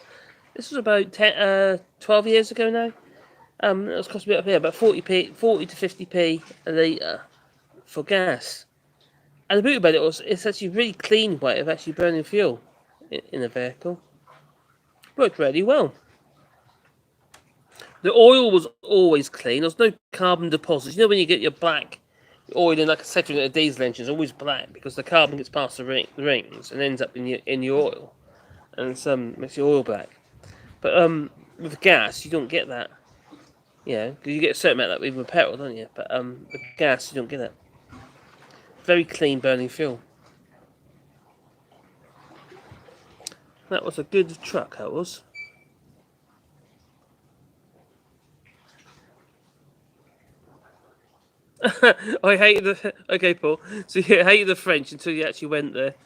This was about 12 years ago now. It was costing me up here about 40 to 50p a litre for gas. And the beauty about it's actually really clean way of actually burning fuel in a vehicle. Worked really well. The oil was always clean. There was no carbon deposits. You know when you get your black oil in, like a second a diesel engine, it's always black because the carbon gets past the rings and ends up in your oil, and makes your oil black. But with gas, you don't get that. Yeah, because you get a certain amount of that even with petrol, don't you? But with gas, you don't get that. Very clean burning fuel. That was a good truck, that was. I hated the... Okay, Paul. So you hated the French until you actually went there.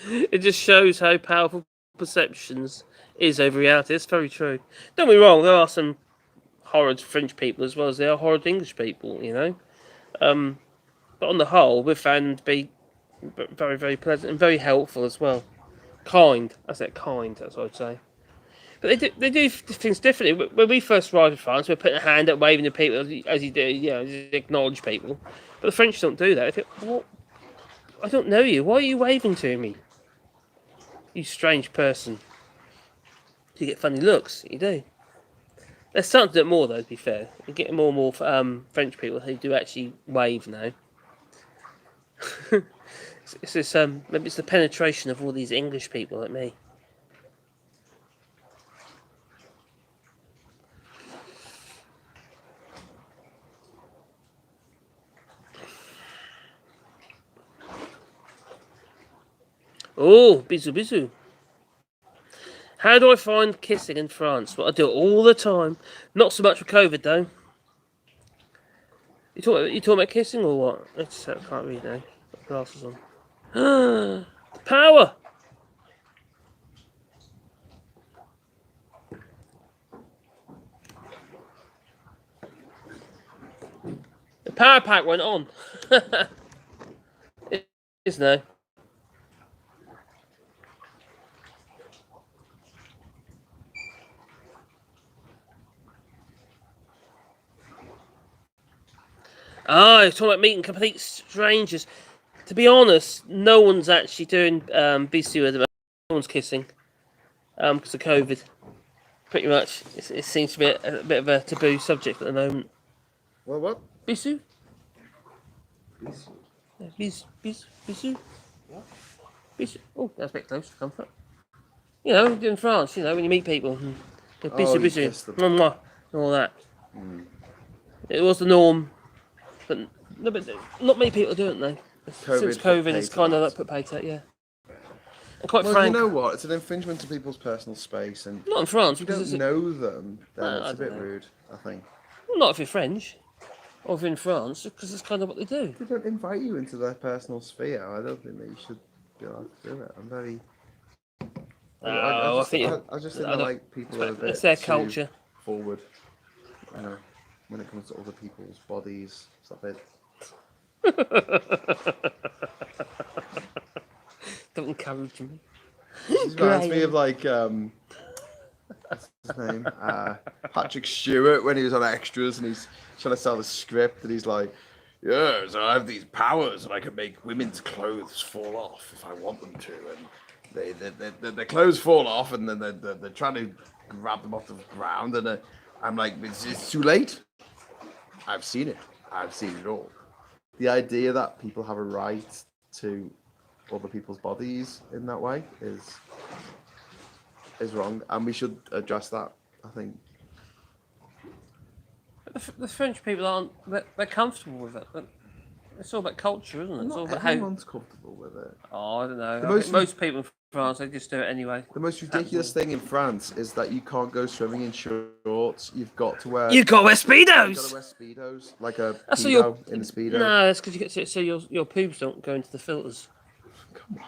It just shows how powerful perceptions is over reality. It's very true. Don't be wrong, there are some horrid French people as well as there are horrid English people, you know. But on the whole, we've found them to be very, very pleasant and very helpful as well. Kind. I said kind, that's what I'd say. But they do things differently. When we first arrived in France, we were putting a hand up, waving to people as you do, you know, you acknowledge people. But the French don't do that. They think, what? I don't know you. Why are you waving to me? You strange person. You get funny looks. You do. They're starting to do it more, though, to be fair. You're getting more and more French people who do actually wave now. it's this, maybe it's the penetration of all these English people like me. Oh, bisou bisou. How do I find kissing in France? Well, I do it all the time. Not so much with COVID, though. You talking about kissing or what? I can't read now. Got glasses on. Power! The power pack went on. It is now. Oh, you're talking about meeting complete strangers. To be honest, no one's actually doing bisou at the moment. No one's kissing because of COVID. Pretty much, it seems to be a bit of a taboo subject at the moment. Well, what? Bisou? This- Yeah, bisou? What? Bisou? Oh, that's a bit close for comfort. You know, in France, you know, when you meet people, bisou, you bisou, kiss them. mwah, mwah, and all that. Mm. It was the norm, but not many people do it now. Since COVID, it's kind of like put paid to it, yeah. And quite Well, frank, you know what? It's an infringement of people's personal space, and not in France if you because don't it's know them, then No, it's I a bit don't know. rude, I think. not if you're French or if you're in France, because it's kind of what they do. They don't invite you into their personal sphere. I don't think that you should be allowed to do it. I'm very. Oh, I think I just think I that don't- like people are a bit it's their too culture. forward. You know, when it comes to other people's bodies, stop it. Don't encourage me. This reminds me of like what's his name? Patrick Stewart when he was on Extras and he's trying to sell the script and he's like, yeah, so I have these powers and I can make women's clothes fall off if I want them to, and their clothes fall off and then they're trying to grab them off the ground and I'm like, it's too late. I've seen it. I've seen it all. The idea that people have a right to other people's bodies in that way is wrong, and we should address that, I think. But the French people aren't. They're comfortable with it. But it's all about culture, isn't it? It's all Not about how. everyone's comfortable with it. Oh, I don't know. The I think most people in France, they just do it anyway. The most ridiculous thing in France is that you can't go swimming in shorts. You've got to wear. You got to wear You've got to speedos. wear speedos, like a That's so your pedo in a speedo. No, that's because you get so your pubes don't go into the filters. Come on.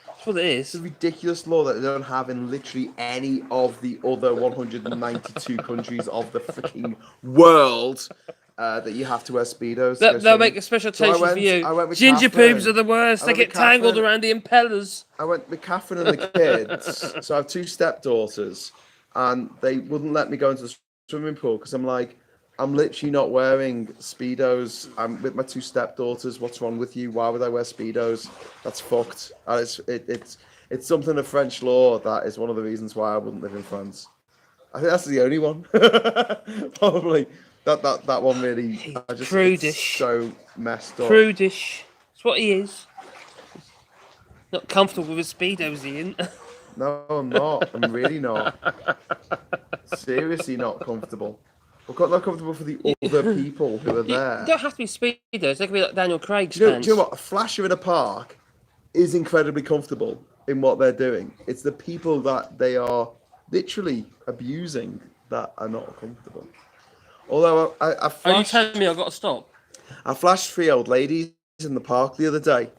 That's what it It's a is. ridiculous law that they don't have in literally any of the other 192 countries of the freaking world. That you have to wear speedos. to go They'll swimming. make a special So I attention for went- I you. went with Ginger Catherine. pubes are the worst. I They went get with tangled Catherine. around the impellers. I went with Catherine and the kids. So I have two stepdaughters, and they wouldn't let me go into the swimming pool because I'm like, I'm literally not wearing speedos. I'm with my two stepdaughters. What's wrong with you? Why would I wear speedos? That's fucked. And it's something of French law that is one of the reasons why I wouldn't live in France. I think that's the only one. Probably that one really. He's It's prudish. so messed up. Prudish. That's what he is. Not comfortable with his speedos, Ian. No, I'm not. I'm really not. Seriously, not comfortable. I'm not comfortable for the other people who are You there. don't have to be speedos. They can be like Daniel Craig's Do you pants. know what? A flasher in a park is incredibly comfortable in what they're doing. It's the people that they are literally abusing that are not comfortable. Although I Are you flashed, telling me I've got to stop? I flashed three old ladies in the park the other day.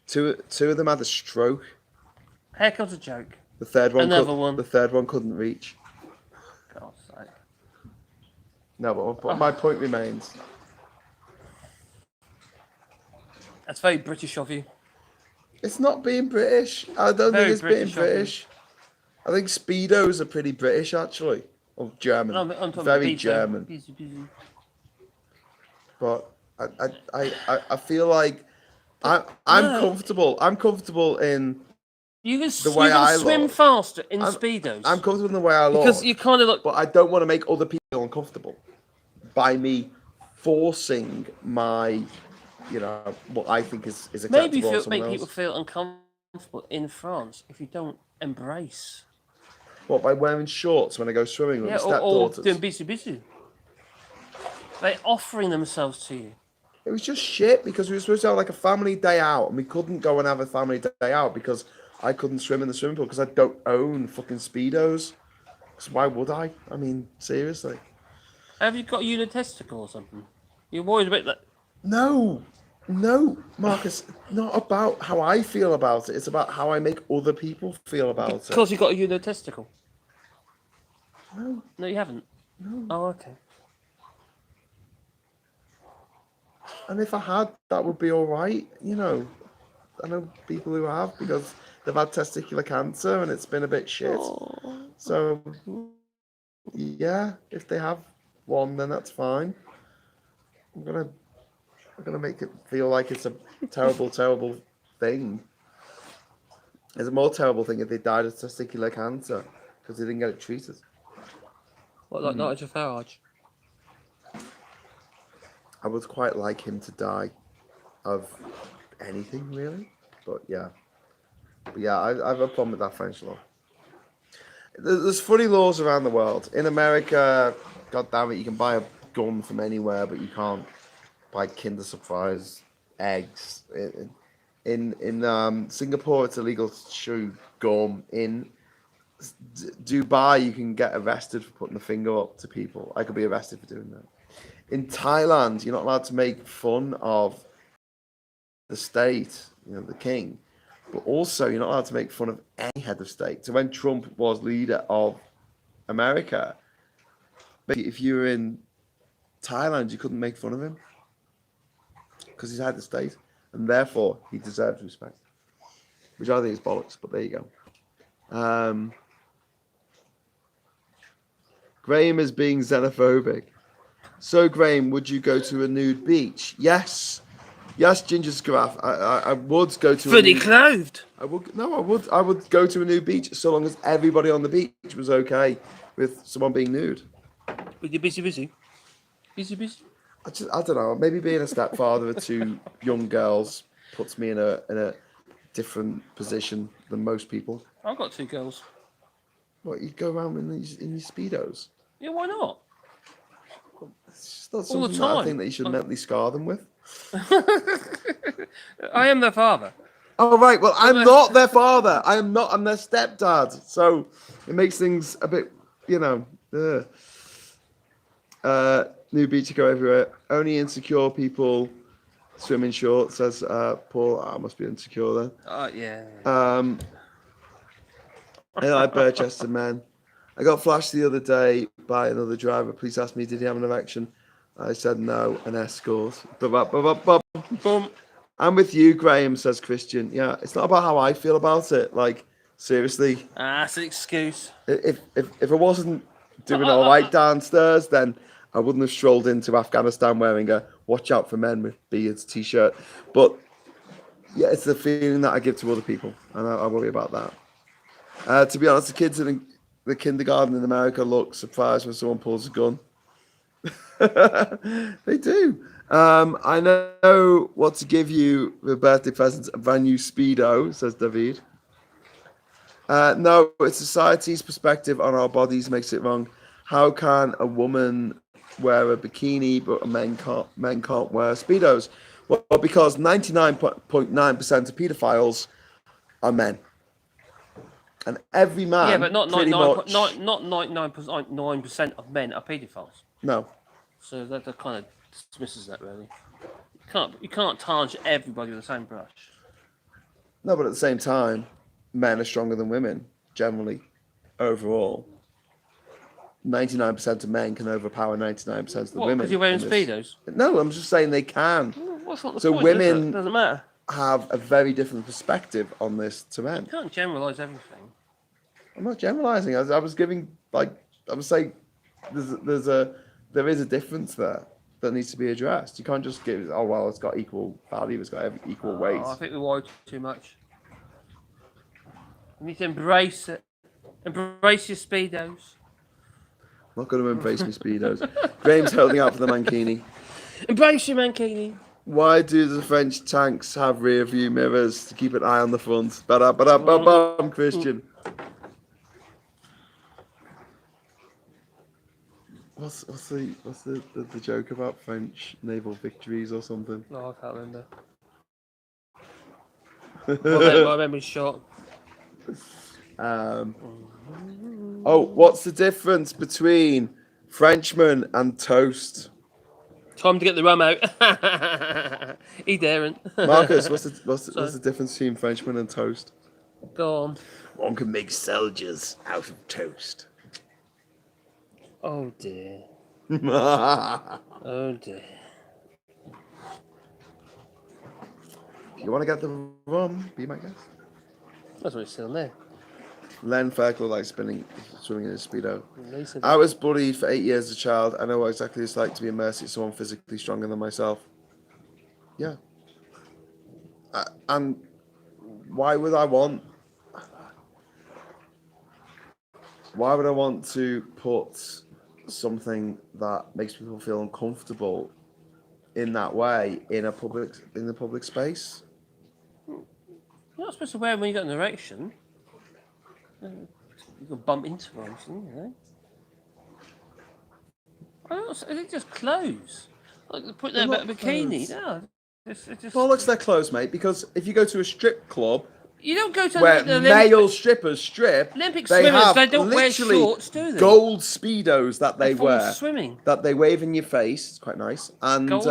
Two of them had a stroke. Here comes a joke. The third one, Another one. The third one couldn't reach. God's sake. No, but my point remains. That's very British of you. It's not being British. I don't Very think it's British, being British. I think speedos are pretty British, actually, or German. I'm talking Very pizza. German. Pizza. But I feel like I'm No. comfortable. I'm comfortable in You can, the way you can I swim look. faster in I'm- speedos. I'm comfortable in the way I look. because you kind of look. But I don't want to make other people uncomfortable by me forcing my, what I think is Maybe acceptable on make someone people else. feel uncomfortable in France if you don't embrace. What, by wearing shorts when I go swimming with Yeah, my or stepdaughters? doing busy. They're offering themselves to you. It was just shit because we were supposed to have like a family day out and we couldn't go and have a family day out because I couldn't swim in the swimming pool because I don't own fucking Speedos. So why would I? I mean, seriously. Have you got a unitesticle or something? You're worried about that. No, Marcus, not about how I feel about it. It's about how I make other people feel about it. Because you got a unitesticle. No, No, you haven't. no. Oh, okay. And if I had, that would be all right. I know people who have because they've had testicular cancer and it's been a bit shit. Oh. So, yeah, if they have one, then that's fine. I'm gonna make it feel like it's a terrible, terrible thing. It's a more terrible thing if they died of testicular cancer because they didn't get it treated. What, like Nigel Farage? I would quite like him to die of anything, really. But yeah, I have a problem with that French law. There's funny laws around the world. In America, God damn it, you can buy a gun from anywhere, but you can't buy Kinder Surprise eggs. In Singapore, it's illegal to chew gum. In Dubai, you can get arrested for putting the finger up to people. I could be arrested for doing that. In Thailand, you're not allowed to make fun of the state, the king, but also you're not allowed to make fun of any head of state. So when Trump was leader of America, if you were in Thailand, you couldn't make fun of him because he's head of state, and therefore he deserves respect, which I think is bollocks. But there you go. Graham is being xenophobic. So, Graham, would you go to a nude beach? Yes, Ginger's graph. I would go to. Fully clothed. I would go to a nude beach so long as everybody on the beach was okay with someone being nude. With you busy? I don't know. Maybe being a stepfather of two young girls puts me in a different position than most people. I've got two girls. What, you go around in your speedos? Yeah, why not? It's just not All the something that I time. think that you should mentally scar them with. I am their father. Oh, right. Well, I'm not their father. I'm their stepdad. So it makes things a bit, New beach go everywhere. Only insecure people swim in shorts, says Paul. I must be insecure then. Yeah. I like Birchester men. I got flashed the other day by another driver. Police asked me, did he have an erection? I said no, an escort. Boom. I'm with you, Graham, says Christian. Yeah, it's not about how I feel about it. Like, seriously. That's an excuse. If I wasn't doing all right downstairs, then I wouldn't have strolled into Afghanistan wearing a "Watch Out for Men with Beards" t-shirt. But yeah, it's the feeling that I give to other people, and I worry about that. To be honest, the kids in the kindergarten in America look surprised when someone pulls a gun. They do. I know what to give you for birthday presents. A brand new Speedo, says David. No, it's society's perspective on our bodies makes it wrong. How can a woman wear a bikini but men can't wear Speedos? Well, because 99.9% of pedophiles are men. And every man, Yeah, but not pretty much, 99.9% of men are paedophiles. No. So that kind of dismisses that, really. You can't tarnish everybody with the same brush. No, but at the same time, men are stronger than women, generally, overall. 99% of men can overpower 99% of the women. Because you're wearing Speedos? No, I'm just saying they can. Well, what's not the So point, women it doesn't matter. have a very different perspective on this to men. You can't generalise everything. I'm not generalising. I was giving, I was saying there is a difference there that needs to be addressed. You can't just give, oh, well, it's got equal value, it's got equal weight. I think we worry too much. You need to embrace it. Embrace your speedos. I'm not going to embrace my speedos. Graham's holding out for the mankini. Embrace your mankini. Why do the French tanks have rear view mirrors to keep an eye on the front? Ba-da-ba-da-ba-bum, Christian. What's the joke about French naval victories or something? No, I can't remember. My memory's short. What's the difference between Frenchman and toast? Time to get the rum out. He daren't. Marcus, what's the difference between Frenchman and toast? Go on. One can make soldiers out of toast. Oh dear. If Oh dear. you want to get the rum, be my guest. That's what it's still there. Len Ferkel likes swimming in his speedo. Lisa, I was bullied for 8 years as a child. I know what exactly it's like to be a mercy to someone physically stronger than myself. Yeah. And why would I want to put something that makes people feel uncomfortable in that way in the public space? you're not supposed to wear them when you got an erection. You can bump into them, you know. Is it just clothes? Like put that about a bikini? No, it's just. Bollocks, they're clothes, mate. Because if you go to a strip club You don't go to where the male strippers strip, Olympic they swimmers. have They don't wear literally shorts, do they? gold speedos that they They're full wear. of swimming. That they wave in your face. It's quite nice. And, Gold?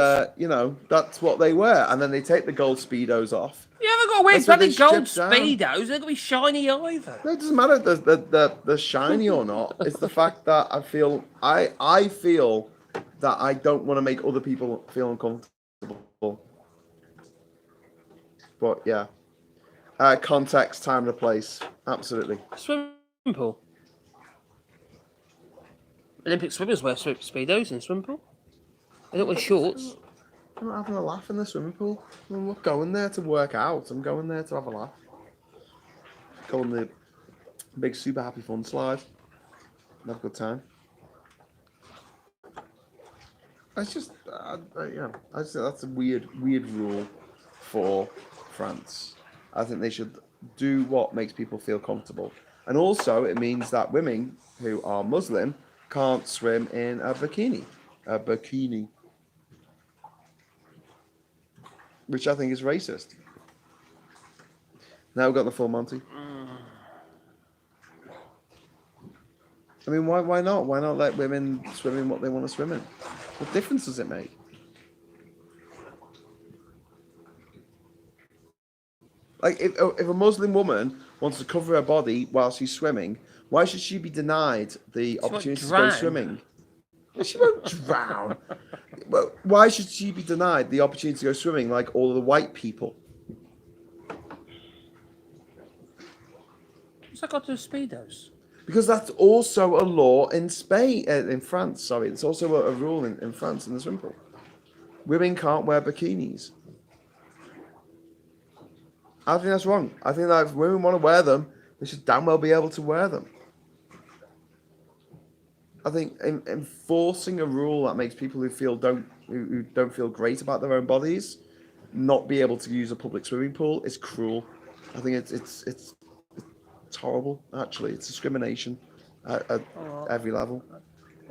that's what they wear. And then they take the gold speedos off. You haven't got to wear That's where bloody they gold strip down. speedos. They're going to be shiny either. No, it doesn't matter if they're shiny or not. It's the fact that I feel that I don't want to make other people feel uncomfortable. But yeah. Context, time, and a place. Absolutely. Swimming pool. Olympic swimmers wear speedos in the swimming pool. They don't wear shorts. I'm not having a laugh in the swimming pool. I'm not going there to work out. I'm going there to have a laugh. Go on the big super happy fun slide. Have a good time. It's just, I just think that's a weird rule for France. I think they should do what makes people feel comfortable. And also, it means that women who are Muslim can't swim in a bikini. Which I think is racist. Now we've got the full Monty. I mean, why not? Why not let women swim in what they want to swim in? What difference does it make? Like, if a Muslim woman wants to cover her body while she's swimming, why should she be denied the opportunity to go swimming? She won't drown. Well, why should she be denied the opportunity to go swimming like all of the white people? What's that got to do with speedos? Because that's also a law in France. Sorry, it's also a rule in France in the swimming pool. Women can't wear bikinis. I think that's wrong. I think that if women want to wear them, they should damn well be able to wear them. I think enforcing a rule that makes people who don't feel great about their own bodies not be able to use a public swimming pool is cruel. I think it's horrible. Actually, it's discrimination at every level.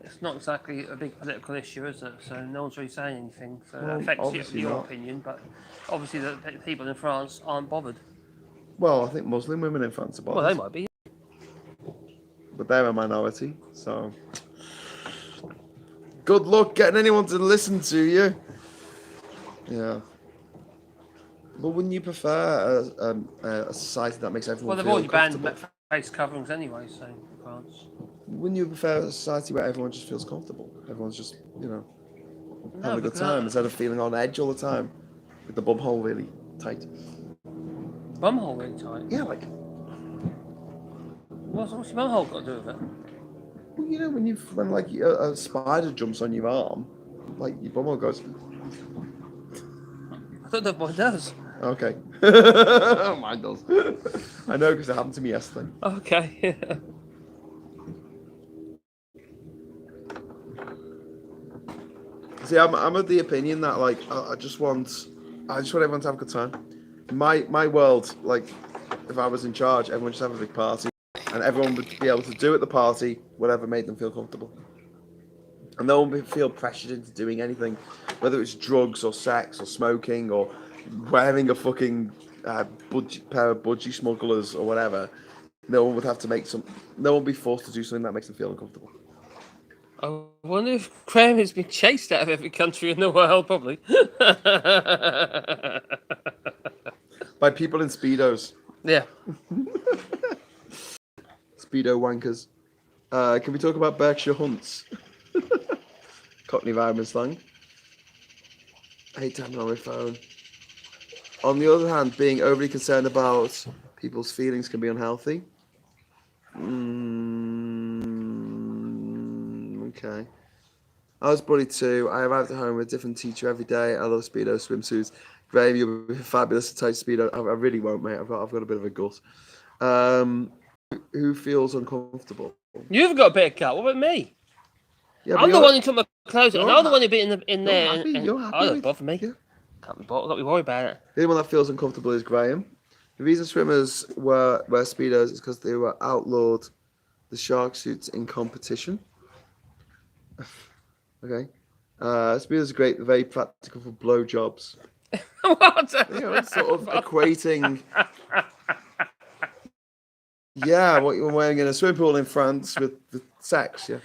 It's not exactly a big political issue, is it? So no one's really saying anything. So Well, it affects obviously your not. opinion, but obviously the people in France aren't bothered. Well, I think Muslim women in France are bothered. Well, they might be. But they're a minority, so good luck getting anyone to listen to you. Yeah. But wouldn't you prefer a society that makes everyone Well, they've feel already banned comfortable? face coverings anyway, so in France. Wouldn't you prefer a society where everyone just feels comfortable? Everyone's just, having a good because time instead of feeling on edge all the time with the bum hole really tight. Bumhole really tight. Yeah, like, What's your bumhole got to do with it? well, when a spider jumps on your arm, like your bum hole goes. I don't know what it does. Okay. Mine does. I know because it happened to me yesterday. Okay. See, I'm of the opinion that like I just want everyone to have a good time. My world, like if I was in charge, everyone just have a big party, and everyone would be able to do at the party whatever made them feel comfortable, and no one would feel pressured into doing anything, whether it's drugs or sex or smoking or wearing a fucking pair of budgie smugglers or whatever. No one would have to No one would be forced to do something that makes them feel uncomfortable. I wonder if Graham has been chased out of every country in the world, probably. By people in speedos. Yeah. Speedo wankers. Can we talk about Berkshire hunts? Cockney environment slang. I hate tapping on my phone. On the other hand, being overly concerned about people's feelings can be unhealthy. Okay. I was bullied too. I arrived at home with a different teacher every day. I love Speedo swimsuits. Graham, you'll be fabulous to tight Speedo. I really won't, mate. I've got a bit of a gut. Who feels uncomfortable? You've got a bit of gut. What about me? Yeah, I'm the one who took my clothes off, and I'm the one who bit in there. Happy? You're happy? I don't bother me. Yeah. Can't be bothered. Got to be worried about it. The only one that feels uncomfortable is Graham. The reason swimmers wear Speedos is because they were outlawed the shark suits in competition. Okay. Speedos are great. They're very practical for blowjobs. What? It's sort of equating. Yeah, what you're wearing in a swimming pool in France with sex, yeah.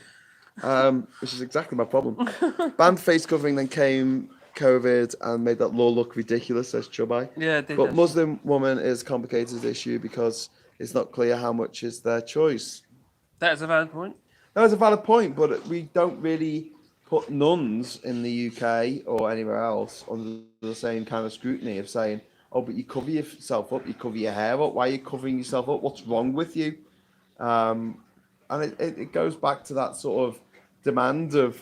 Which is exactly my problem. Banned face covering, then came COVID and made that law look ridiculous, says Chubai. Yeah, it did. But Muslim woman is a complicated issue because it's not clear how much is their choice. That's a valid point. That is a valid point, but we don't really put nuns in the UK or anywhere else under the same kind of scrutiny of saying, oh, but you cover yourself up, you cover your hair up, why are you covering yourself up? What's wrong with you? And it goes back to that sort of demand of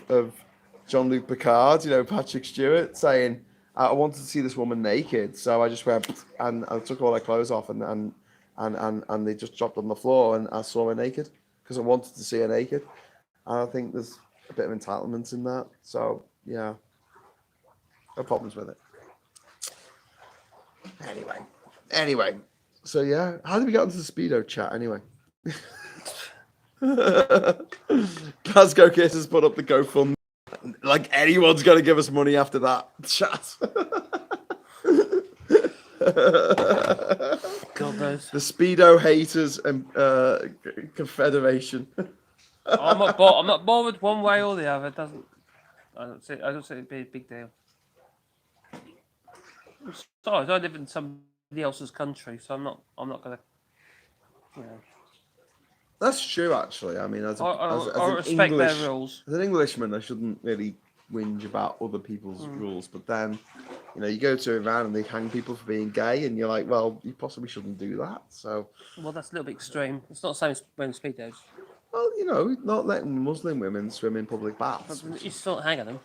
Jean-Luc Picard, Patrick Stewart, saying, I wanted to see this woman naked, so I just went and I took all her clothes off and they just dropped on the floor and I saw her naked because I wanted to see her naked. And I think there's a bit of entitlement in that. So, yeah, no problems with it. Anyway, so yeah, how did we get onto the Speedo chat anyway? Glasgow Kiss has put up the GoFundMe. Like anyone's going to give us money after that chat. God knows. The Speedo haters and confederation. I'm not bothered one way or the other. I don't see it'd be a big deal. Besides, I live in somebody else's country, so I'm not gonna, That's true, actually. I mean, as I an respect their rules. As an Englishman, I shouldn't really whinge about other people's rules. But then, you go to Iran and they hang people for being gay, and you're like, well, you possibly shouldn't do that. So, well, that's a little bit extreme. It's not the same as wearing speedos. Well, not letting Muslim women swim in public baths. You still not hang on them.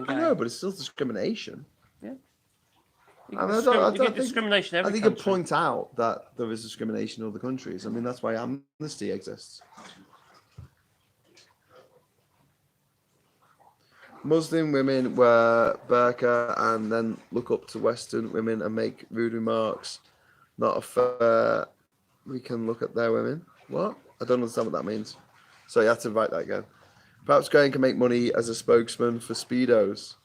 I know, but it's still discrimination. Yeah. You get discrimination every I think country. you point out that there is discrimination in other countries. I mean, that's why amnesty exists. Muslim women wear burqa and then look up to Western women and make rude remarks. Not a fair. We can look at their women. What? I don't understand what that means. So you have to write that again. Perhaps Graham can make money as a spokesman for Speedos.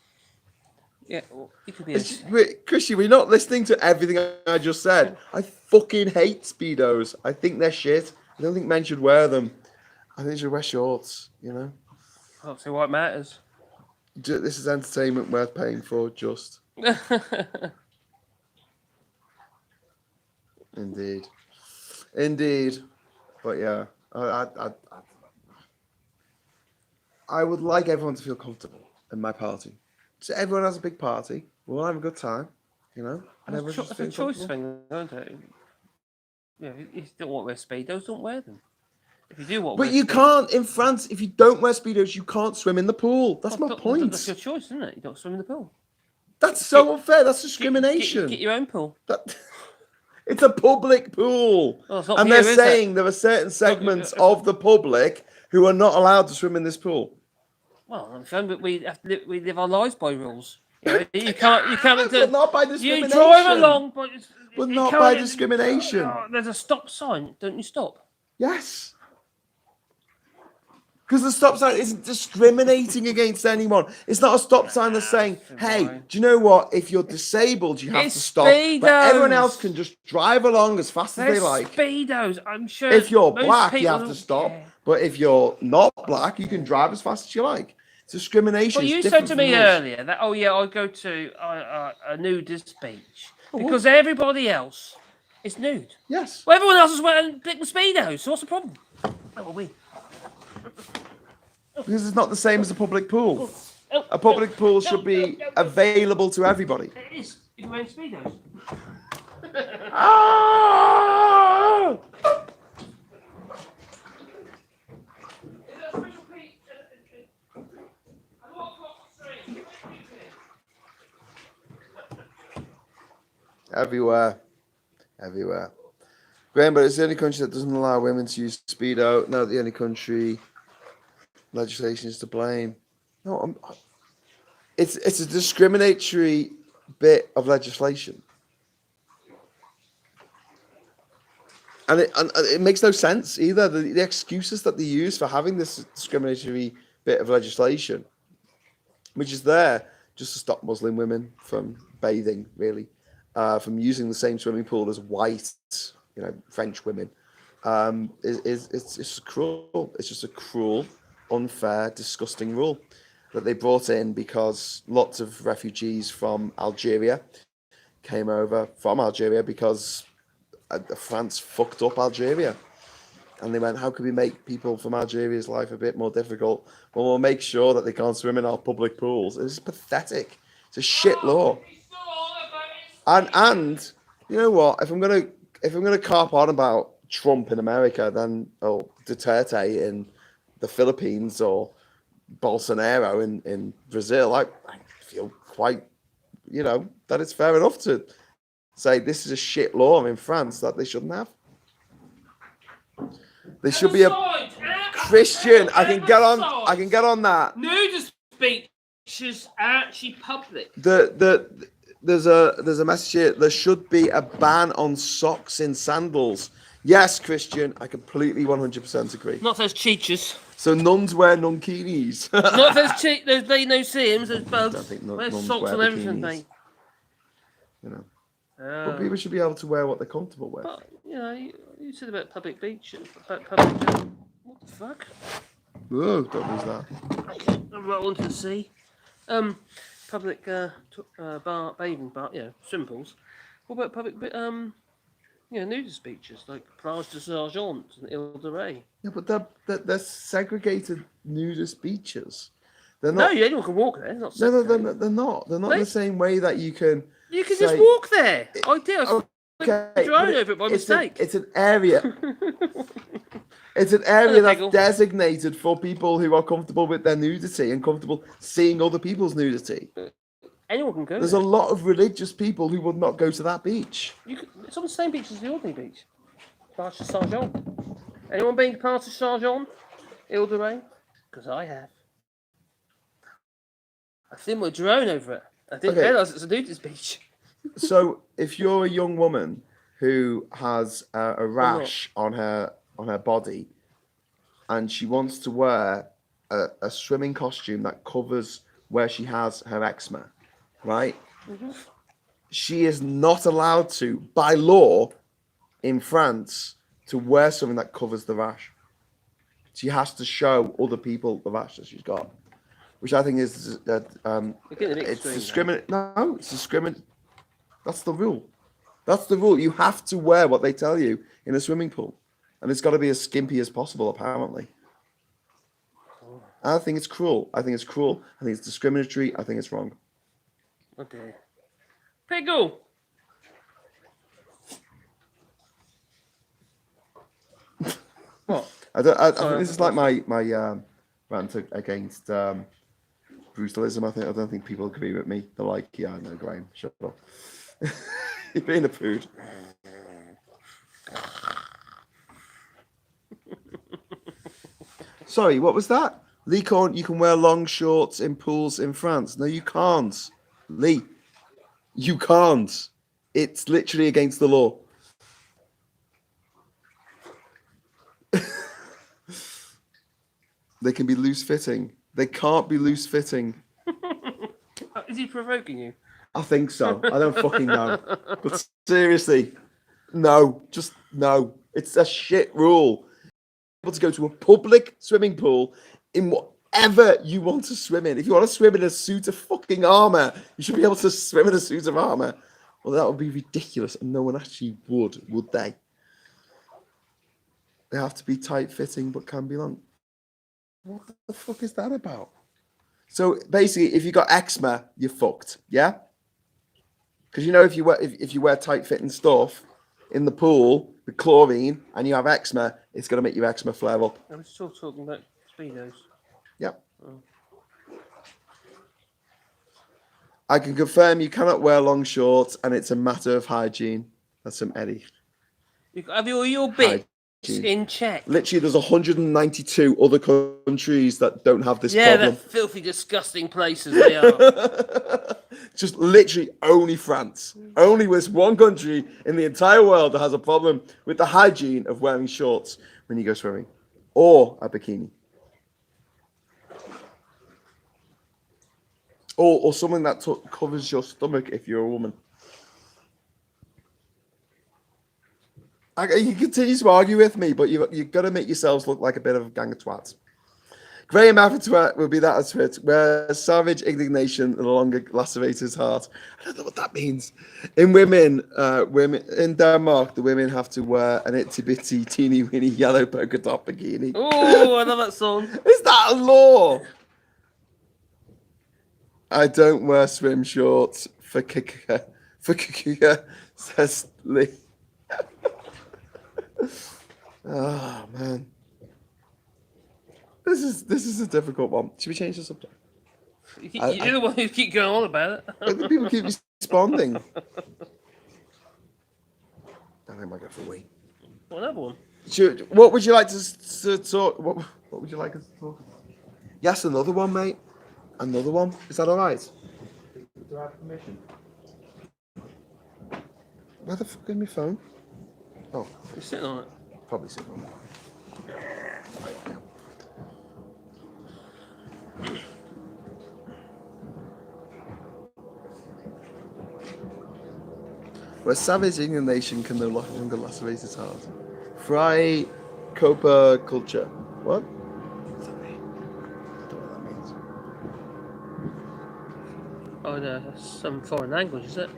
Yeah, well, it could be. Wait, Christian, we're not listening to everything I just said. I fucking hate Speedos. I think they're shit. I don't think men should wear them. I think they should wear shorts, I don't see why it matters. This is entertainment worth paying for, just. Indeed. But yeah, I would like everyone to feel comfortable in my party. So everyone has a big party. We'll have a good time, And It's a choice thing, isn't it? Yeah, if you don't want to wear speedos, don't wear them. If you do want, but you can't in France. If you don't wear speedos, you can't swim in the pool. That's my point. That's your choice, isn't it? You don't swim in the pool. That's so unfair. That's discrimination. Get your own pool. It's a public pool. Well, it's not And for they're you, is saying there are certain segments of the public who are not allowed to swim in this pool. Well, I'm saying that we live our lives by rules. You can't. But not by discrimination. You drive along, but not by discrimination. There's a stop sign. Don't you stop? Yes. Because the stop sign isn't discriminating against anyone. It's not a stop sign that's saying, hey, do you know what? If you're disabled, you have to stop. Speedos. But everyone else can just drive along as fast as they like. Speedos, I'm sure. If you're black, you have to stop. Care. But if you're not black, you can drive as fast as you like. It's discrimination. Well, you said to me earlier that, I'll go to a nudist beach because everybody else is nude. Yes. Well, everyone else is wearing big Speedos, so what's the problem? Because it's not the same as a public pool. A public pool should be available to everybody. It is. You're wearing Speedos. Ah! Everywhere. Graham, but it's the only country that doesn't allow women to use Speedo. No, the only country legislation is to blame. No, it's a discriminatory bit of legislation. And it makes no sense either. The excuses that they use for having this discriminatory bit of legislation, which is there just to stop Muslim women from bathing, really, from using the same swimming pool as white, French women, it's just cruel. It's just a cruel, unfair, disgusting rule that they brought in because lots of refugees from Algeria came over from Algeria because France fucked up Algeria. And they went, how can we make people from Algeria's life a bit more difficult? Well, we'll make sure that they can't swim in our public pools. It's pathetic. It's a shit law. And you know what? If I'm gonna carp on about Trump in America, then Duterte in the Philippines or Bolsonaro in Brazil, I feel quite, that it's fair enough to say this is a shit law in France that they shouldn't have. There should be a Christian. I can get on that. Nudist beaches are actually public. There's a message here. There should be a ban on socks in sandals. Yes, Christian, I completely 100% agree. Not those cheaters. So nuns wear nunkinis. Not those cheaters. They no see him. Those bugs. I don't think Wear nuns socks wear and everything, bikinis. mate. But people should be able to wear what they're comfortable with. But you said about public beach. What the fuck? Whoa, don't lose that. I'm right onto the sea. Public bar, bathing bar, swimming pools. What about public, nudist beaches like Plage de Sergent and Ile de Ré? Yeah, but they're segregated nudist beaches. They're not. No, anyone can walk there. No, they're not. They're not the same way that you can. You can just walk there. I did. Okay, drone over it by mistake. It's an area. It's an area that's designated for people who are comfortable with their nudity and comfortable seeing other people's nudity. Anyone can go. There's a lot of religious people who would not go to that beach. It's on the same beach as the ordinary beach. Plage de Sergent. Anyone been to Plage de Sergent? Ile de Ré? Because I have. I've seen my drone over it. I didn't realise it's a nudist beach. So if you're a young woman who has a rash on her body and she wants to wear a swimming costume that covers where she has her eczema, right? Mm-hmm. She is not allowed to, by law in France, to wear something that covers the rash. She has to show other people the rash that she's got, which I think is it's discriminate. No, it's discriminate. That's the rule. That's the rule. You have to wear what they tell you in a swimming pool. And it's got to be as skimpy as possible, apparently. I think it's cruel. I think it's it's discriminatory. I think it's wrong. Okay. Piggle! What? I think this is like my rant against brutalism. I don't think people agree with me. They're like, yeah, I know, Graham, shut up. You're being a prude. Sorry, what was that? Lee Corn, you can wear long shorts in pools in France. No, you can't. Lee, you can't. It's literally against the law. They can be loose fitting. They can't be loose fitting. Is he provoking you? I think so. I don't fucking know. But seriously, no. Just no. It's a shit rule. Able to go to a public swimming pool in whatever you want to swim in. If you want to swim in a suit of fucking armor, you should be able to swim in a suit of armor. Well, that would be ridiculous, and no one actually would they? They have to be tight fitting, but can be long. What the fuck is that about? So basically, if you got eczema, you're fucked. Yeah. Because you know, if you wear tight fitting stuff in the pool with chlorine and you have eczema, it's going to make your eczema flare up. I'm still talking about speedos. Yep. Oh. I can confirm you cannot wear long shorts, and it's a matter of hygiene. That's from Eddie. Have you all your bits in check? Literally, there's 192 other countries that don't have this yeah, problem. they're filthy, disgusting places they are. Just literally only France. Only this one country in the entire world that has a problem with the hygiene of wearing shorts when you go swimming. Or a bikini. Or something that covers your stomach if you're a woman. You continue to argue with me, but you've got to make yourselves look like a bit of a gang of twats. Graham Avatar will be that as fit, where savage indignation no longer lacerates his heart. I don't know what that means. In women in Denmark, the women have to wear an itsy bitsy teeny weeny yellow polka dot bikini. Oh, I love that song. Is that a law? I don't wear swim shorts for kika, says Lee. Oh man, this is a difficult one. Should we change the subject? You're the one who keep going on about it. People keep responding. I think I might go for a wee. Another one. What would you like to talk? What would you like us to talk about? Yes, another one, mate. Another one. Is that all right? Do I have permission? Where the fuck is my phone? Oh, You're sitting on it. probably sitting on it. Where savage indignation can no longer lacerate his heart. Fry Copa culture. What? Sorry. I don't know what that means. Oh no, that's some foreign language, is it?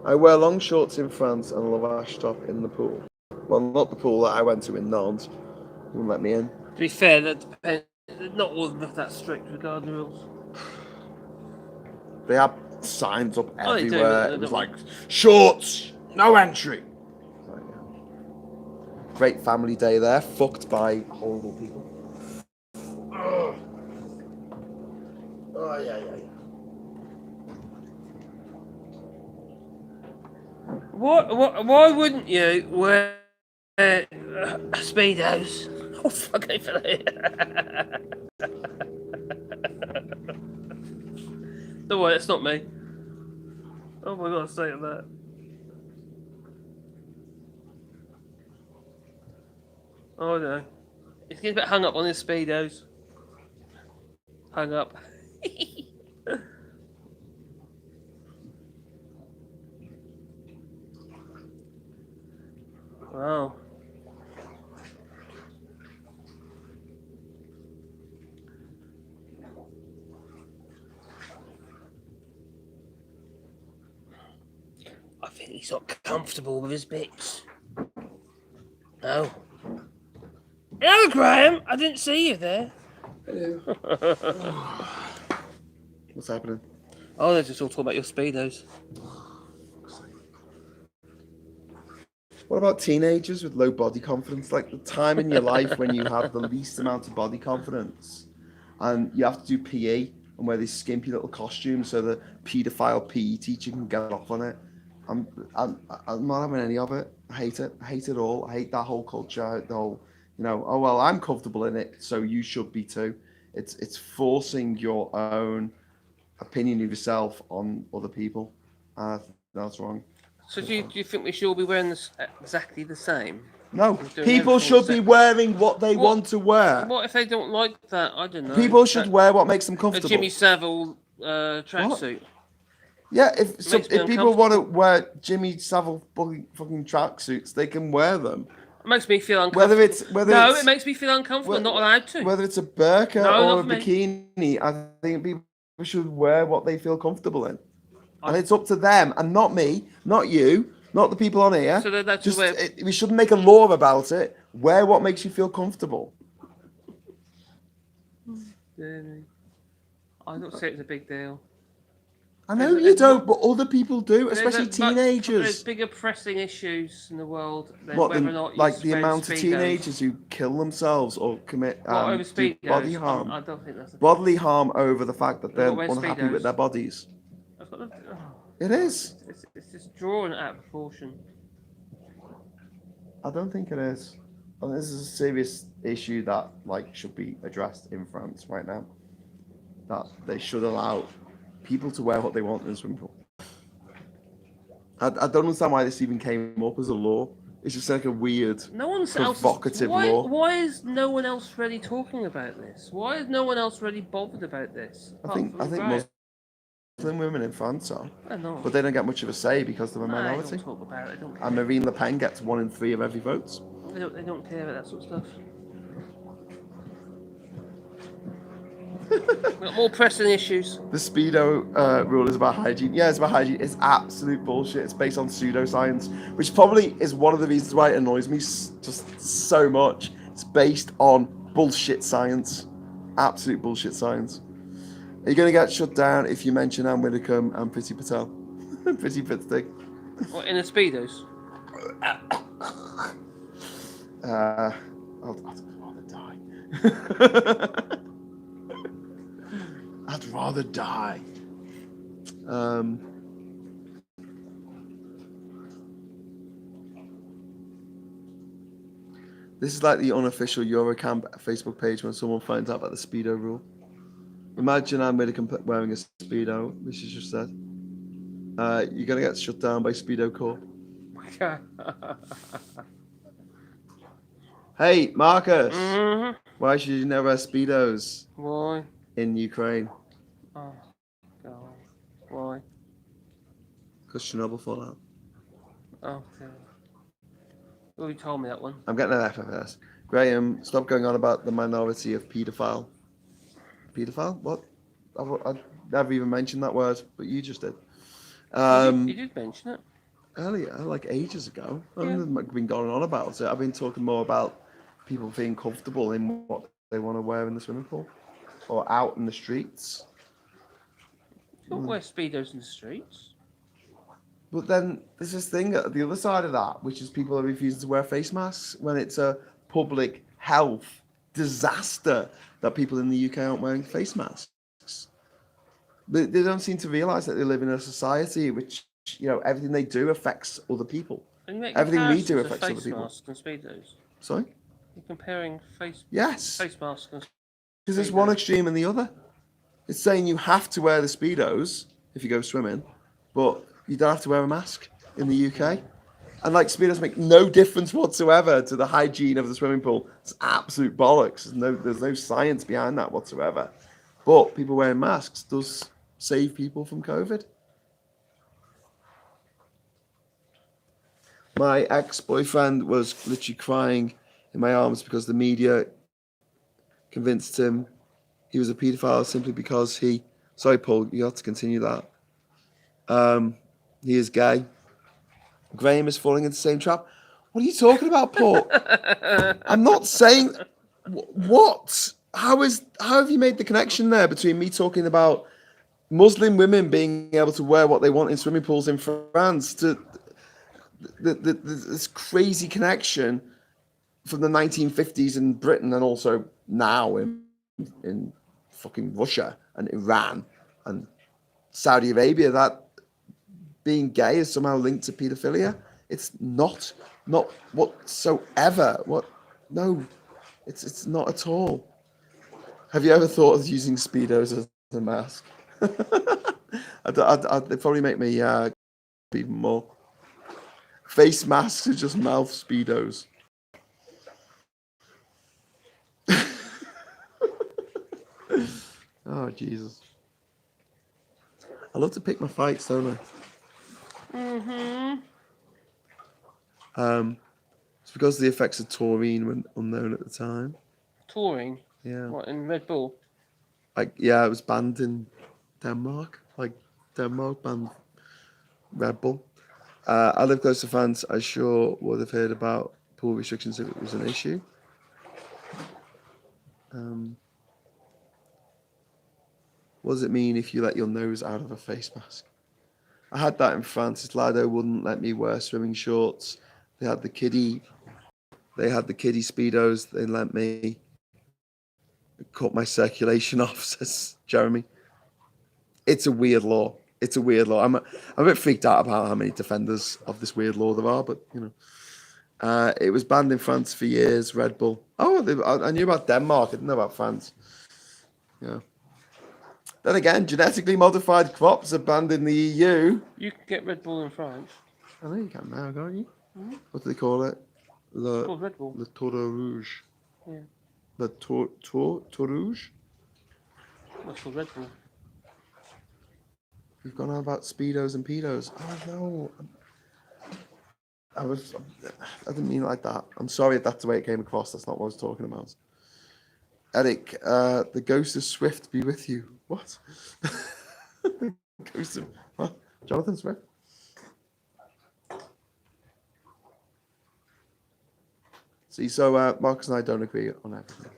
I wear long shorts in France and lavash top in the pool. Well, not the pool that I went to in Nantes. Wouldn't let me in. To be fair, that depends. Not all of them are that strict regarding the rules. They had signs up Oh, they do, everywhere. they It was do. like, shorts, no entry. Like, yeah. Great family day there, fucked by horrible people. Oh, yeah. Why wouldn't you wear speedos? Oh fuck! I fell out. Don't worry, it's not me. Oh my god, say that. Oh no, he's getting a bit hung up on his speedos. Hung up. Wow. I think he's not comfortable with his bits. No. Hello, Graham. I didn't see you there. Hello. What's happening? Oh, they're just all talking about your speedos. What about teenagers with low body confidence? Like the time in your life when you have the least amount of body confidence. and you have to do PE and wear these skimpy little costumes so the paedophile PE teacher can get off on it. I'm not having any of it. I hate it. I hate it all. I hate that whole culture. I hate the whole, oh well, I'm comfortable in it, so you should be too. It's forcing your own opinion of yourself on other people. That's wrong. So do you think we should all be wearing this exactly the same? No, Doing people everything should the be same. wearing what they want to wear. What if they don't like that? I don't know. People should That- wear what makes them a comfortable. Jimmy Savile tracksuit. Yeah, if Makes me people want to wear Jimmy Savile fucking tracksuits, they can wear them. It makes me feel uncomfortable. It makes me feel uncomfortable. I'm not allowed to. Whether it's a burqa No, or not a for me. bikini, I think people should wear what they feel comfortable in, and it's up to them, and not me, not you, not the people on here. So they're allowed to wear- We shouldn't make a law about it. Wear what makes you feel comfortable. I don't say it's a big deal. I know you don't, but other people do, especially There's teenagers. bigger pressing issues in the world than What, whether or not you like the wear amount of Speedos. teenagers who kill themselves or commit Over do Speedos, body harm, I don't think that's. bodily harm over the fact that they're Not wear unhappy Speedos. with their bodies. I've got the, It is. it's just drawn out of proportion. I don't think it is. And this is a serious issue that should be addressed in France right now. That they should allow people to wear what they want in the swimming pool. I don't understand why this even came up as a law. It's just like a weird, No one's provocative else. law. Why is no one else really talking about this? Why is no one else really bothered about this? I think Muslim women in France are, I know. but they don't get much of a say because they're a They minority. don't talk about it. They don't care. And Marine Le Pen gets 1 in 3 of every vote. They don't care about that sort of stuff. We've got more pressing issues. The Speedo rule is about hygiene. Yeah, it's about hygiene. It's absolute bullshit. It's based on pseudoscience, which probably is one of the reasons why it annoys me just so much. It's based on bullshit science. Absolute bullshit science. Are you going to get shut down if you mention Anne Widdecombe and Priti Patel? Priti Patel. What, in the Speedos? I'd rather die. I'd rather die. This is like the unofficial Eurocamp Facebook page when someone finds out about the Speedo rule. Imagine I'm wearing a Speedo, which is just said. You're going to get shut down by Speedo Corp. Hey, Marcus. Mm-hmm. Why should you never wear Speedos Why? in Ukraine? Oh, God. Why? Because Chernobyl fallout. Oh, God. Well, you told me that one. I'm getting an FFS. Graham, stop going on about the minority of paedophile. Paedophile? What? I never even mentioned that word, but you just did. You did mention it. Earlier, like ages ago. I Yeah. haven't been going on about it. I've been talking more about people being comfortable in what they want to wear in the swimming pool or out in the streets. You don't wear Speedos in the streets. But then there's this thing at the other side of that, which is people are refusing to wear face masks when it's a public health disaster that people in the UK aren't wearing face masks. They don't seem to realise that they live in a society which, everything they do affects other people. And you make Everything we do comparisons of affects other face people. masks and Speedos. Sorry? You're comparing face Yes. masks and Because there's one extreme and the other. It's saying you have to wear the Speedos if you go swimming, but you don't have to wear a mask in the UK. And Speedos make no difference whatsoever to the hygiene of the swimming pool. It's absolute bollocks. There's no science behind that whatsoever. But people wearing masks does save people from COVID. My ex-boyfriend was literally crying in my arms because the media convinced him he was a paedophile simply because he... Sorry, Paul, you have to continue that. He is gay. Graham is falling into the same trap. What are you talking about, Paul? I'm not saying... What? How have you made the connection there between me talking about Muslim women being able to wear what they want in swimming pools in France to this crazy connection from the 1950s in Britain and also now in fucking Russia and Iran and Saudi Arabia that being gay is somehow linked to paedophilia. It's not whatsoever. No, it's not at all. Have you ever thought of using Speedos as a mask? They probably make me even more. Face masks are just mouth Speedos. Oh, Jesus. I love to pick my fights, don't I? Mm-hmm. It's because the effects of taurine were unknown at the time. Touring? Yeah. What, in Red Bull? Yeah, it was banned in Denmark. Like, Denmark banned Red Bull. I live close to France. I sure would have heard about pool restrictions if it was an issue. What does it mean if you let your nose out of a face mask? I had that in France. Lado wouldn't let me wear swimming shorts. They had the kiddie Speedos. They let me cut my circulation off, says Jeremy. It's a weird law. I'm a bit freaked out about how many defenders of this weird law there are, but it was banned in France for years. Red Bull. Oh, I knew about Denmark. I didn't know about France. Yeah. Then again, genetically modified crops are banned in the EU. You can get Red Bull in France. I know you can now, can't you? Mm-hmm. What do they call it? It's called Red Bull. Le Taureau Rouge. Yeah. Le Tour Rouge? That's called Red Bull. We've gone on about Speedos and pedos. Oh, no. I didn't mean it like that. I'm sorry if that's the way it came across. That's not what I was talking about. Eric, the ghost of Swift be with you. What? The ghost of what? Jonathan Swift? See, so Marcus and I don't agree on everything.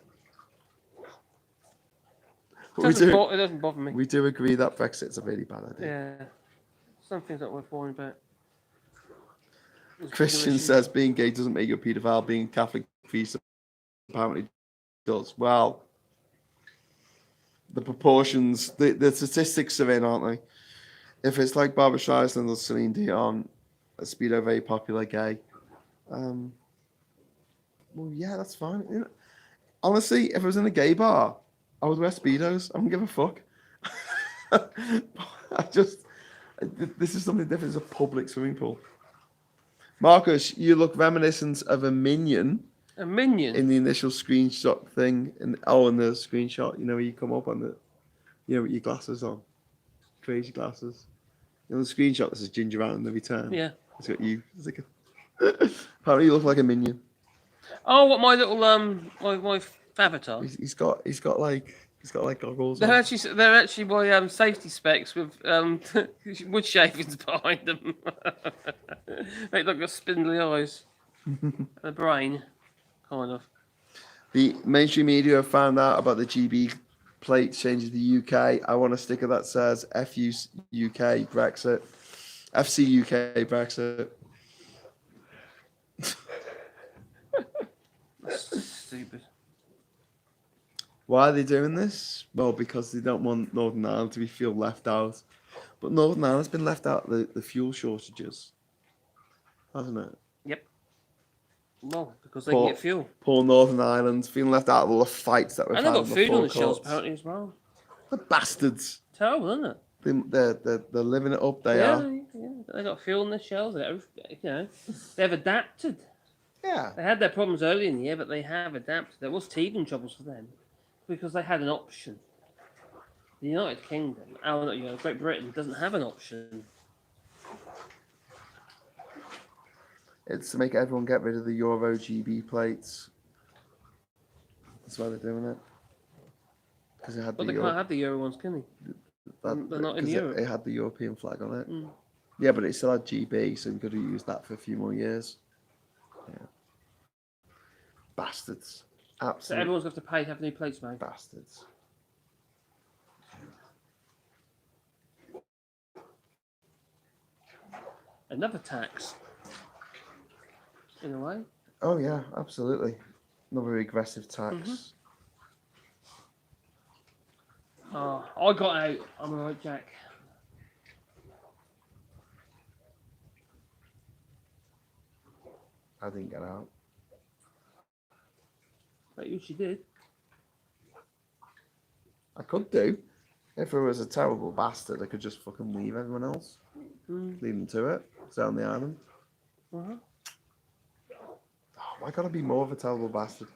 But It doesn't bother me. We do agree that Brexit's a really bad idea. Yeah. Some things that we're worrying about. Christian says being gay doesn't make you a paedophile. Being Catholic priest apparently does. Well, the proportions, the statistics are in, aren't they? If it's like Barbara Streisand or Celine Dion, a Speedo very popular gay. Well, yeah, that's fine. Honestly, if I was in a gay bar, I would wear Speedos. I don't give a fuck. This is something different. It's a public swimming pool. Marcus, you look reminiscent of a minion. A minion? In the initial screenshot thing. In the screenshot, where you come up on with your glasses on. Crazy glasses. The screenshot that says Ginger out in the return. Yeah. It's got you. It's like apparently you look like a minion. Oh, what my little my avatar. He's got like goggles. They're actually my safety specs with wood shavings behind them. They look like spindly eyes. The brain, kind of. The mainstream media have found out about the GB plate changes the UK. I want a sticker that says FU UK Brexit, FC UK Brexit. That's stupid. Why are they doing this? Well, because they don't want Northern Ireland to feel left out. But Northern Ireland's been left out of the fuel shortages, hasn't it? Yep. Well, because they can get fuel. Poor Northern Ireland feeling left out of all the fights that we've had. And they've got food on the shelves forecourts. apparently as well. The bastards. Terrible, isn't it? They're living it up. They are. Yeah. They got fuel on the shelves. They've adapted. Yeah. They had their problems early in the year, but they have adapted. There was teething troubles for them because they had an option. The United Kingdom, Great Britain, doesn't have an option. It's to make everyone get rid of the Euro GB plates. That's why they're doing it. Because it had But they can't have the Euro ones, can they? They're not in Europe. It had the European flag on it. Mm. Yeah, but it still had GB, so we could have used that for a few more years. Yeah. Bastards. Absolutely. So everyone's got to pay to have new plates made. Bastards. Another tax. In a way. Oh yeah, absolutely. Another aggressive tax. Oh, I got out. I'm alright, Jack. I didn't get out. But you she did. I could do. If I was a terrible bastard, I could just fucking leave everyone else. Mm. Leave them to it. Stay on the island. Uh-huh. Oh, why gotta be more of a terrible bastard?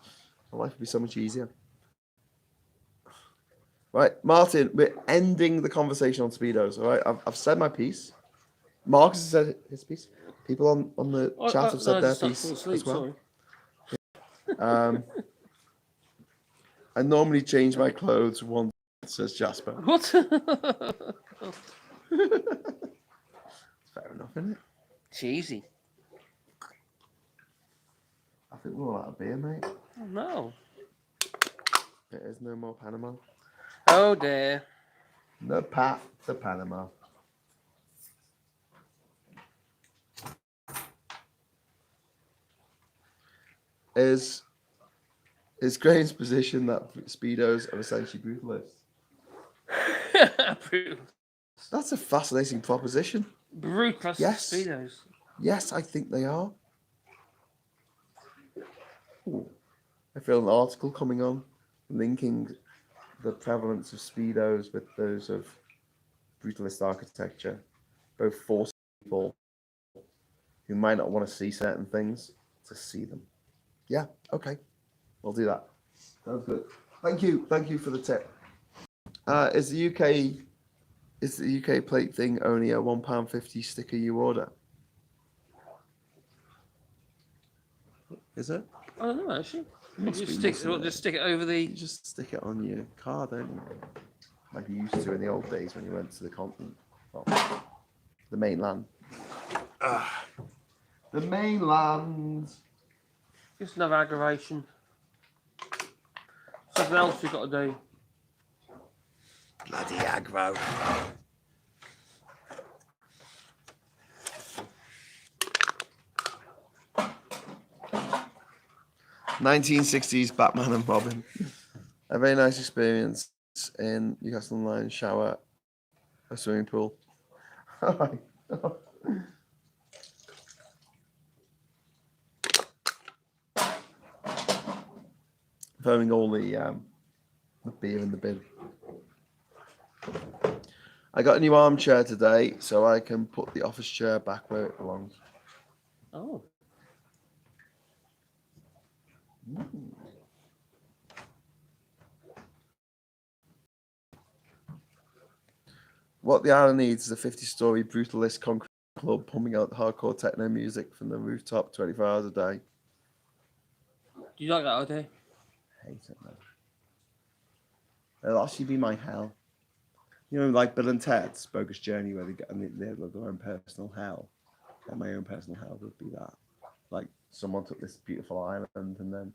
My life would be so much easier. Right, Martin, we're ending the conversation on speedos. All right, I've said my piece. Marcus has said his piece. People on the chat have said their piece as well. Sorry. I normally change my clothes once, says Jasper. What? Fair enough, isn't it? Cheesy. I think we're all out of beer, mate. Oh, no. There is no more Panama. Oh dear. No path to Panama. Is Graham's position that speedos are essentially brutalist? That's a fascinating proposition. Brutalist Yes. speedos. Yes, I think they are. Ooh. I feel an article coming on linking the prevalence of speedos with those of brutalist architecture, both forcing people who might not want to see certain things to see them. Yeah, okay, we'll do that. Sounds good. Thank you for the tip. Is the UK plate thing only a £1.50 sticker you order? Is it? I don't know actually. Must Just be, stick, mustn't it? just stick it over the. You just stick it on your car, don't you? Like you used to in the old days when you went to the continent. Well, the mainland. The mainland. Just another aggravation. Something else we've got to do. Bloody aggro. (1960s) Batman and Robin. A very nice experience in Newcastle Online. Shower, a swimming pool. Throwing all the beer in the bin. I got a new armchair today, so I can put the office chair back where it belongs. Oh. What the island needs is a 50-story brutalist concrete club pumping out hardcore techno music from the rooftop 24 hours a day. Do you like that idea? Hate it, man. It'll actually be my hell. You know, like Bill and Ted's Bogus Journey, where they get their own personal hell. And my own personal hell would be that. Like, someone took this beautiful island and then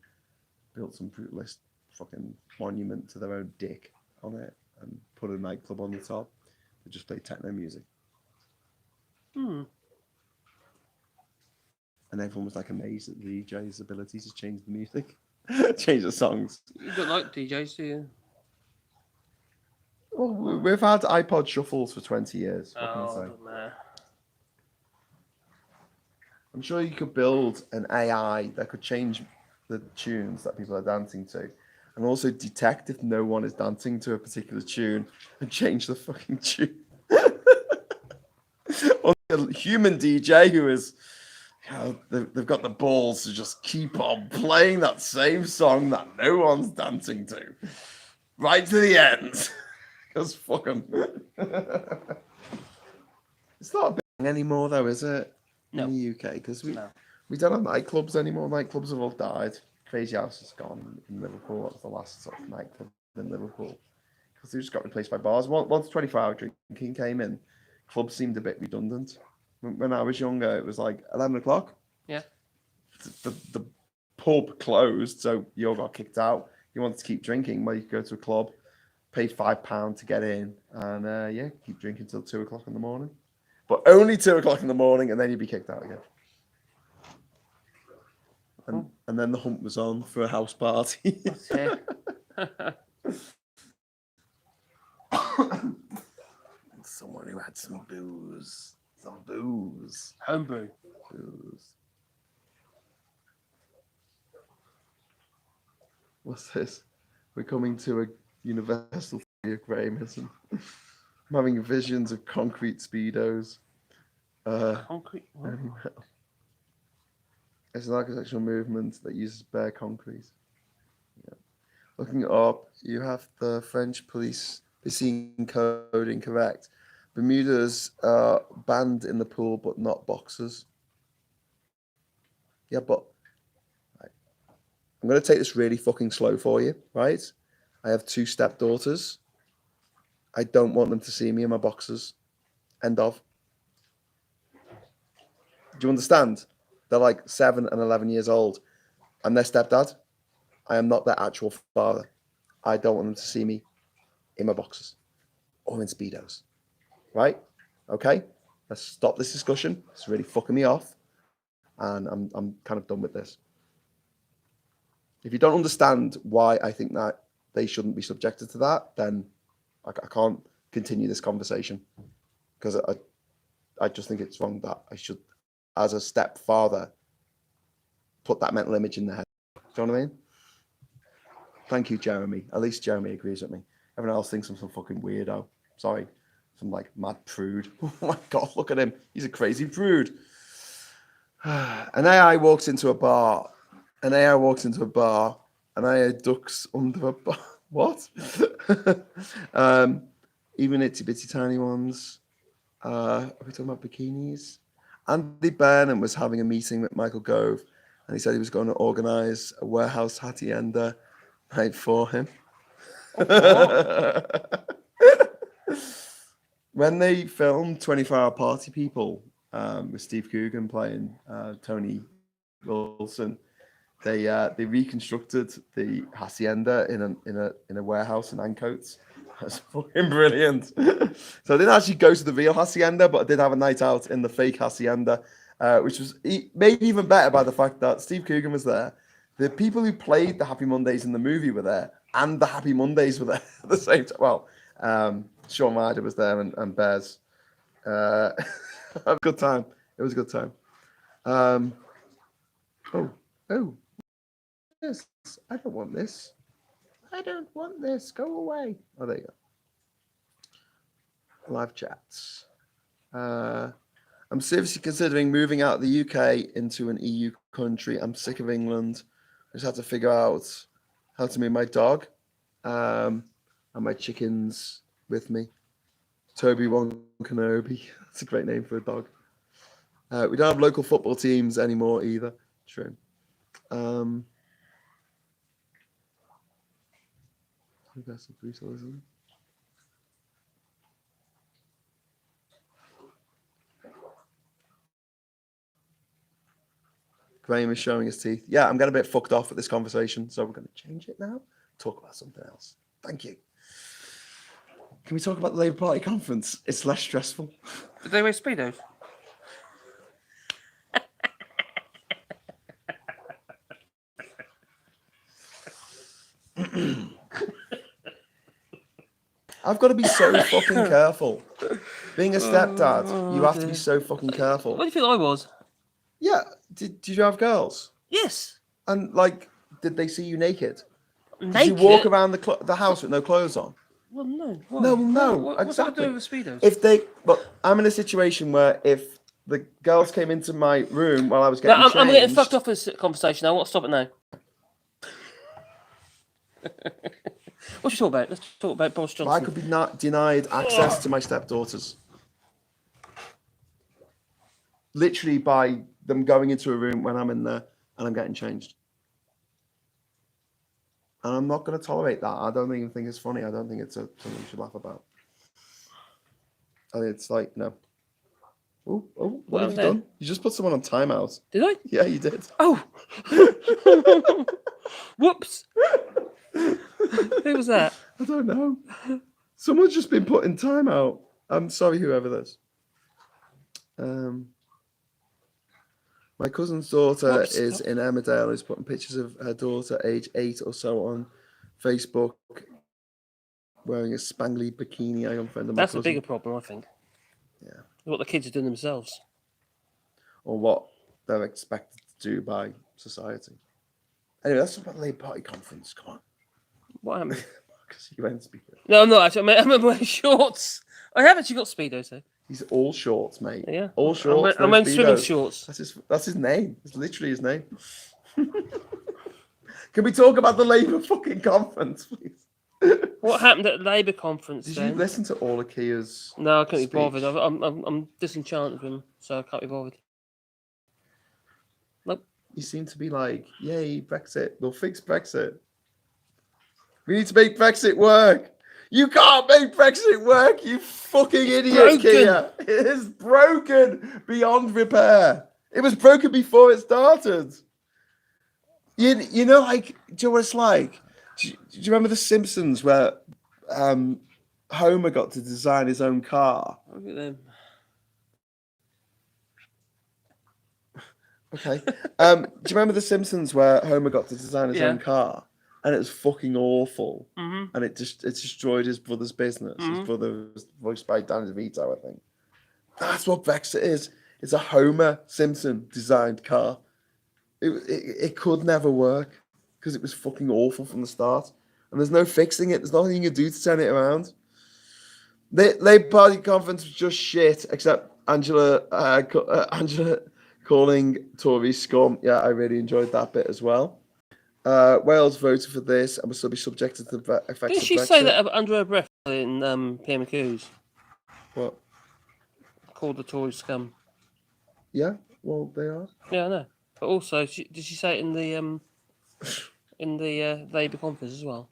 built some brutalist fucking monument to their own dick on it and put a nightclub on the top. They just play techno music. Hmm. And everyone was like amazed at the DJ's ability to change the music, change the songs. You don't like DJs, do you? Well, we've had iPod shuffles for 20 years. What can I say? Doesn't matter. I'm sure you could build an AI that could change the tunes that people are dancing to and also detect if no one is dancing to a particular tune and change the fucking tune. Or a human DJ who is, you know, they've got the balls to just keep on playing that same song that no one's dancing to right to the end. Because fuck 'em. It's not a big thing anymore though, is it? No. In the UK, because we No. don't have nightclubs anymore. Nightclubs have all died. Crazy House is gone in Liverpool. That was the last sort of nightclub in Liverpool because they just got replaced by bars. Once 24-hour drinking came in, clubs seemed a bit redundant. When I was younger, it was like 11 o'clock. Yeah. The pub closed, so you all got kicked out. You wanted to keep drinking, well, you could go to a club, pay £5 to get in, and yeah, keep drinking till 2 o'clock in the morning. But only 2 o'clock in the morning, and then you'd be kicked out again. And then the hunt was on for a house party. That's it. Someone who had some booze. Some booze. Homebrew. Booze. What's this? We're coming to a universal theory of Grahamism. I'm having visions of concrete speedos. Concrete. What? It's an architectural movement that uses bare concrete. Yeah. Looking it up, you have the French police seeing code incorrect. Bermudas are banned in the pool, but not boxers. Yeah, but I'm going to take this really fucking slow for you, right? I have 2 stepdaughters. I don't want them to see me in my boxers. End of. Do you understand? They're like 7 and 11 years old. I'm their stepdad. I am not their actual father. I don't want them to see me in my boxers or in Speedos. Right? Okay? Let's stop this discussion. It's really fucking me off. And I'm kind of done with this. If you don't understand why I think that they shouldn't be subjected to that, then I can't continue this conversation. Because I just think it's wrong that I should, as a stepfather, put that mental image in their head. Do you know what I mean? Thank you, Jeremy. At least Jeremy agrees with me. Everyone else thinks I'm some fucking weirdo. Sorry. Some like mad prude. Oh my God, look at him. He's a crazy prude. An AI walks into a bar. And I had ducks under a bar. What? Even itsy bitty tiny ones. Are we talking about bikinis? Andy Burnham was having a meeting with Michael Gove, and he said he was going to organise a warehouse hacienda night for him. When they filmed 24-Hour Party People with Steve Coogan playing Tony Wilson, they reconstructed the hacienda in a warehouse in Ancoats. That's fucking brilliant. So I didn't actually go to the real hacienda, but I did have a night out in the fake hacienda, which was made even better by the fact that Steve Coogan was there. The people who played the Happy Mondays in the movie were there, and the Happy Mondays were there at the same time. Well, Sean Ryder was there and Bez. A good time. It was a good time. Oh. This. I don't want this. I don't want this. Go away. Oh, there you go. Live chats. I'm seriously considering moving out of the UK into an EU country. I'm sick of England. I just have to figure out how to move my dog and my chickens with me. Toby One Kenobi. That's a great name for a dog. We don't have local football teams anymore either. True. Graham is showing his teeth. Yeah, I'm getting a bit fucked off with this conversation, so we're going to change it now. Talk about something else. Thank you. Can we talk about the Labour Party conference? It's less stressful. Did they wear Speedos? I've got to be so fucking careful. Being a stepdad, you have to be so fucking careful. What do you think I was? Yeah. Did you have girls? Yes. And like, did they see you naked? Naked? Did you walk around the house with no clothes on? Well, no. Why? No. What's that Exactly. to do with Speedos? But I'm in a situation where if the girls came into my room while I was getting changed... I'm getting fucked off this conversation. I want to stop it now. What should we talk about? Let's talk about Boris Johnson. I could be denied access to my stepdaughters. Literally by them going into a room when I'm in there and I'm getting changed. And I'm not going to tolerate that. I don't even think it's funny. I don't think it's something you should laugh about. I think it's like, no. Oh, what have you done? You just put someone on timeout. Did I? Yeah, you did. Oh. Whoops. Who was that? I don't know. Someone's just been put in timeout. I'm sorry, whoever this. My cousin's daughter is in Emmerdale, who's putting pictures of her daughter, age 8 or so, on Facebook. wearing a spangly bikini. I offended my That's a cousin. bigger problem, I think. Yeah. What the kids are doing themselves. Or what they're expected to do by society. Anyway, that's about the Labour Party conference. Come on. What happened? Because you went speaker. No, I'm not actually. I'm wearing shorts. I have actually got speedos though. He's all shorts, mate. Yeah. All shorts. I'm no wearing swimming Speedos. shorts. That's his name. It's literally his name. Can we talk about the Labour fucking conference, please? What happened at the Labour conference Did then? you listen to all of Kia's No, I can't be speech? bothered. I'm disenchanted with him, so I can't be bothered. Nope. You seem to be like, yay, Brexit. We'll fix Brexit. We need to make Brexit work. You can't make Brexit work, you fucking idiot, broken. Kia. It is broken beyond repair. It was broken before it started. You know, like, do you know what it's like? Do you remember The Simpsons where Homer got to design his own car? Look at them. Okay. Do you remember The Simpsons where Homer got to design his Yeah. own car? And it was fucking awful. Mm-hmm. And it destroyed his brother's business. His brother was voiced by Danny DeVito, I think. That's what Brexit is. It's a Homer Simpson designed car. It could never work because it was fucking awful from the start. And there's no fixing it. There's nothing you can do to turn it around. The Labour Party conference was just shit, except Angela calling Tories scum. Yeah, I really enjoyed that bit as well. Wales voted for this and will still be subjected to the effects Didn't of she Brexit. say that under her breath in PM Hughes? What? Called the Tories scum. Yeah, well, they are. Yeah, I know. But also, did she say it in the Labour conference as well?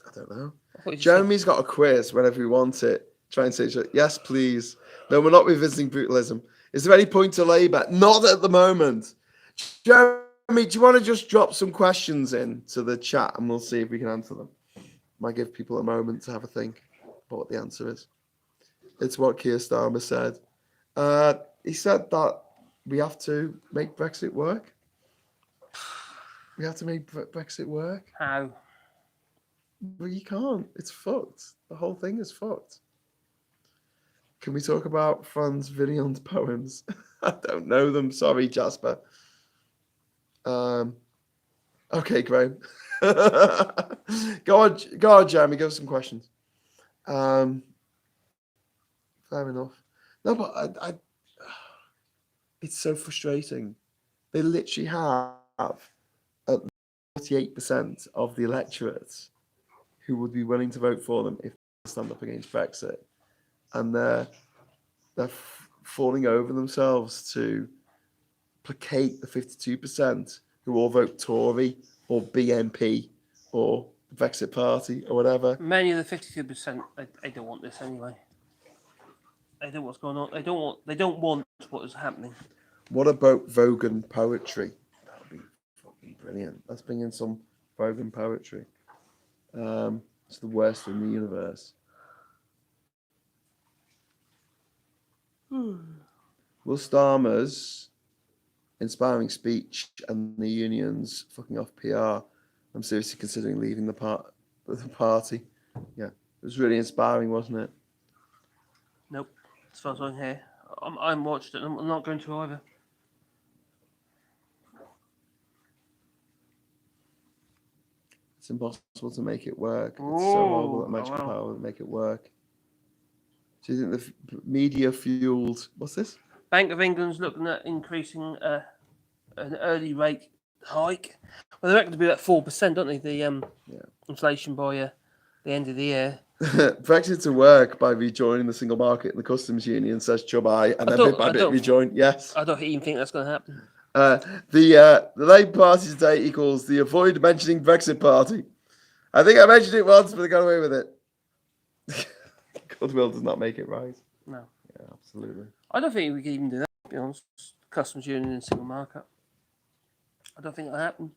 I don't know. I thought you just Jeremy's got a quiz whenever we want it. Try and say, yes, please. No, we're not revisiting brutalism. Is there any point to Labour? Not at the moment. Jeremy, do you want to just drop some questions into the chat and we'll see if we can answer them? Might give people a moment to have a think about what the answer is. It's what Keir Starmer said. He said that we have to make Brexit work. We have to make Brexit work. How? Well, you can't. It's fucked. The whole thing is fucked. Can we talk about Franz Willion's poems? I don't know them. Sorry, Jasper. Okay, Graham. Go on, Jeremy. Give us some questions. Fair enough. No, but I it's so frustrating. They literally have 48% of the electorate who would be willing to vote for them if they stand up against Brexit, and they're falling over themselves to placate the 52% who all vote Tory or BNP or the Brexit Party or whatever. Many of the 52%, they don't want this anyway. They don't know what's going on. They don't want what is happening. What about Vogan poetry? That would be fucking brilliant. Let's bring in some Vogan poetry. It's the worst in the universe. Will Starmer's inspiring speech and the unions fucking off PR? I'm seriously considering leaving the party. Yeah, it was really inspiring, wasn't it? Nope. As far as I can hear, I'm watched it. I'm not going to either. It's impossible to make it work. It's so horrible that magical wow. power would make it work. Do you think the media fueled? What's this? Bank of England's looking at increasing an early rate hike. Well, they reckon to be about 4%, don't they? The inflation by the end of the year. Brexit to work by rejoining the single market and the customs union, says Chubai, and then bit by bit rejoin. Yes. I don't even think that's going to happen. The Labour Party today equals the avoid mentioning Brexit party. I think I mentioned it once, but I got away with it. Goodwill does not make it right. No. Yeah, absolutely. I don't think we can even do that, to be honest. Customs union and single market. I don't think it'll happen.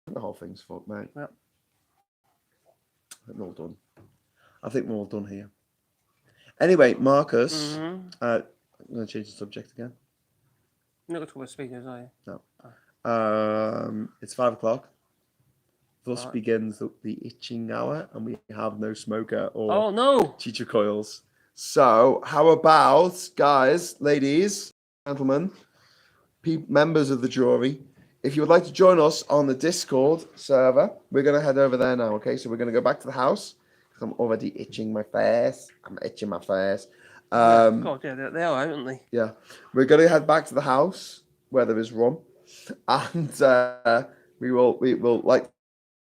The whole thing's fucked, mate. Yeah. I think we're all done. I think we're all done here. Anyway, Marcus, I'm going to change the subject again. You're not going to talk about speakers, are you? No. It's 5 o'clock. Thus Right. begins the itching hour, and we have no smoker or Oh no! teacher coils. So, how about, guys, ladies, gentlemen, members of the jury, if you would like to join us on the Discord server, we're going to head over there now, okay? So, we're going to go back to the house. I'm already itching my face. I'm itching my face. God, yeah, they are, aren't they? Yeah. We're going to head back to the house where there is rum. And we will light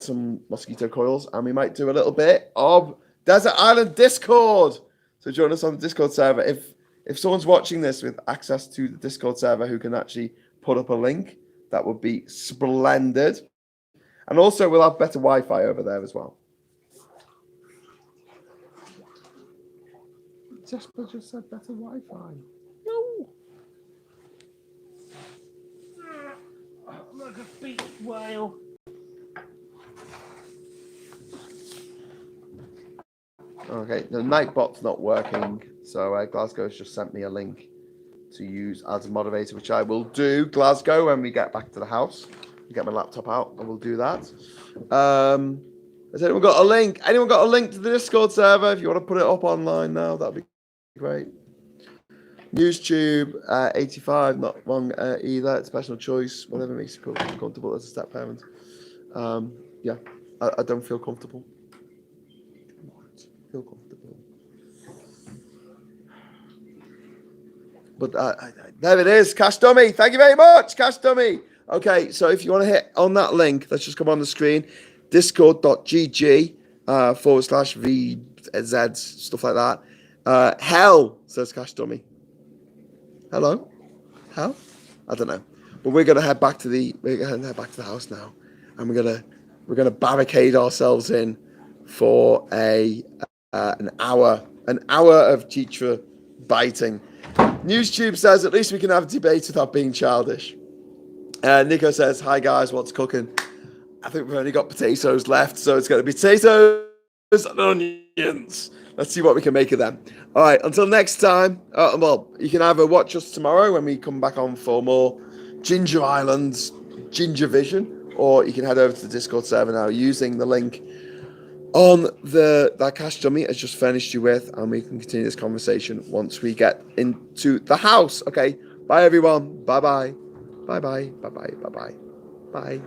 some mosquito coils, and we might do a little bit of Desert Island Discord. So join us on the Discord server. If someone's watching this with access to the Discord server who can actually put up a link, that would be splendid. And also we'll have better Wi-Fi over there as well. Jasper just said better Wi-Fi. No! I'm like a beach whale. Okay, the Nightbot's not working, so Glasgow's just sent me a link to use as a moderator, which I will do, Glasgow, when we get back to the house. Get my laptop out, and we'll do that. Has anyone got a link? Anyone got a link to the Discord server? If you want to put it up online now, that'd be great. NewsTube 85, not wrong either. It's personal choice, whatever makes you feel comfortable as a step parent. Yeah, I don't feel comfortable. Feel comfortable. But there it is, Cash Dummy. Thank you very much, Cash Dummy. Okay, so if you want to hit on that link, let's just come on the screen, discord.gg /VZ, stuff like that. Hell, says Cash Dummy. Hello? Hell? I don't know. But we're gonna head back to the house now, and we're gonna barricade ourselves in for an hour of teacher biting. NewsTube says at least we can have a debate without being childish. Nico says, hi guys, what's cooking? I think we've only got potatoes left, so it's going to be potatoes and onions. Let's see what we can make of them. All right, until next time, well, you can either watch us tomorrow when we come back on for more Ginger Island's JinjaVision, or you can head over to the Discord server now using the link on that Cash Dummy has just furnished you with, and we can continue this conversation once we get into the house. Okay, bye everyone. Bye-bye. Bye-bye. Bye-bye. Bye-bye. Bye.